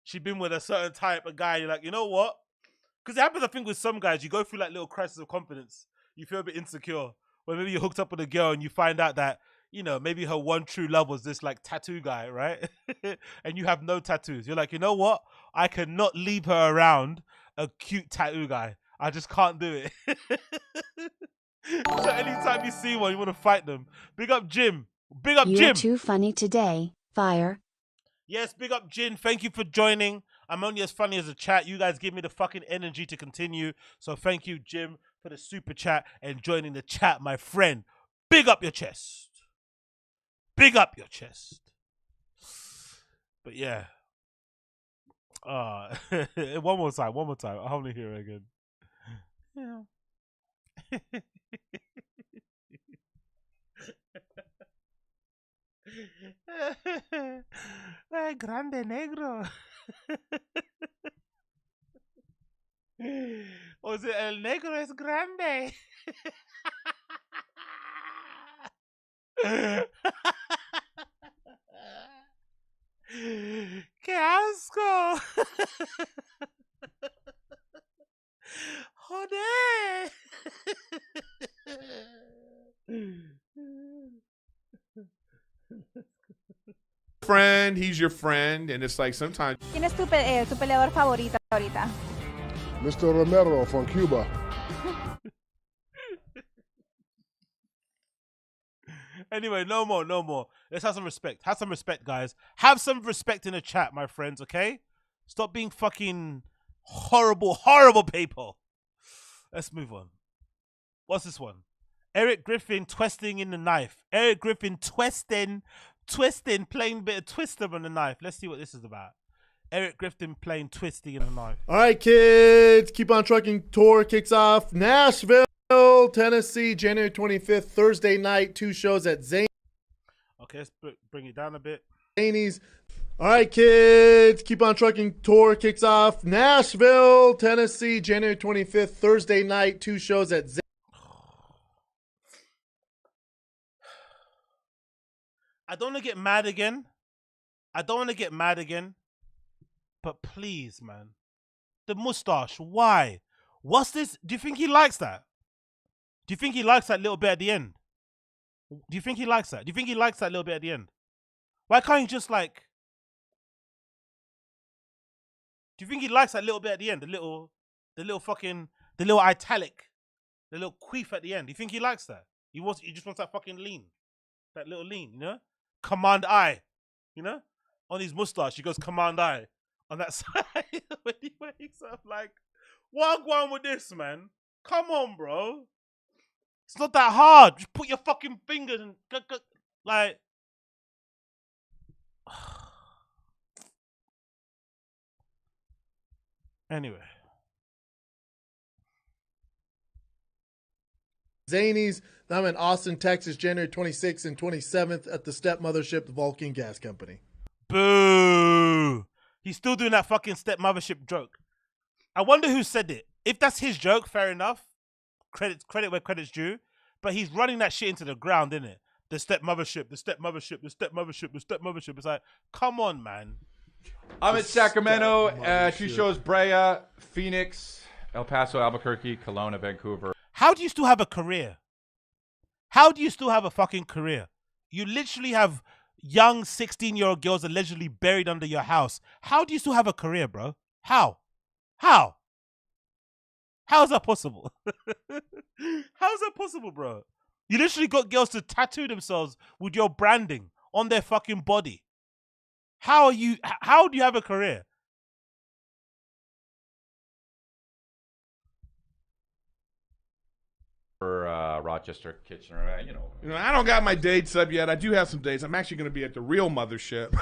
she's been with a certain type of guy, you're like, you know what? Because it happens, I think, with some guys, you go through like little crisis of confidence. You feel a bit insecure. Or maybe you're hooked up with a girl and you find out that, you know, maybe her one true love was this like tattoo guy, right? And you have no tattoos. You're like, you know what? I cannot leave her around a cute tattoo guy. I just can't do it. So anytime you see one, you want to fight them. Big up Jim. Big up Jim. You're too funny today, fire. Yes, big up Jin. Thank you for joining. I'm only as funny as a chat. You guys give me the fucking energy to continue. So thank you, Jim, for the super chat and joining the chat, my friend. Big up your chest. Big up your chest. But yeah. One more time. I want to hear it again. Yeah. Grande negro. O sea, el negro es grande. ¡Qué asco! ¡Joder! Friend, he's your friend, and it's like sometimes. ¿Quién es tu peleador favorito ahorita? Mr. Romero from Cuba. Anyway, no more. Let's have some respect. Have some respect, guys. Have some respect in the chat, my friends, okay? Stop being fucking horrible people. Let's move on. What's this one? Eric Griffin twisting in the knife. Eric Griffin twisting, playing a bit of twister on the knife. Let's see what this is about. Eric Griffin playing twisty in the knife. All right, kids. Keep on Trucking tour kicks off Nashville, Tennessee, January 25th, Thursday night. 2 shows at Zane. Okay, let's bring it down a bit. Zanies. All right, kids. Keep on Trucking tour kicks off Nashville, Tennessee, January 25th, Thursday night. 2 shows at Zane. I don't want to get mad again. But please, man. The mustache. Why? What's this? Do you think he likes that? Do you think he likes that little bit at the end? Do you think he likes that? Do you think he likes that little bit at the end? Why can't he just like... Do you think he likes that little bit at the end? The little italic. The little queef at the end. Do you think he likes that? He just wants that fucking lean. That little lean, you know? Command I. You know? On his mustache, he goes command I. On that side. When he wakes up, like, what going with this, man? Come on, bro. It's not that hard. Just put your fucking fingers and like. Anyway. Zanies. I'm in Austin, Texas, January 26th and 27th at the Step Mothership, the Vulcan Gas Company. Boo! He's still doing that fucking Step Mothership joke. I wonder who said it. If that's his joke, fair enough. Credit where credit's due. But he's running that shit into the ground, isn't it? The Step Mothership, the Step Mothership, the Step Mothership, the Step Mothership. It's like, come on, man. I'm in Sacramento. 2 shows: Brea, Phoenix, El Paso, Albuquerque, Kelowna, Vancouver. How do you still have a career? How do you still have a fucking career? You literally have young 16-year-old girls allegedly buried under your house. How do you still have a career, bro? How? How is that possible? How is that possible, bro? You literally got girls to tattoo themselves with your branding on their fucking body. How do you have a career? Rochester, Kitchener, You know, I don't got my dates up yet. I do have some dates. I'm actually going to be at the real Mothership.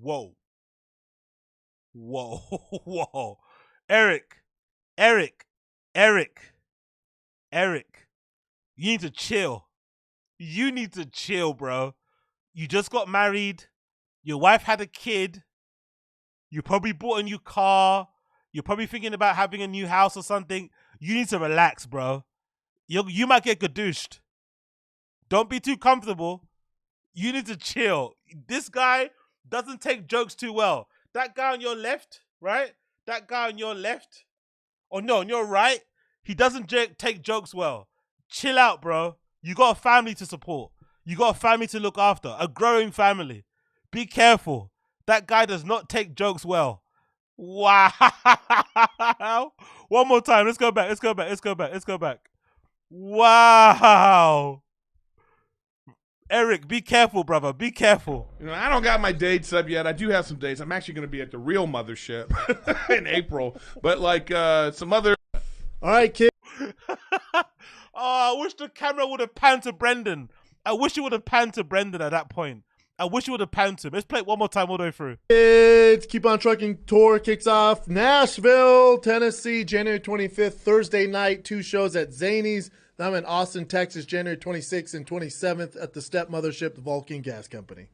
Whoa. Whoa, whoa. Eric, Eric, Eric, Eric. You need to chill. You need to chill, bro. You just got married. Your wife had a kid. You probably bought a new car. You're probably thinking about having a new house or something. You need to relax, bro. You might get gadooshed. Don't be too comfortable. You need to chill. This guy doesn't take jokes too well. That guy on your left, right? That guy on your left, or no, on your right, he doesn't take jokes well. Chill out, bro. You got a family to support. You got a family to look after. A growing family. Be careful. That guy does not take jokes well. Wow. One more time. Let's go back. Let's go back. Let's go back. Let's go back. Wow. Eric, be careful, brother. Be careful. You know, I don't got my dates up yet. I do have some dates. I'm actually going to be at the real Mothership in April. But like some other. All right, kid. Oh, I wish the camera would have panned to Brendan. I wish it would have panned to Brendan at that point. I wish it would have panned to him. Let's play it one more time all the way through. Kids, Keep On Trucking tour kicks off Nashville, Tennessee, January 25th, Thursday night. 2 shows at Zany's. Then I'm in Austin, Texas, January 26th and 27th at the Step Mothership, the Vulcan Gas Company.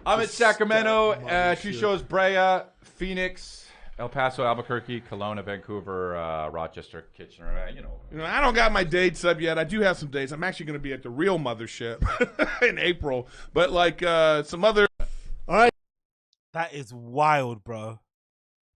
I'm at Sacramento. 2 shows: Brea, Phoenix, El Paso, Albuquerque, Kelowna, Vancouver, Rochester, Kitchener. You know, I don't got my dates up yet. I do have some dates. I'm actually going to be at the real Mothership in April. But like some other. All right. That is wild, bro.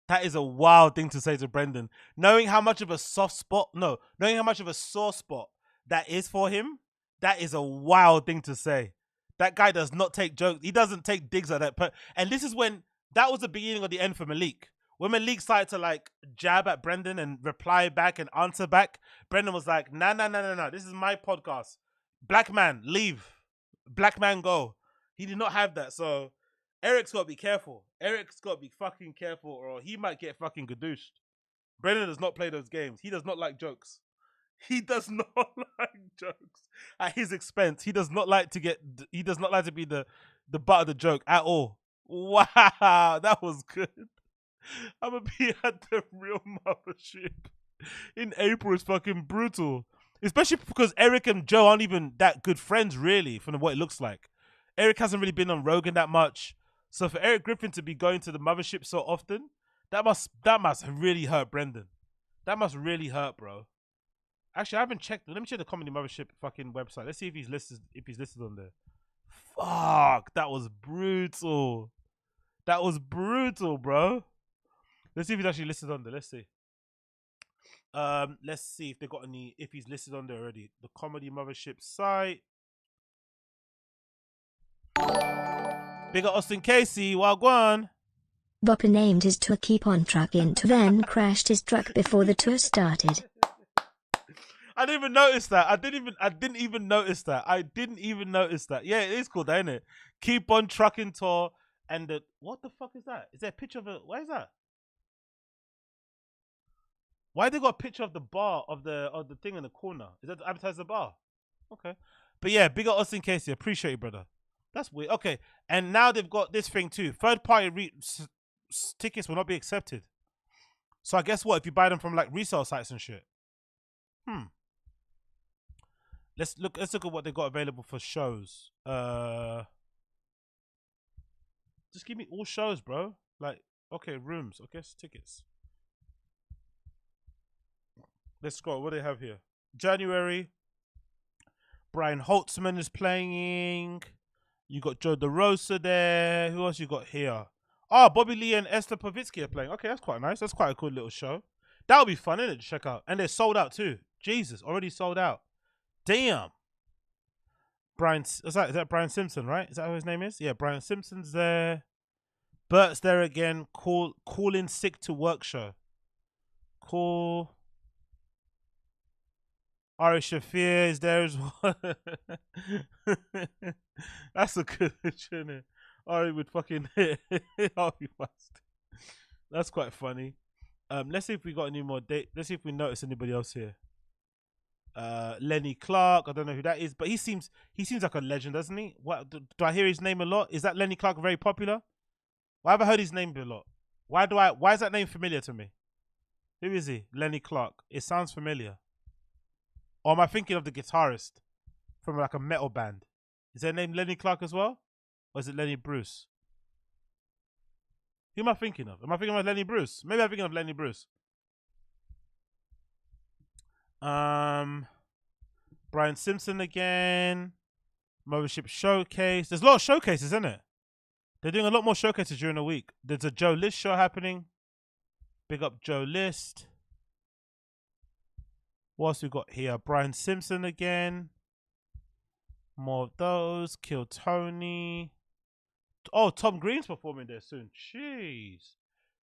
That is a wild thing to say to Brendan. Knowing how much of a sore spot that is for him, that is a wild thing to say. That guy does not take jokes. He doesn't take digs at that. And this is when, that was the beginning of the end for Malik. When Malik started to like jab at Brendan and reply back and answer back, Brendan was like, nah. This is my podcast. Black man, leave. Black man, go. He did not have that. So Erik's got to be careful. Erik's got to be fucking careful or he might get fucking gadooshed. Brendan does not play those games. He does not like jokes. He does not like jokes at his expense. He does not like to be the butt of the joke at all. Wow, that was good. I'm gonna be at the real Mothership in April. It's fucking brutal. Especially because Erik and Joe aren't even that good friends, really, from what it looks like. Erik hasn't really been on Rogan that much. So for Erik Griffin to be going to the Mothership so often, that must really hurt Brendan. That must really hurt, bro. Actually, I haven't checked. Let me check the Comedy Mothership fucking website. Let's see if he's listed on there. Fuck, that was brutal. That was brutal, bro. Let's see if he's actually listed on there. Let's see. Let's see if they got if he's listed on there already. The Comedy Mothership site. Big up Austin Casey, Wagwan. Bopper named his tour Keep On Trucking to then crashed his truck before the tour started. I didn't even notice that. I didn't even notice that. Yeah, it is called that, isn't it? Keep On Trucking tour and the what the fuck is that? Is there a picture of what is that? Why they got a picture of the bar of the thing in the corner? Is that to advertise the bar? Okay. But yeah, big up Austin Casey. Appreciate you, brother. That's weird. Okay. And now they've got this thing too. Third party tickets will not be accepted. So I guess what? If you buy them from like resale sites and shit. Let's look at what they got available for shows. Just give me all shows, bro. Like, okay, rooms. Okay, tickets. Let's scroll. What do they have here? January. Brian Holtzman is playing. You got Joe DeRosa there. Who else you got here? Oh, Bobby Lee and Esther Povitsky are playing. Okay, that's quite nice. That's quite a cool little show. That'll be fun, isn't it, to check out? And they're sold out too. Jesus, already sold out. Damn. Brian, is that Brian Simpson, right? Is that who his name is? Yeah, Brian Simpson's there. Bert's there again. Call in sick to work show. Cool. Ari Shafir is there as well. That's a good picture, isn't it? Ari would fucking Ari West. That's quite funny. Let's see if we got any more date. Let's see if we notice anybody else here. Lenny Clark. I don't know who that is, but he seems like a legend, doesn't he? What do I hear his name a lot? Is that Lenny Clark very popular? Well, I haven't heard his name a lot. Why is that name familiar to me? Who is he? Lenny Clark. It sounds familiar. Or am I thinking of the guitarist from like a metal band? Is their name Lenny Clark as well? Or is it Lenny Bruce? Who am I thinking of? Am I thinking of Lenny Bruce? Maybe I'm thinking of Lenny Bruce. Brian Simpson again. Mothership Showcase. There's a lot of showcases, isn't it? They're doing a lot more showcases during the week. There's a Joe List show happening. Big up Joe List. What else we got here? Brian Simpson again. More of those. Kill Tony. Oh, Tom Green's performing there soon. Jeez.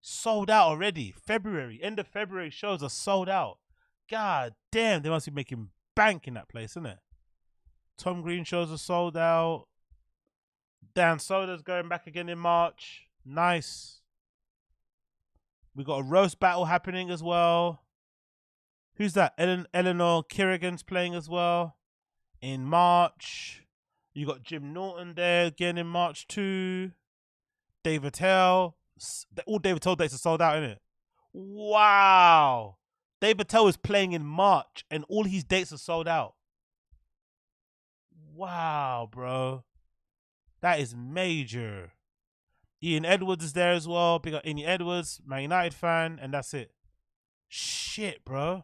Sold out already. February. End of February shows are sold out. God damn, they must be making bank in that place, isn't it? Tom Green shows are sold out. Dan Soda's going back again in March. Nice. We got a roast battle happening as well. Who's that? Eleanor Kerrigan's playing as well in March. You got Jim Norton there again in March too. Dave Attell. All Dave Attell dates are sold out, isn't it? Wow. Dave Attell is playing in March and all his dates are sold out. Wow, bro. That is major. Ian Edwards is there as well. Big up Ian Edwards, Man United fan, and that's it. Shit, bro.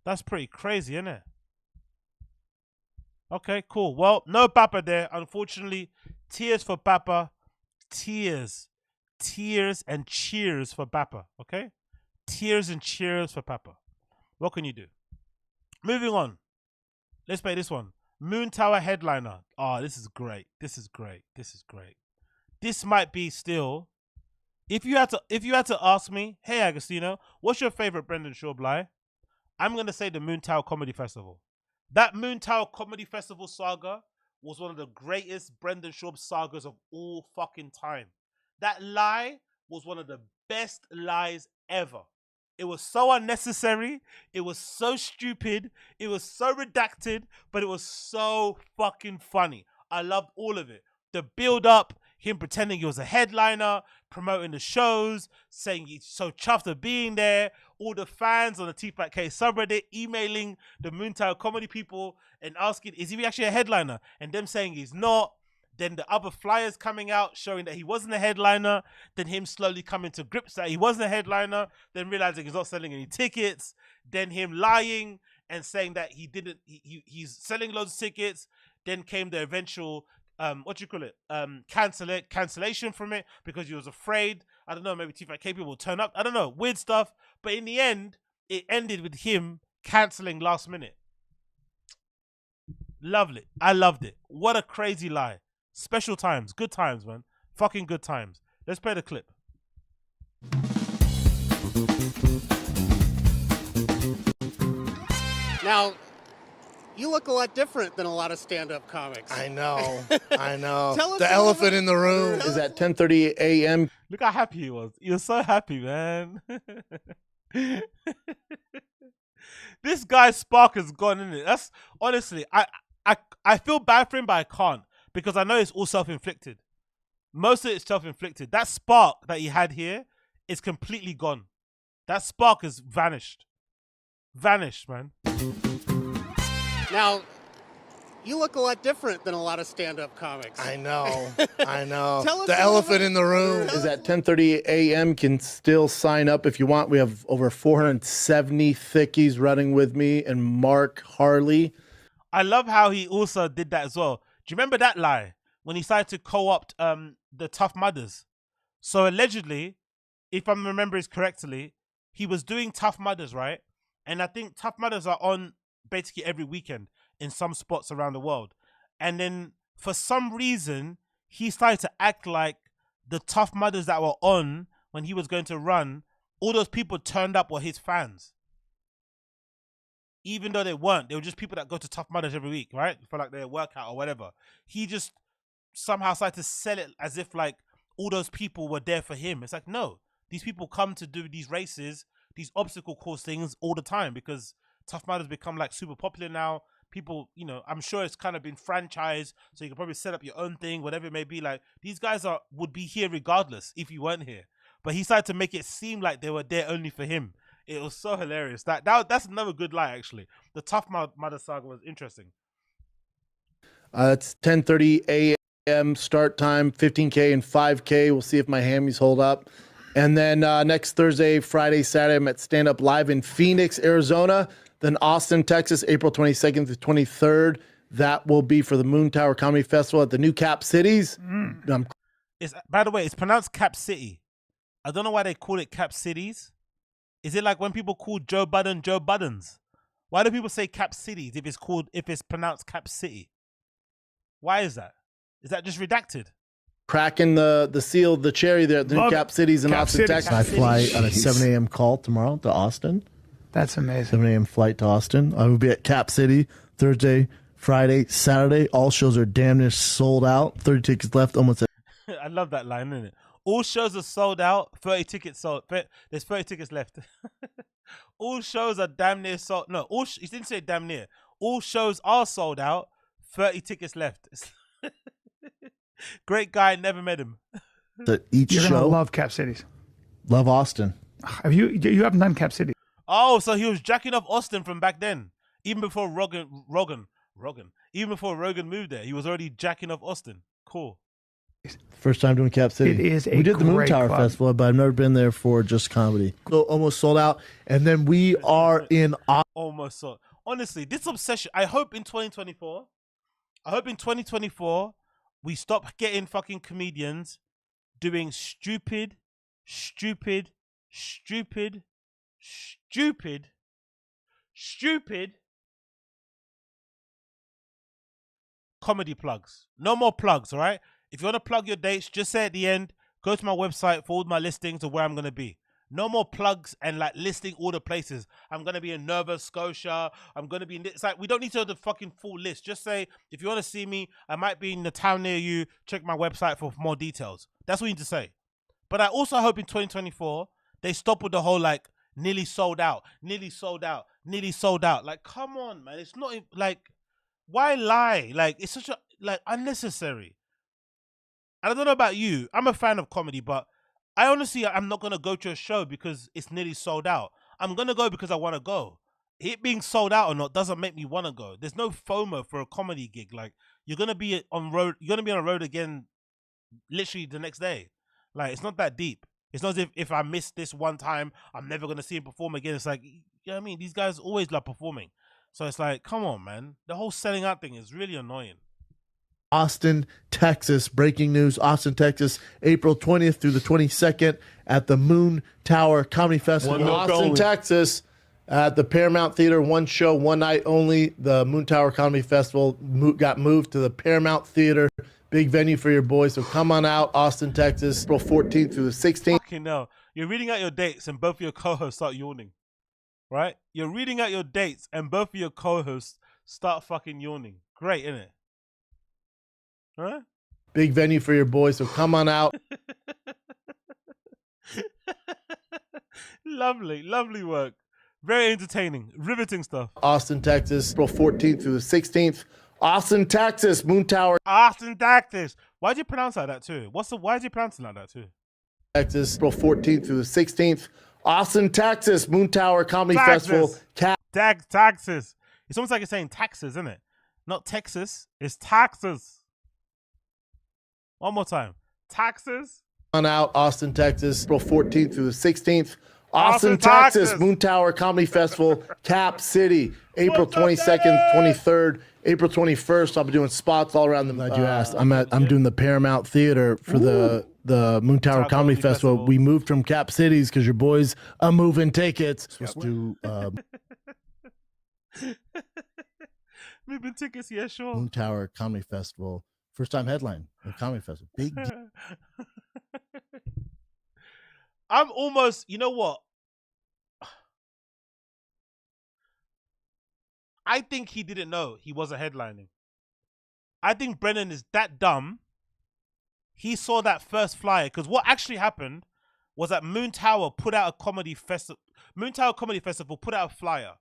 That's pretty crazy, isn't it? Okay, cool. Well, no Bappa there. Unfortunately, tears for Bappa. Tears. Tears and cheers for Bappa, okay? Tears and cheers for Bappa. What can you do? Moving on. Let's play this one. MOONTOWER headliner. Oh, this is great. This is great. This is great. This might be still. If you had to ask me, hey Agostino, what's your favorite Brendan Schaub lie? I'm gonna say the MOONTOWER Comedy Festival. That MOONTOWER Comedy Festival saga was one of the greatest Brendan Schaub sagas of all fucking time. That lie was one of the best lies ever. It was so unnecessary. It was so stupid. It was so redacted, but it was so fucking funny. I loved all of it. The build up, him pretending he was a headliner, promoting the shows, saying he's so chuffed of being there. All the fans on the TFATK subreddit emailing the MOONTOWER comedy people and asking, is he actually a headliner? And them saying he's not. Then the other flyers coming out showing that he wasn't a headliner. Then him slowly coming to grips that he wasn't a headliner. Then realizing he's not selling any tickets. Then him lying and saying that he didn't. He's selling loads of tickets. Then came the eventual cancellation from it because he was afraid. I don't know. Maybe TFATK people will turn up. I don't know. Weird stuff. But in the end, it ended with him cancelling last minute. Lovely. I loved it. What a crazy lie. Special times. Good times, man. Fucking good times. Let's play the clip. Now, you look a lot different than a lot of stand-up comics. I know. I know. Tell us The elephant in the room is at 10:30 a.m. Look how happy he was. He was so happy, man. This guy's spark has gone in it. That's honestly, I feel bad for him, but I can't. Because I know it's all self-inflicted. Most of it's self-inflicted. That spark that he had here is completely gone. That spark has vanished. Vanished, man. Now, you look a lot different than a lot of stand-up comics. I know. I know. Tell us The elephant in the room is at 10:30 a.m. Can still sign up if you want. We have over 470 thickies running with me and Mark Harley. I love how he also did that as well. Do you remember that lie when he started to co-opt the Tough Mudders? So allegedly, if I'm remembering correctly, he was doing Tough Mudders, right? And I think Tough Mudders are on basically every weekend in some spots around the world. And then for some reason, he started to act like the Tough Mudders that were on when he was going to run, all those people turned up were his fans. Even though they weren't, they were just people that go to Tough Mudders every week, right? For like their workout or whatever. He just somehow started to sell it as if like all those people were there for him. It's like, no, these people come to do these races, these obstacle course things all the time because Tough Mudders become like super popular now. People, you know, I'm sure it's kind of been franchised, so you can probably set up your own thing, whatever it may be. Like these guys would be here regardless if you weren't here. but he started to make it seem like they were there only for him. It was so hilarious. That's another good lie, actually. The Tough Mudder saga was interesting. It's 10:30 a.m. start time, 15K and 5K. We'll see if my hammies hold up. And then next Thursday, Friday, Saturday, I'm at Stand Up Live in Phoenix, Arizona. Then Austin, Texas, April 22nd to 23rd. That will be for the Moontower Comedy Festival at the New Cap Cities. By the way, it's pronounced Cap City. I don't know why they call it Cap Cities. Is it like when people call Joe Budden Joe Buddens? Why do people say Cap Cities if it's pronounced Cap City? Why is that? Is that just redacted? Cracking the seal, the cherry there at the New Cap Cities in Austin, Texas. I fly on a 7 a.m. call tomorrow to Austin. That's amazing. 7 a.m. flight to Austin. I will be at Cap City Thursday, Friday, Saturday. All shows are damn near sold out. 30 tickets left. Almost. I love that line, isn't it? All shows are sold out. 30 tickets sold. There's 30 tickets left. All shows are damn near sold. No, he didn't say damn near. All shows are sold out. 30 tickets left. Great guy, never met him. Each You're show. gonna love Cap Cities. Love Austin. Have you haven't done Cap City? Oh, so he was jacking off Austin from back then, even before Rogan. Even before Rogan moved there, he was already jacking off Austin. Cool. First time doing Cap City. It is a We did the great Moontower club. Festival, but I've never been there for just comedy. So almost sold out. And then we are in Almost so. Honestly, this obsession. I hope in 2024, we stop getting fucking comedians doing stupid comedy plugs. No more plugs, all right? If you want to plug your dates, just say at the end, go to my website for all my listings of where I'm going to be. No more plugs and like listing all the places. I'm going to be in Nova Scotia. I'm going to be in... It's like, we don't need to have the fucking full list. Just say, if you want to see me, I might be in the town near you. Check my website for more details. That's what you need to say. But I also hope in 2024, they stop with the whole like, nearly sold out. Like, come on, man. It's not like, why lie? Like, it's such a, like, unnecessary. And I don't know about you. I'm a fan of comedy, but I honestly, I'm not going to go to a show because it's nearly sold out. I'm going to go because I want to go. It being sold out or not doesn't make me want to go. There's no FOMO for a comedy gig. Like, you're going to be on road. You're going to be on the road again literally the next day. Like, it's not that deep. It's not as if I miss this one time, I'm never going to see him perform again. It's like, you know what I mean? These guys always love performing. So it's like, come on, man. The whole selling out thing is really annoying. Austin, Texas. Breaking news, Austin, Texas, April 20th through the 22nd at the Moontower Comedy Festival. One milk Austin, only. Texas, at the Paramount Theater. One show, one night only. The Moontower Comedy Festival got moved to the Paramount Theater. Big venue for your boys. So come on out, Austin, Texas, April 14th through the 16th. Fucking hell. You're reading out your dates and both of your co-hosts start yawning. Right? You're reading out your dates and both of your co-hosts start fucking yawning. Great, isn't it? Huh? Big venue for your boys. So come on out. Lovely work. Very entertaining. Riveting stuff. Austin, Texas, April 14th through the 16th. Austin, Texas, Moontower. Austin, Texas. Why'd you pronounce it like that too? Why'd you pronounce it like that too? Texas, April 14th through the 16th. Austin, Texas, Moontower Comedy Festival. Taxes. It's almost like you're saying taxes, isn't it? Not Texas. It's taxes. One more time. Taxes. On out, Austin, Texas, April 14th through the 16th. Austin, Texas, Moontower Comedy Festival, Cap City, April 22nd, 23rd, April 21st. I'll be doing spots all around the. Glad you asked. I'm doing the Paramount Theater for the Moontower Comedy Festival. We moved from Cap Cities because your boys are moving tickets. Supposed to moving tickets, yeah, sure. Moontower Comedy Festival, first time headline of Comedy Festival. Big. I'm almost, you know what? I think he didn't know he wasn't headlining. I think Brennan is that dumb. He saw that first flyer because what actually happened was that Moontower put out a comedy festival. Moontower Comedy Festival put out a flyer,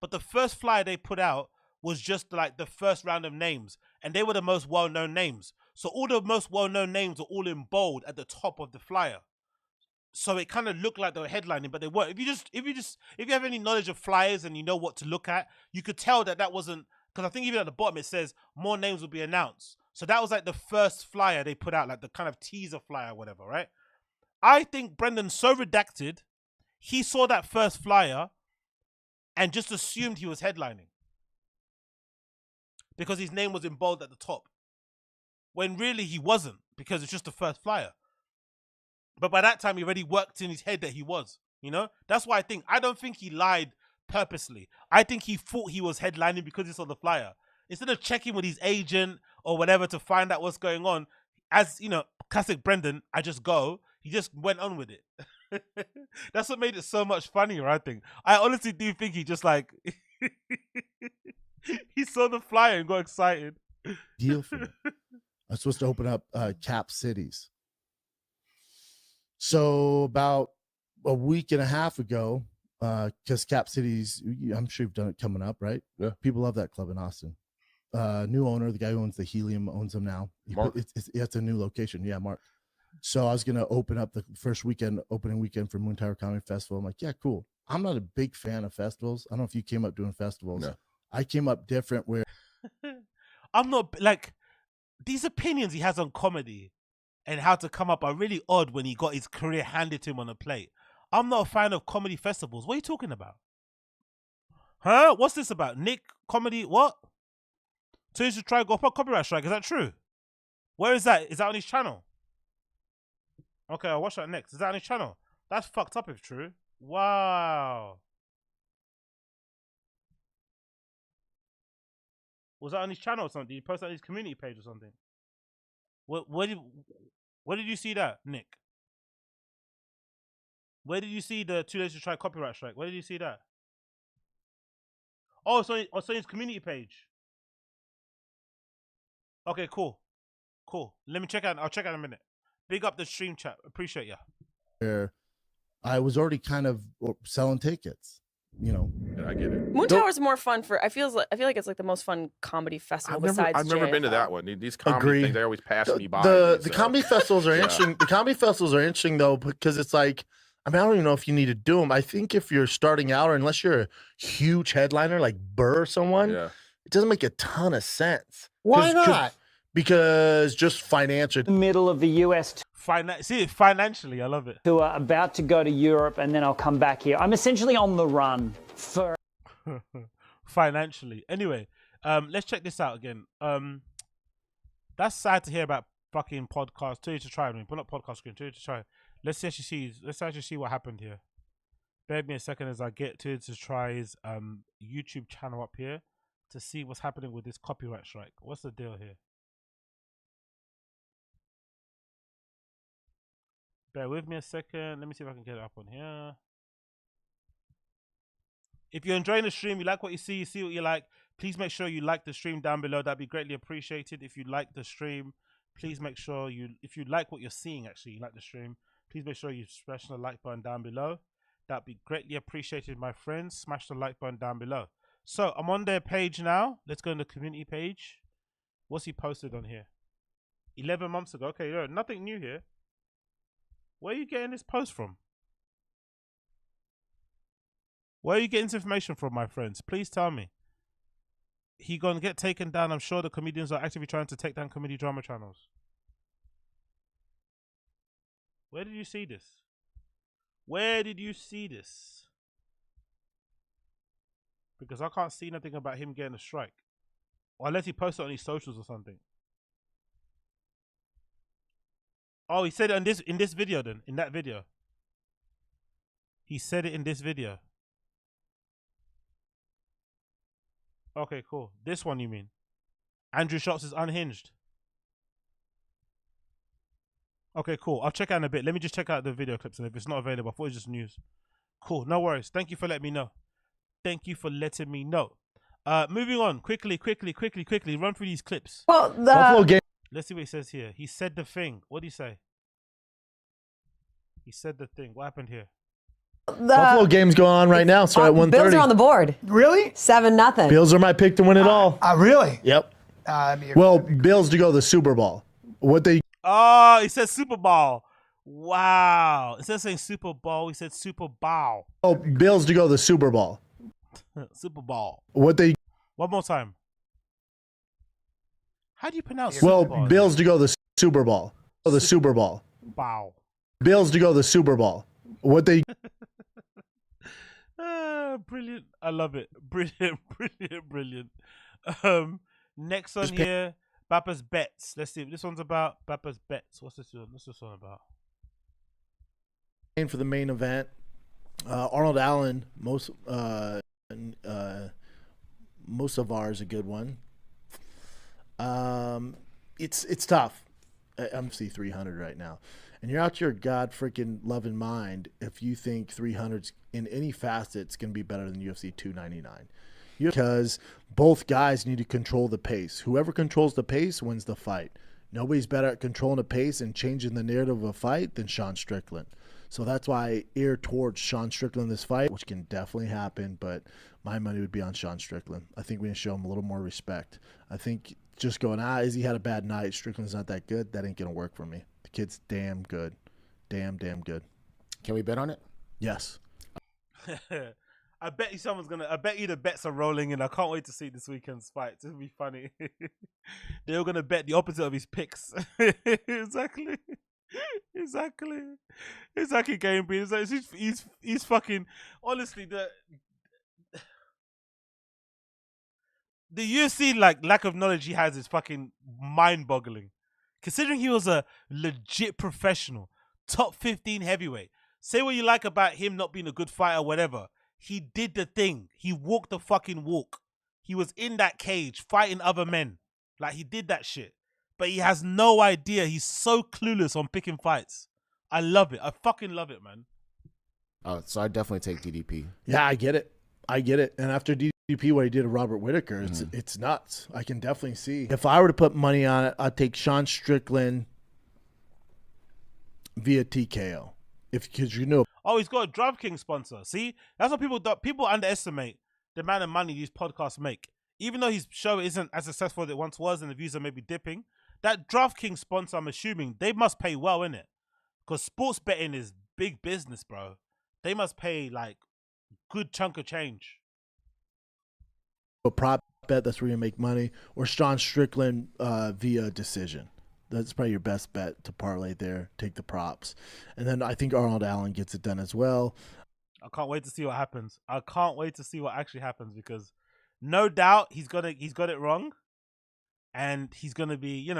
but the first flyer they put out was just like the first round of names, and they were the most well-known names. So all the most well-known names are all in bold at the top of the flyer. so it kind of looked like they were headlining, but they weren't. If you have any knowledge of flyers and you know what to look at, you could tell that wasn't, because I think even at the bottom it says more names will be announced. So that was like the first flyer they put out, like the kind of teaser flyer or whatever, right? I think Brendan's so redacted, he saw that first flyer and just assumed he was headlining because his name was in bold at the top, when really he wasn't, because it's just the first flyer. But by that time, he already worked in his head that he was, you know? That's why I don't think he lied purposely. I think he thought he was headlining because he saw the flyer. Instead of checking with his agent or whatever to find out what's going on, as, you know, classic Brendan, I just go. He just went on with it. That's what made it so much funnier, I think. I honestly do think he just like, he saw the flyer and got excited. Deal for me. I'm supposed to open up Cap Cities. So about a week and a half ago, because Cap Cities, I'm sure you've done it coming up, right? Yeah. People love that club in Austin. New owner, the guy who owns the Helium owns them now. It's a new location. Yeah, Mark. So I was going to open up the first opening weekend for MOONTOWER Comedy Festival. I'm like, yeah, cool. I'm not a big fan of festivals. I don't know if you came up doing festivals. No. I came up different where I'm not, like, these opinions he has on comedy and how to come up are really odd when he got his career handed to him on a plate. I'm not a fan of comedy festivals. What are you talking about? Huh? What's this about? Nick, comedy, what? So you should try go up copyright strike. Is that true? Where is that? Is that on his channel? Okay, I'll watch that next. Is that on his channel? That's fucked up if true. Wow. Was that on his channel or something? Did he post that on his community page or something? Where did you see that, Nick? Where did you see the 2 days to try copyright strike? Where did you see that? Oh, so his community page. Okay, cool. Cool. Let me check out. I'll check out in a minute. Big up the stream chat. Appreciate ya. where I was already kind of selling tickets. You know, I get it. Moontower's more fun for. I feel like it's like the most fun comedy festival besides. I've never been to that one. These comedy things, they always pass me by. The comedy festivals are interesting. The comedy festivals are interesting though because it's like, I mean, I don't even know if you need to do them. I think if you're starting out, or unless you're a huge headliner like Burr or someone, it doesn't make a ton of sense. Why not? Because just financially. Middle of the US. Financially, I love it. Who are about to go to Europe, and then I'll come back here. I'm essentially on the run for. Financially. Anyway, let's check this out again. That's sad to hear about fucking podcasts. Tell you to try. I mean, put up podcast screen. Tell you to try. Let's actually see what happened here. Bear with me a second as I get to try his YouTube channel up here to see what's happening with this copyright strike. What's the deal here? Bear with me a second. Let me see if I can get it up on here. If you're enjoying the stream, you like what you see what you like, please make sure you like the stream down below. That'd be greatly appreciated. If you like the stream, please make sure if you like what you're seeing, actually, you like the stream, please make sure you smash the like button down below. That'd be greatly appreciated, my friends. Smash the like button down below. So I'm on their page now. Let's go on the community page. What's he posted on here? 11 months ago. Okay, nothing new here. Where are you getting this post from? Where are you getting this information from, my friends? Please tell me. He gonna get taken down. I'm sure the comedians are actively trying to take down comedy drama channels. Where did you see this? Where did you see this? Because I can't see nothing about him getting a strike. Or unless he posted it on his socials or something. Oh, he said it in this video then. In that video. He said it in this video. Okay, cool. This one you mean? Andrew Schultz is unhinged. Okay, cool. I'll check out in a bit. Let me just check out the video clips, and if it's not available, I thought it was just news. Cool. No worries. Thank you for letting me know. Thank you for letting me know. Moving on. Quickly. Run through these clips. Well, let's see what he says here. He said the thing. What did he say? He said the thing. What happened here? Buffalo game's going on right now, so at 1:30. Bills are on the board. Really? 7-0. Bills are my pick to win it all. Really? Yep. Well, Bills to go to the Super Bowl. What they? Oh, he said Super Bowl. Wow. Instead of saying Super Bowl, he said Super Bowl. Oh, Bills to go to the Super Bowl. Super Bowl. What they? One more time. How do you pronounce Well, Super Bowl? Bills to go to the Super Bowl. Oh, the Super Bowl. Bow. Bills to go to the Super Bowl. What they? Brilliant. I love it. Brilliant, brilliant, brilliant. Next on here, Bappa's Bets. Let's see. This one's about Bappa's Bets. What's this one? What's this one about? For the main event, Arnold Allen. Most of ours a good one. It's tough. I'm C300 right now, and you're out your god freaking loving mind if you think 300's in any facets going to be better than UFC 299, because both guys need to control the pace. Whoever controls the pace wins the fight. Nobody's better at controlling the pace and changing the narrative of a fight than Sean Strickland. So that's why I err towards Sean Strickland in this fight, which can definitely happen, but my money would be on Sean Strickland. I think we can show him a little more respect. I think just going, Izzy had a bad night, Strickland's not that good, that ain't going to work for me. The kid's damn good. Damn good. Can we bet on it? Yes. I bet you the bets are rolling in. I can't wait to see this weekend's fight. It'll be funny. They're all gonna bet the opposite of his picks. Exactly. Game being. He's fucking. Honestly, the UFC lack of knowledge he has is fucking mind-boggling. Considering he was a legit professional, top 15 heavyweight. Say what you like about him not being a good fighter, whatever. He did the thing. He walked the fucking walk. He was in that cage fighting other men. Like, he did that shit. But he has no idea. He's so clueless on picking fights. I love it. I fucking love it, man. Oh, so I definitely take DDP. Yeah, I get it. And after DDP, what he did to Robert Whittaker, it's nuts. I can definitely see. If I were to put money on it, I'd take Sean Strickland via TKO. Because you know. Oh, he's got a DraftKings sponsor. See, that's what people underestimate the amount of money these podcasts make. Even though his show isn't as successful as it once was, and the views are maybe dipping, that DraftKings sponsor, I'm assuming, they must pay well, innit? Because sports betting is big business, bro. They must pay like good chunk of change. A prop bet, that's where you make money, or Sean Strickland via decision. That's probably your best bet to parlay there. Take the props. And then I think Arnold Allen gets it done as well. I can't wait to see what happens. I can't wait to see what actually happens, because no doubt he's got it wrong. And he's going to be,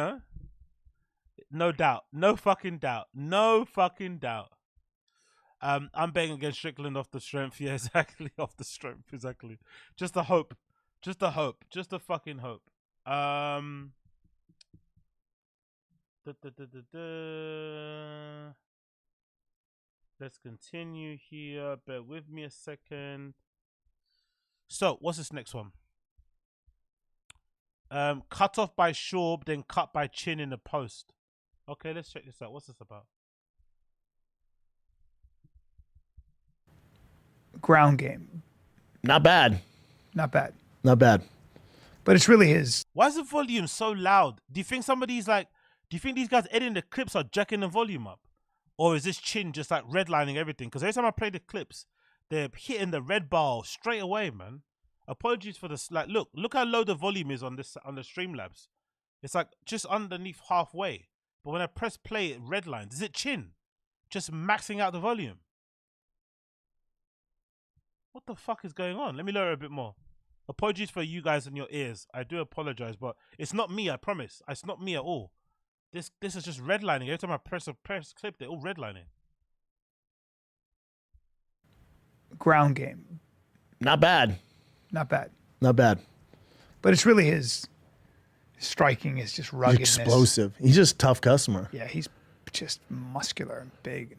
no doubt. No fucking doubt. No fucking doubt. I'm betting against Strickland off the strength. Yeah, exactly. Off the strength. Exactly. Just a hope. Just a hope. Just a fucking hope. Let's continue here. Bear with me a second. So, what's this next one? Cut off by Schaub, then cut by Chin in the post. Okay, let's check this out. What's this about? Ground game. Not bad. But it's really his. Why is the volume so loud? Do you think these guys editing the clips are jacking the volume up? Or is this Chin just like redlining everything? Because every time I play the clips, they're hitting the red bar straight away, man. Apologies for this. Like, look how low the volume is on the Streamlabs. It's like just underneath halfway. But when I press play, it redlines. Is it Chin just maxing out the volume? What the fuck is going on? Let me lower it a bit more. Apologies for you guys and your ears. I do apologize, but it's not me, I promise. It's not me at all. This is just redlining. Every time I press clip, they're all redlining. Ground game. Not bad. But it's really his striking is just ruggedness. He's explosive. He's just a tough customer. Yeah, he's just muscular and big.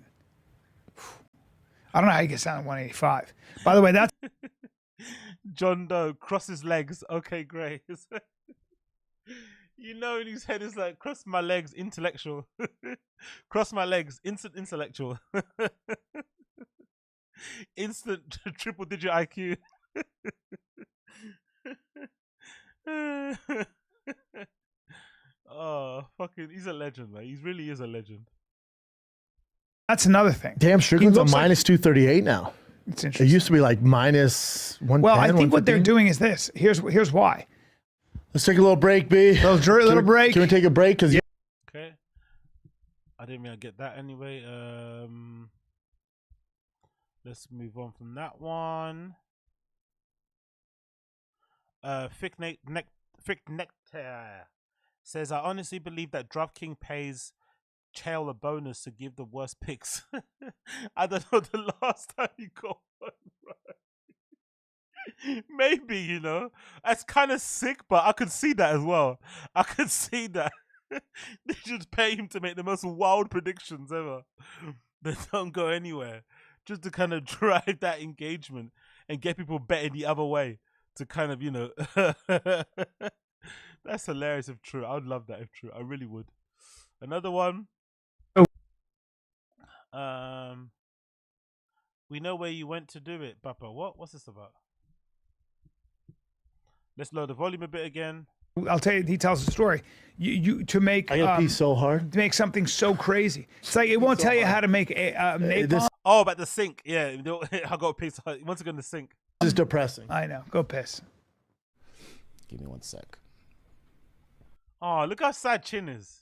I don't know how he gets down at 185. By the way, that's John Doe, cross his legs. Okay, great. In his head is like, cross my legs, intellectual. Cross my legs, instant intellectual. Instant triple digit IQ. Oh, fucking, he's a legend, man. He really is a legend. That's another thing. Damn, Strickland's a looks like- minus 238 now. It's It interesting. used to be like minus 110. Well, I think what they're 115. doing is this. Here's why. Let's take a little break, B. Little break. Can we take a break? Because Okay. I didn't mean I'd get that anyway. Let's move on from that one. Thick Nectar says, I honestly believe that DraftKings pays Chael a bonus to give the worst picks. I don't know the last time he got one right. Maybe, you know. That's kind of sick, but I could see that as well. I could see that. They just pay him to make the most wild predictions ever. They don't go anywhere. Just to kind of drive that engagement and get people betting the other way. To kind of, you know. That's hilarious if true. I would love that if true. I really would. Another one. We know where you went to do it, Papa. What's this about? Let's load the volume a bit again. I'll tell you, he tells the story. You to make I gotta pee so hard. to make something so crazy. It's like it won't tell you how to make a napalm. Oh, about the sink. Yeah, I got a piece. Once again, the sink. This is depressing. I know. Go piss. Give me 1 sec. Oh, look how sad Chin is.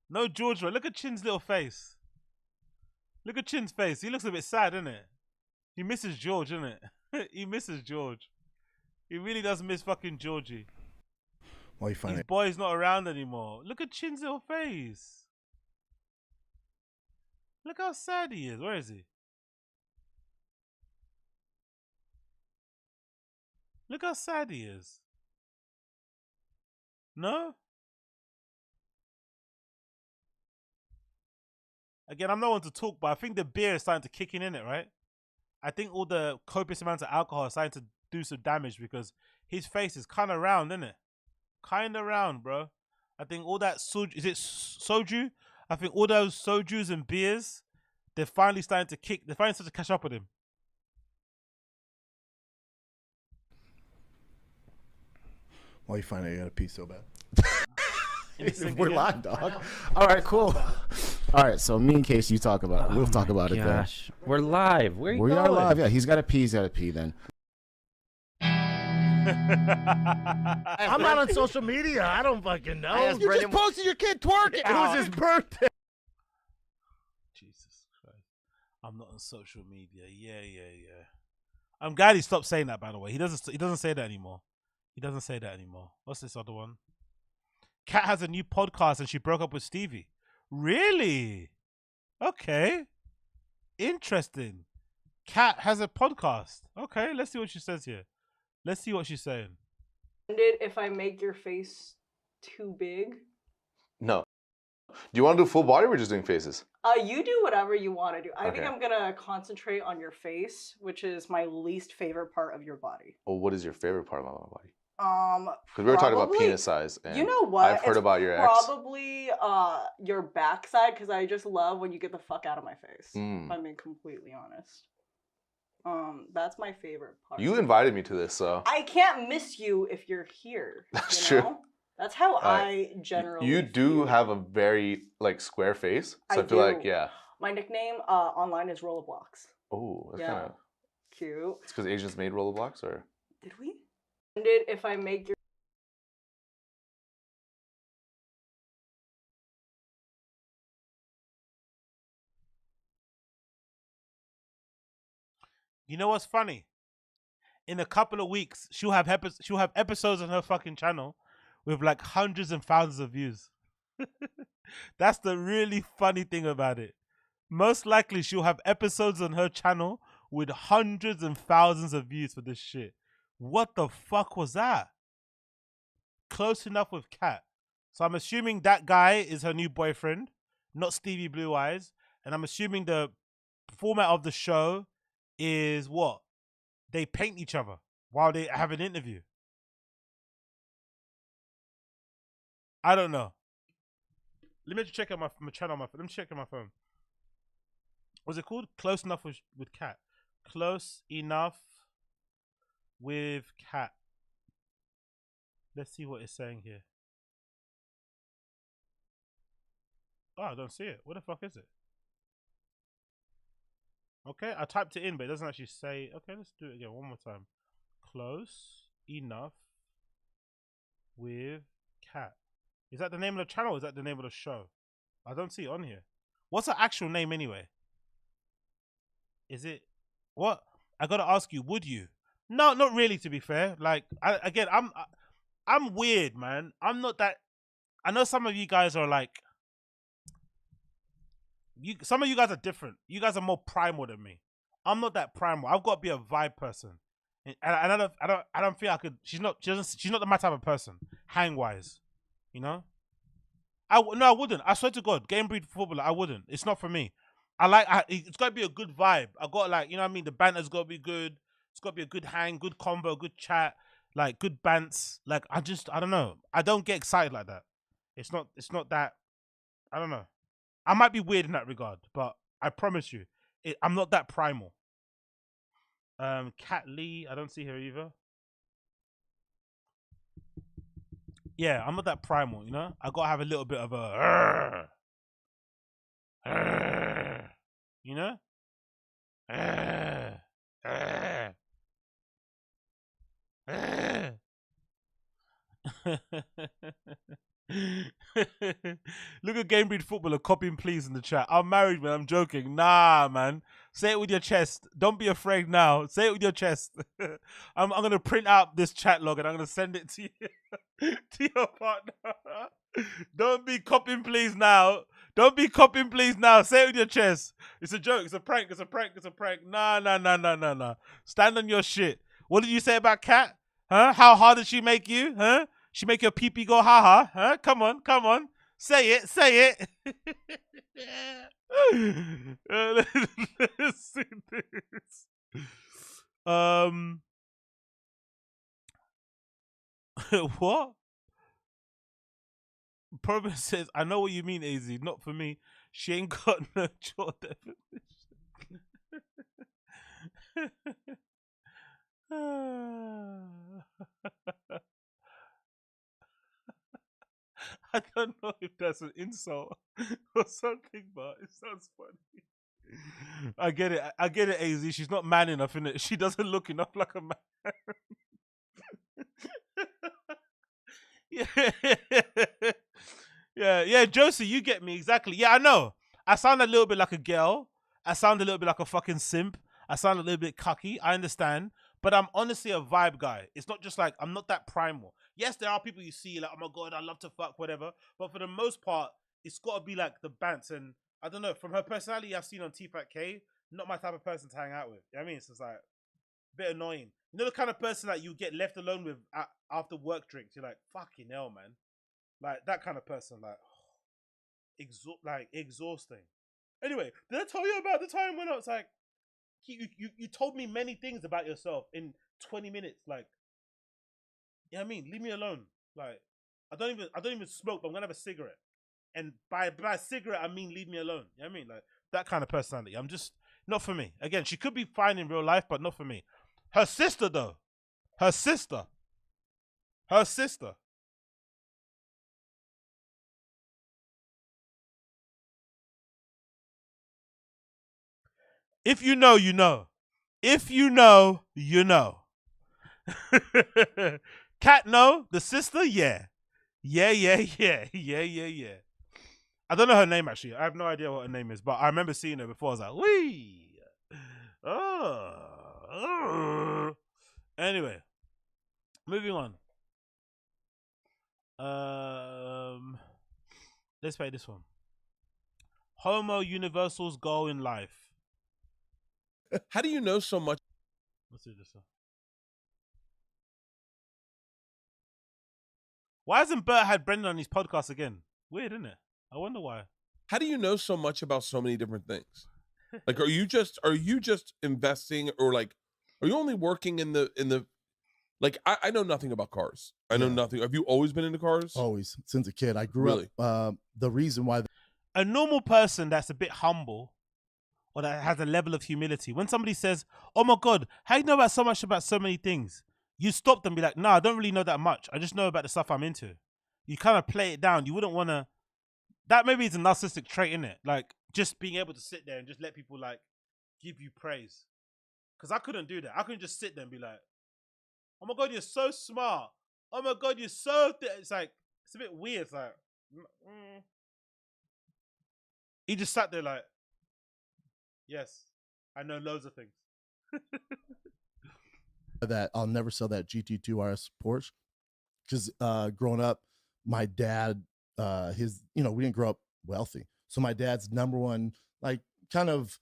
No George, right? Look at Chin's little face. Look at Chin's face. He looks a bit sad, isn't it? He misses George, isn't it? He misses George. He really does miss fucking Georgie. Why you find His it? boy's not around anymore. Look at Chin's little face. Look how sad he is. Where is he? Look how sad he is. No? Again, I'm not one to talk, but I think the beer is starting to kick in it, right? I think all the copious amounts of alcohol are starting to do some damage because his face is kind of round, isn't it? Kind of round, bro. I think all that soju, is it soju? I think all those sojus and beers, they're finally starting to kick. They're finally starting to catch up with him. Why you find it? You gotta pee so bad. We're live, dog. All right, cool. All right, so me and Casey, you talk about it. We'll talk about it then. Gosh, we're live. Where are you We going? are live. Yeah, he's got to pee. He's got to pee then. I'm not on social media. I don't fucking know. You just posted your kid twerking. It was his birthday. Jesus Christ. I'm not on social media. Yeah. I'm glad he stopped saying that, by the way. He doesn't say that anymore. What's this other one? Kat has a new podcast and she broke up with Stevie. Really? Okay. Interesting. Kat has a podcast. Okay, let's see what she says here. Let's see what she's saying. If I make your face too big? No. Do you want to do full body or we're just doing faces? You do whatever you want to do. I think Okay. I'm gonna concentrate on your face, which is my least favorite part of your body. Well, what is your favorite part of my body? Because we were talking about penis size, and you know what? I've heard It's about your ex. Probably your backside, because I just love when you get the fuck out of my face. Mm. If I'm being completely honest. That's my favorite part. You invited me to this, so I can't miss you if you're here. That's you true. know? That's how Alright. I generally. you do have a very like square face, so I feel like do. My nickname online is Rollerblocks. Oh, that's Yeah. kind of Cute. it's because Asians made rollerblocks, or Did we? If I make your You know what's funny? In a couple of weeks, she'll have episodes on her fucking channel with like hundreds and thousands of views. That's the really funny thing about it. Most likely, she'll have episodes on her channel with hundreds and thousands of views for this shit. What the fuck was that? Close enough with Kat. So I'm assuming that guy is her new boyfriend, not Stevie Blue Eyes. And I'm assuming the format of the show is what? They paint each other while they have an interview. I don't know. Let me check out my channel on my phone. Let me check on my phone. What's it called? Close Enough with Kat. Close Enough with Kat. Let's see what it's saying here. Oh, I don't see it. What the fuck is it? Okay, I typed it in, but it doesn't actually say. Okay, let's do it again one more time. Close enough with cat. Is that the name of the channel or is that the name of the show? I don't see it on here. What's the actual name anyway? Is it what? I gotta ask you, would you? No, not really, to be fair. Like I'm weird, man. I'm not that. I know some of you guys are like some of you guys are different. You guys are more primal than me. I'm not that primal. I've got to be a vibe person. And I don't feel I could. She's not my type of person. Hang wise, you know. I wouldn't. I swear to God, game breed footballer, I wouldn't. It's not for me. It's got to be a good vibe. I got like, you know what I mean. The banter's got to be good. It's got to be a good hang, good convo, good chat, like good bants. Like I don't know. I don't get excited like that. It's not that. I don't know. I might be weird in that regard, but I promise you, I'm not that primal. Kat Lee, I don't see her either. Yeah, I'm not that primal, you know? I gotta have a little bit of a you know? Look at Game Breed Footballer copying please in the chat. I'm married, man. I'm joking. Nah, man. Say it with your chest. Don't be afraid now. Say it with your chest. I'm gonna print out this chat log and I'm gonna send it to you, to your partner. Don't be copying please now. Don't be copying please now. Say it with your chest. It's a joke. It's a prank. It's a prank. It's a prank. Nah. Stand on your shit. What did you say about Kat? Huh? How hard did she make you? Huh? She make your pee-pee go ha-ha? Huh? Come on. Say it. Let's see this. What? Problem says, I know what you mean, AZ. Not for me. She ain't got no jaw definition. I don't know if that's an insult or something, but it sounds funny. I get it, AZ. She's not man enough, innit? She doesn't look enough like a man. Yeah, Josie, you get me exactly. Yeah, I know. I sound a little bit like a girl. I sound a little bit like a fucking simp. I sound a little bit cocky. I understand, but I'm honestly a vibe guy. It's not just like I'm not that primal. Yes, there are people you see like, oh my God, I love to fuck, whatever. But for the most part, it's got to be like the bants. And I don't know, from her personality I've seen on TFATK, not my type of person to hang out with. You know what I mean? It's just like a bit annoying. You know the kind of person that you get left alone with after work drinks. You're like, fucking hell, man. Like that kind of person, like, exhausting. Anyway, did I tell you about the time when I was like, you told me many things about yourself in 20 minutes? Like, you know what I mean? Leave me alone. Like, I don't even smoke, but I'm gonna have a cigarette. And by cigarette, I mean leave me alone. You know what I mean? Like that kind of personality. I'm just not for me. Again, she could be fine in real life, but not for me. Her sister, though. Her sister. If you know, you know. If you know, you know. Cat, no. The sister, yeah. Yeah. I don't know her name, actually. I have no idea what her name is, but I remember seeing her before. I was like, wee. Oh. Anyway. Moving on. Let's play this one. Homo Universal's goal in life. How do you know so much? Let's do this one. Why hasn't Bert had Brendan on his podcast again? Weird, isn't it? I wonder why. How do you know so much about so many different things? Like, are you just investing, or like, are you only working in the like, I know nothing about cars. I know nothing. Have you always been into cars? Always, since a kid. I grew up. The reason why a normal person that's a bit humble or that has a level of humility, when somebody says, oh my God, how do you know about so many things? You stop them and be like, no, I don't really know that much. I just know about the stuff I'm into. You kind of play it down. You wouldn't want to. That maybe is a narcissistic trait, innit? Like just being able to sit there and just let people like give you praise. Because I couldn't do that. I couldn't just sit there and be like, oh my God, you're so smart. Oh my God, you're so... It's like, it's a bit weird. It's like... He just sat there like, yes, I know loads of things. That I'll never sell that GT2 RS Porsche because growing up, my dad, we didn't grow up wealthy. So my dad's number one, like, kind of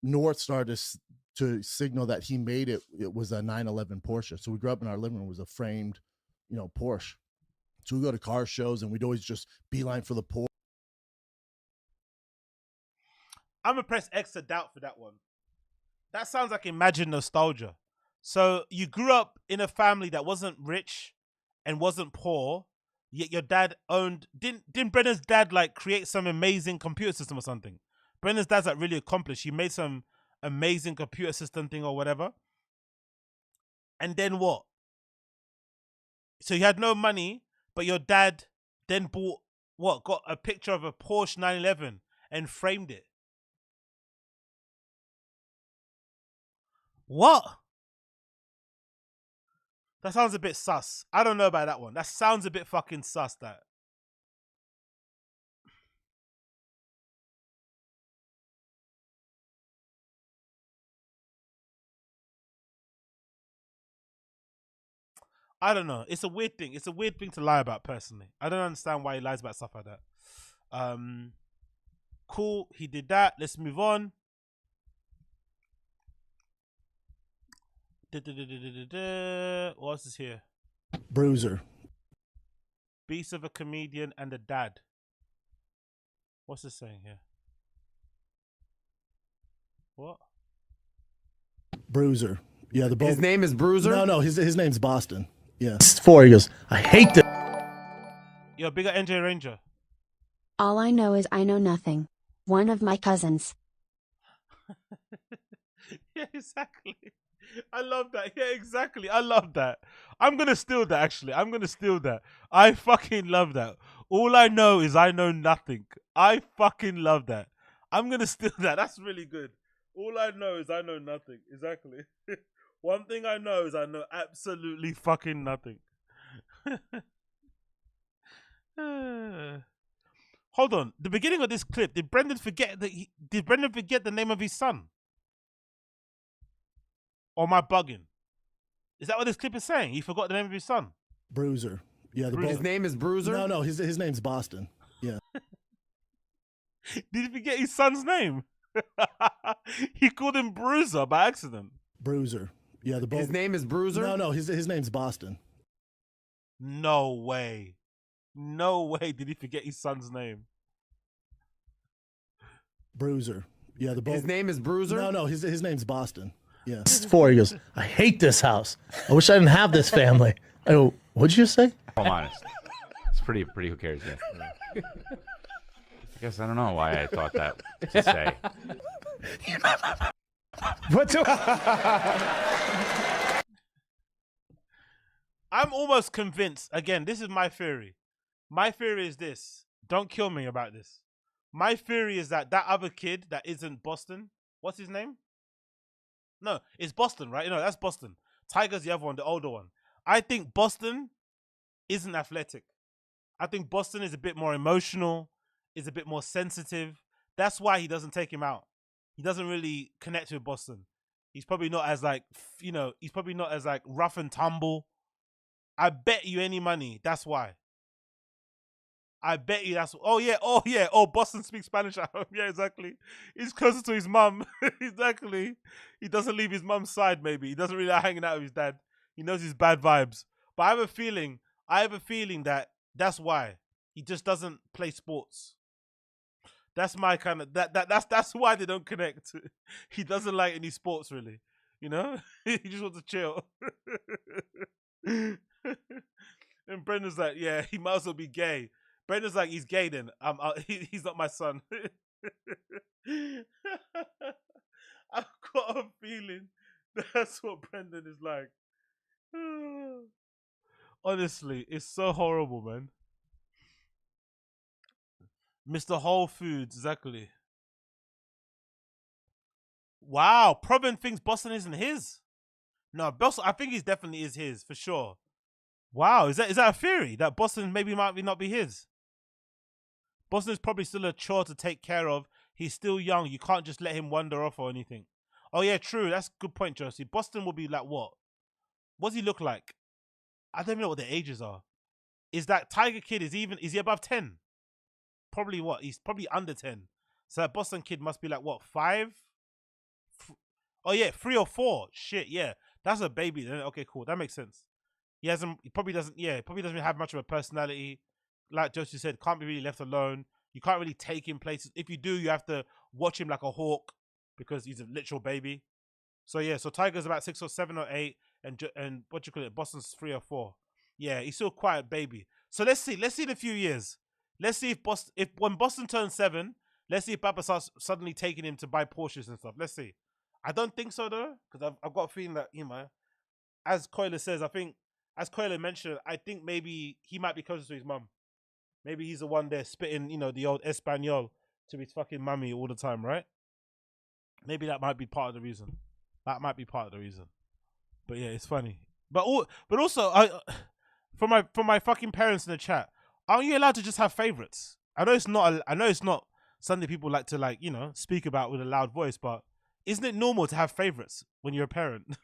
North Star to signal that he made it was a 911 Porsche. So we grew up in our living room was a framed, Porsche. So we go to car shows and we'd always just beeline for the Porsche. I'm gonna press X to doubt for that one. That sounds like Imagine nostalgia. So you grew up in a family that wasn't rich and wasn't poor, yet your dad owned... Didn't Brendan's dad like create some amazing computer system or something? Brendan's dad's like really accomplished. He made some amazing computer system thing or whatever. And then what? So you had no money, but your dad then bought what? Got a picture of a Porsche 911 and framed it. What? That sounds a bit sus. I don't know about that one. That sounds a bit fucking sus, that. I don't know. It's a weird thing. It's a weird thing to lie about, personally. I don't understand why he lies about stuff like that. Cool. He did that. Let's move on. What else is here? Bruiser. Beast of a comedian and a dad. What's this saying here? What? Bruiser. Yeah, the His name is Bruiser? No, his name's Boston. Yeah. 4. He goes, I hate this. Yo, bigger NJ Ranger. All I know is I know nothing. One of my cousins. Yeah, exactly. I love that. Yeah, exactly. I love that. I'm going to steal that, actually. I'm going to steal that. I fucking love that. All I know is I know nothing. I fucking love that. I'm going to steal that. That's really good. All I know is I know nothing. Exactly. One thing I know is I know absolutely fucking nothing. Hold on. The beginning of this clip, did Brendan forget the name of his son? Or am I bugging? Is that what this clip is saying? He forgot the name of his son? Bruiser. Yeah, His name is Bruiser? No, his name's Boston. Yeah. Did he forget his son's name? He called him Bruiser by accident. Bruiser. Yeah, His name is Bruiser? No, his name's Boston. No way. No way did he forget his son's name. Bruiser. Yeah, His name is Bruiser? No, his name's Boston. Yeah. 4. He goes, I hate this house. I wish I didn't have this family. I go, what'd you just say? I'm honest. It's pretty, who cares? Yeah. I guess I don't know why I thought that to say. What's I'm almost convinced. Again, this is my theory. My theory is this. Don't kill me about this. My theory is that other kid that isn't Boston, what's his name? No, it's Boston, right? No, that's Boston. Tiger's the other one, the older one. I think Boston isn't athletic. I think Boston is a bit more emotional, is a bit more sensitive. That's why he doesn't take him out. He doesn't really connect with Boston. He's probably not as like, he's probably not as like rough and tumble. I bet you any money that's why. I bet you that's... Oh, yeah. Oh, Boston speaks Spanish at home. Yeah, exactly. He's closer to his mum. Exactly. He doesn't leave his mum's side, maybe. He doesn't really like hanging out with his dad. He knows his bad vibes. But I have a feeling that that's why. He just doesn't play sports. That's my kind of... That's why they don't connect. He doesn't like any sports, really. You know? He just wants to chill. And Brendan's like, yeah, he might as well be gay. Brendan's like, he's gay then. He's not my son. I've got a feeling that's what Brendan is like. Honestly, it's so horrible, man. Mr. Whole Foods, exactly. Wow, Provin thinks Boston isn't his. No, Boston. I think he definitely is his for sure. Wow, is that a theory that Boston maybe might not be his? Boston is probably still a chore to take care of. He's still young. You can't just let him wander off or anything. Oh yeah, true. That's a good point, Josie. Boston will be like what? What does he look like? I don't even know what their ages are. Is that Tiger Kid is he above 10? Probably what? He's probably under 10. So that Boston kid must be like what, 5? Oh yeah, 3 or 4. Shit, yeah. That's a baby then. Okay, cool. That makes sense. He probably doesn't have much of a personality. Like Josie said, can't be really left alone. You can't really take him places. If you do, you have to watch him like a hawk because he's a literal baby. So yeah, so Tiger's about 6 or 7 or 8, and what you call it, Boston's 3 or 4. Yeah, he's still quite a baby. So let's see in a few years. Let's see if when Boston turns 7, let's see if Papa starts suddenly taking him to buy Porsches and stuff. Let's see. I don't think so though, because I've got a feeling that, you know, as Coiler says, as Coiler mentioned, I think maybe he might be closer to his mum. Maybe he's the one there spitting, you know, the old Espanol to his fucking mummy all the time, right? Maybe that might be part of the reason. That might be part of the reason. But yeah, it's funny. But also, for my fucking parents in the chat, aren't you allowed to just have favorites? I know it's not something people like to, like, you know, speak about with a loud voice, but isn't it normal to have favorites when you're a parent?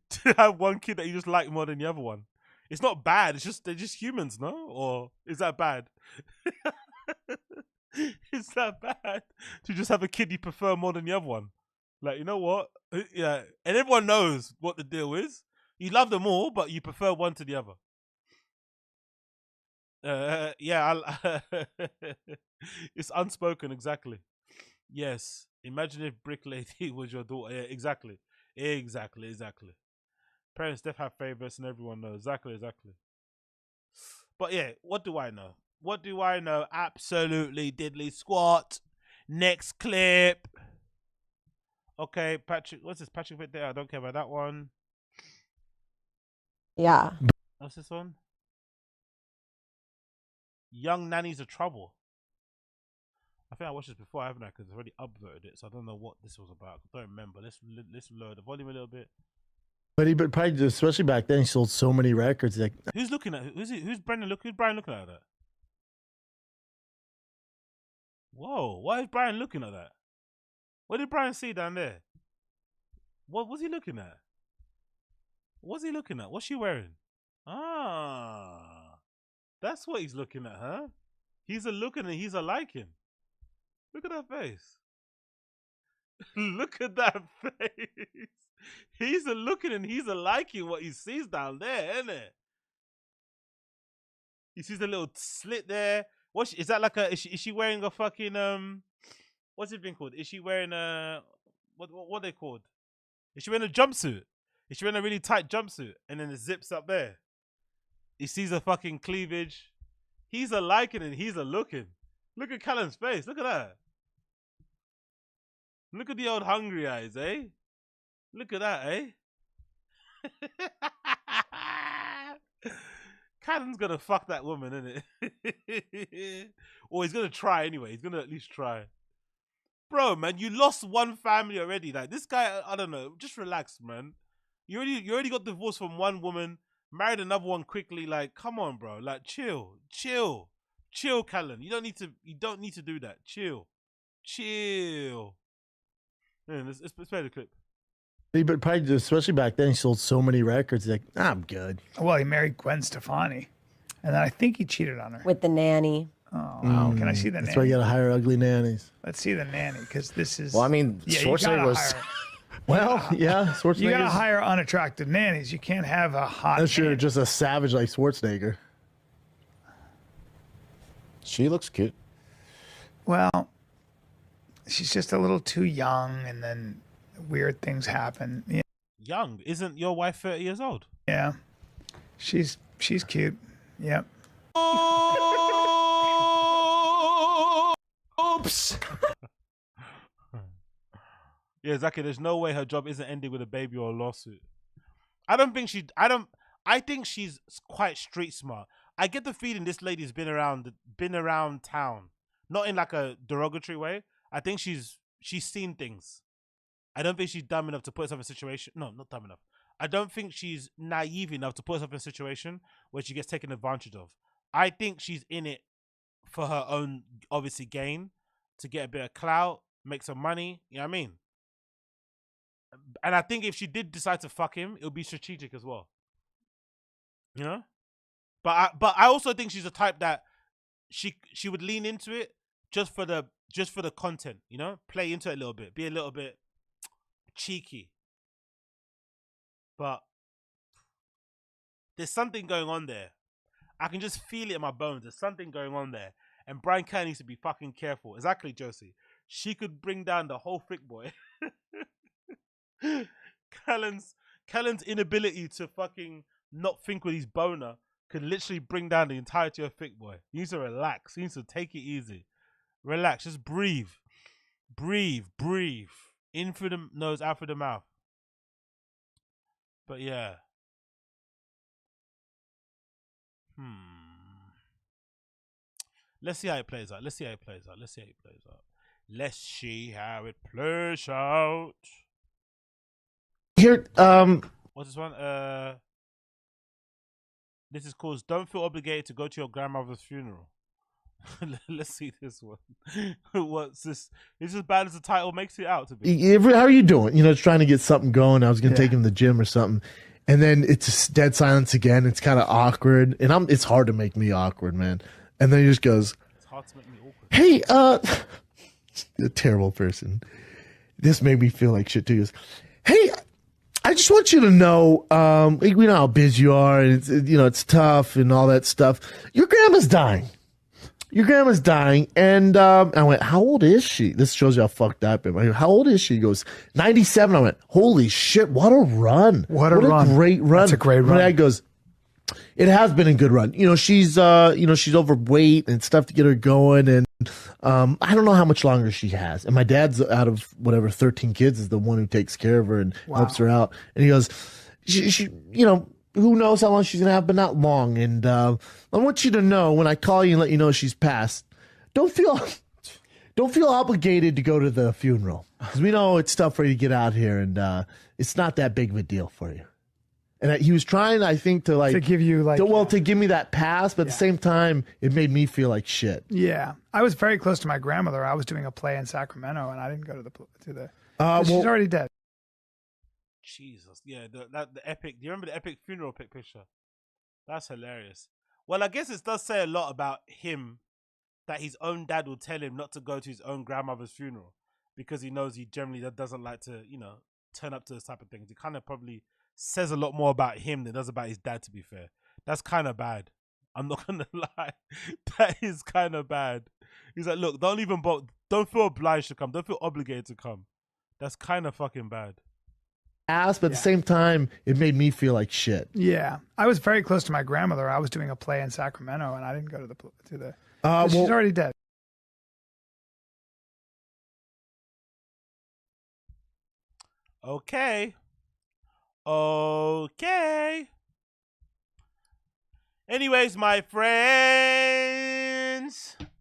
To have one kid that you just like more than the other one. It's not bad. It's just they're just humans, no? Or is that bad? Is that bad to just have a kid you prefer more than the other one? Like, you know what? Yeah, and everyone knows what the deal is. You love them all, but you prefer one to the other. Yeah, it's unspoken, exactly. Yes. Imagine if Brick Lady was your daughter. Yeah, exactly. Parents definitely have favorites, and everyone knows. Exactly. But yeah, what do I know? Absolutely diddly squat. Next clip. Okay, Patrick. What's this? Patrick bit there. I don't care about that one. Yeah. What's this one? Young nannies are trouble. I think I watched this before, haven't I? Because I already upvoted it, so I don't know what this was about. I don't remember. Let's lower the volume a little bit. But probably, especially back then, he sold so many records. Like, who's looking at? Who's Brian looking at that? Whoa! Why is Brian looking at that? What did Brian see down there? What was he looking at? What's he looking at? What's she wearing? Ah, that's what he's looking at, huh? He's a looking and he's a liking. Look at that face. Look at that face. He's a looking and he's a liking what he sees down there, isn't it? He sees a little slit there. Is that like is she wearing a fucking what's it been called? Is she wearing what are they called? Is she wearing a jumpsuit? Is she wearing a really tight jumpsuit? And then it zips up there. He sees a fucking cleavage. He's a liking and he's a looking. Look at Callum's face. Look at that. Look at the old hungry eyes, eh? Look at that, eh? Callum's gonna fuck that woman, innit? Or he's gonna try anyway. He's gonna at least try. Bro, man, you lost one family already. Like, this guy, I don't know. Just relax, man. You already got divorced from one woman, married another one quickly. Like, come on, bro. Like, chill, Callum. You don't need to do that. Chill. Yeah, let's play the clip. But probably, especially back then, he sold so many records. He's like, I'm good. Well, he married Gwen Stefani, and then I think he cheated on her with the nanny. Oh wow! Can I see the nanny? That's why you gotta hire ugly nannies. Let's see the nanny, because this is. Well, I mean, Schwarzenegger was. Well, yeah, Schwarzenegger. You gotta hire unattractive nannies. You can't have a hot. Unless you're just a savage like Schwarzenegger. She looks cute. Well, she's just a little too young, and then weird things happen. Yeah. Young? Isn't your wife 30 years old? Yeah, she's cute. Yep. Oops. Yeah, exactly. There's no way her job isn't ending with a baby or a lawsuit. I think she's quite street smart. I get the feeling this lady's been around town, not in like a derogatory way. I think she's she's seen things. I don't think she's dumb enough to put herself in a situation. No, not dumb enough. I don't think she's naive enough to put herself in a situation where she gets taken advantage of. I think she's in it for her own, obviously, gain, to get a bit of clout, make some money. You know what I mean? And I think if she did decide to fuck him, it would be strategic as well. You know? But I also think she's the type that she would lean into it just for the content, you know? Play into it a little bit, be a little bit cheeky. But there's something going on there. I can just feel it in my bones. There's something going on there. And Brian Kelly needs to be fucking careful. Exactly, Josie. She could bring down the whole thick boy. Callan's inability to fucking not think with his boner could literally bring down the entirety of thick boy. He needs to relax. He needs to take it easy. Relax. Just breathe. Breathe. Breathe. In through the nose, out through the mouth. But yeah. Let's see how it plays out. Let's see how it plays out. Let's see how it plays out. Let's see how it plays out. Here, What's this one? This is called "Don't Feel Obligated to Go to Your Grandmother's Funeral." Let's see this one. What's this? It's as bad as the title makes it out to be. how are you doing? You know, trying to get something going. I was gonna take him to the gym or something, and then it's just dead silence again. It's kind of awkward, and it's hard to make me awkward, man. And then he just goes, "It's hard to make me awkward." Hey, a terrible person. This made me feel like shit too. He goes, hey, I just want you to know, we know how busy you are, and it's tough and all that stuff. Your grandma's dying. And I went, how old is she? This shows you how fucked up I am. I go, how old is she? He goes, 97. I went, holy shit, what a run. What a great run. That's a great run. My dad goes, it has been a good run. She's overweight and stuff to get her going. And I don't know how much longer she has. And my dad's, out of whatever 13 kids, is the one who takes care of her and helps her out. And he goes, she who knows how long she's going to have, but not long. And I want you to know, when I call you and let you know she's passed, don't feel obligated to go to the funeral. Because we know it's tough for you to get out here, and it's not that big of a deal for you. And he was trying, I think, to give you to give me that pass, but at the same time, it made me feel like shit. Yeah, I was very close to my grandmother. I was doing a play in Sacramento, and I didn't go to the. She's already dead. Jesus, yeah, the epic. Do you remember the epic funeral picture? That's hilarious. Well, I guess it does say a lot about him that his own dad will tell him not to go to his own grandmother's funeral because he knows he generally doesn't like to, turn up to this type of things. It kind of probably says a lot more about him than it does about his dad, to be fair. That's kind of bad. I'm not gonna lie. That is kind of bad. He's like, look, don't feel obliged to come. Don't feel obligated to come. That's kind of fucking bad. But at the same time, it made me feel like shit. Yeah, I was very close to my grandmother. I was doing a play in Sacramento, and I didn't go to the. She's already dead. Okay. Anyways, my friends,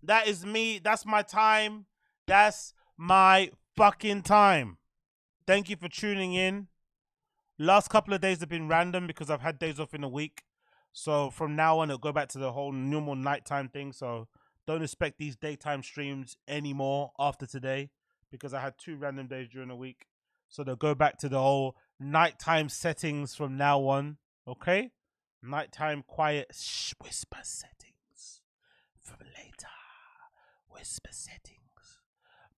that is me. That's my time. That's my fucking time. Thank you for tuning in. Last couple of days have been random because I've had days off in a week. So from now on, it'll go back to the whole normal nighttime thing. So don't expect these daytime streams anymore after today because I had 2 random days during the week. So they'll go back to the whole nighttime settings from now on. Okay? Nighttime quiet whisper settings from later. Whisper settings.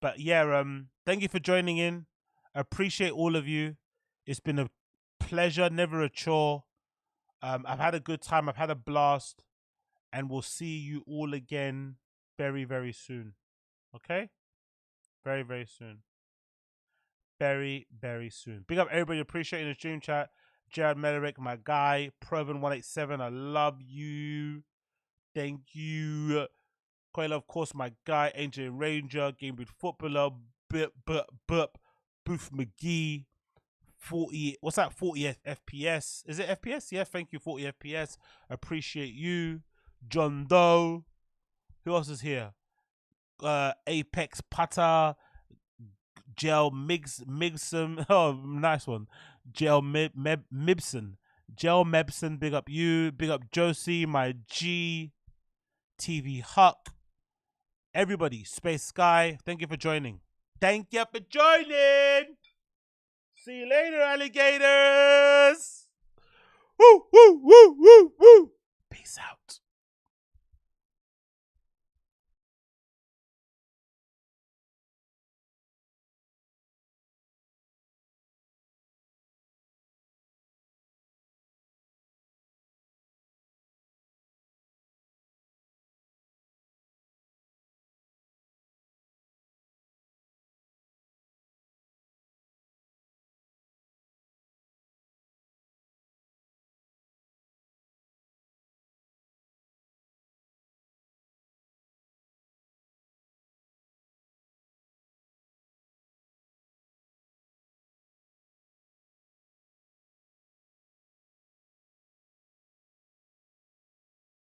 But yeah, thank you for joining in. I appreciate all of you. It's been a pleasure, never a chore. I've had a good time. I've had a blast. And we'll see you all again very, very soon. Okay? Very, very soon. Very, very soon. Big up everybody appreciating the stream chat. Jared Melerick, my guy. Proven187, I love you. Thank you. Quite of course, my guy. AJ Ranger, Game Breed Footballer. Booth McGee. 40, what's that? 40 FPS. Is it FPS? Yeah, thank you, 40 FPS. Appreciate you. John Doe. Who else is here? Apex Putter. Gel Migson. Oh, nice one. Gel Mibson. Gel Mebson, big up you. Big up Josie, my G. TV Huck. Everybody, Space Sky, thank you for joining. Thank you for joining. See you later, alligators. Woo, woo, woo, woo, woo. Peace out.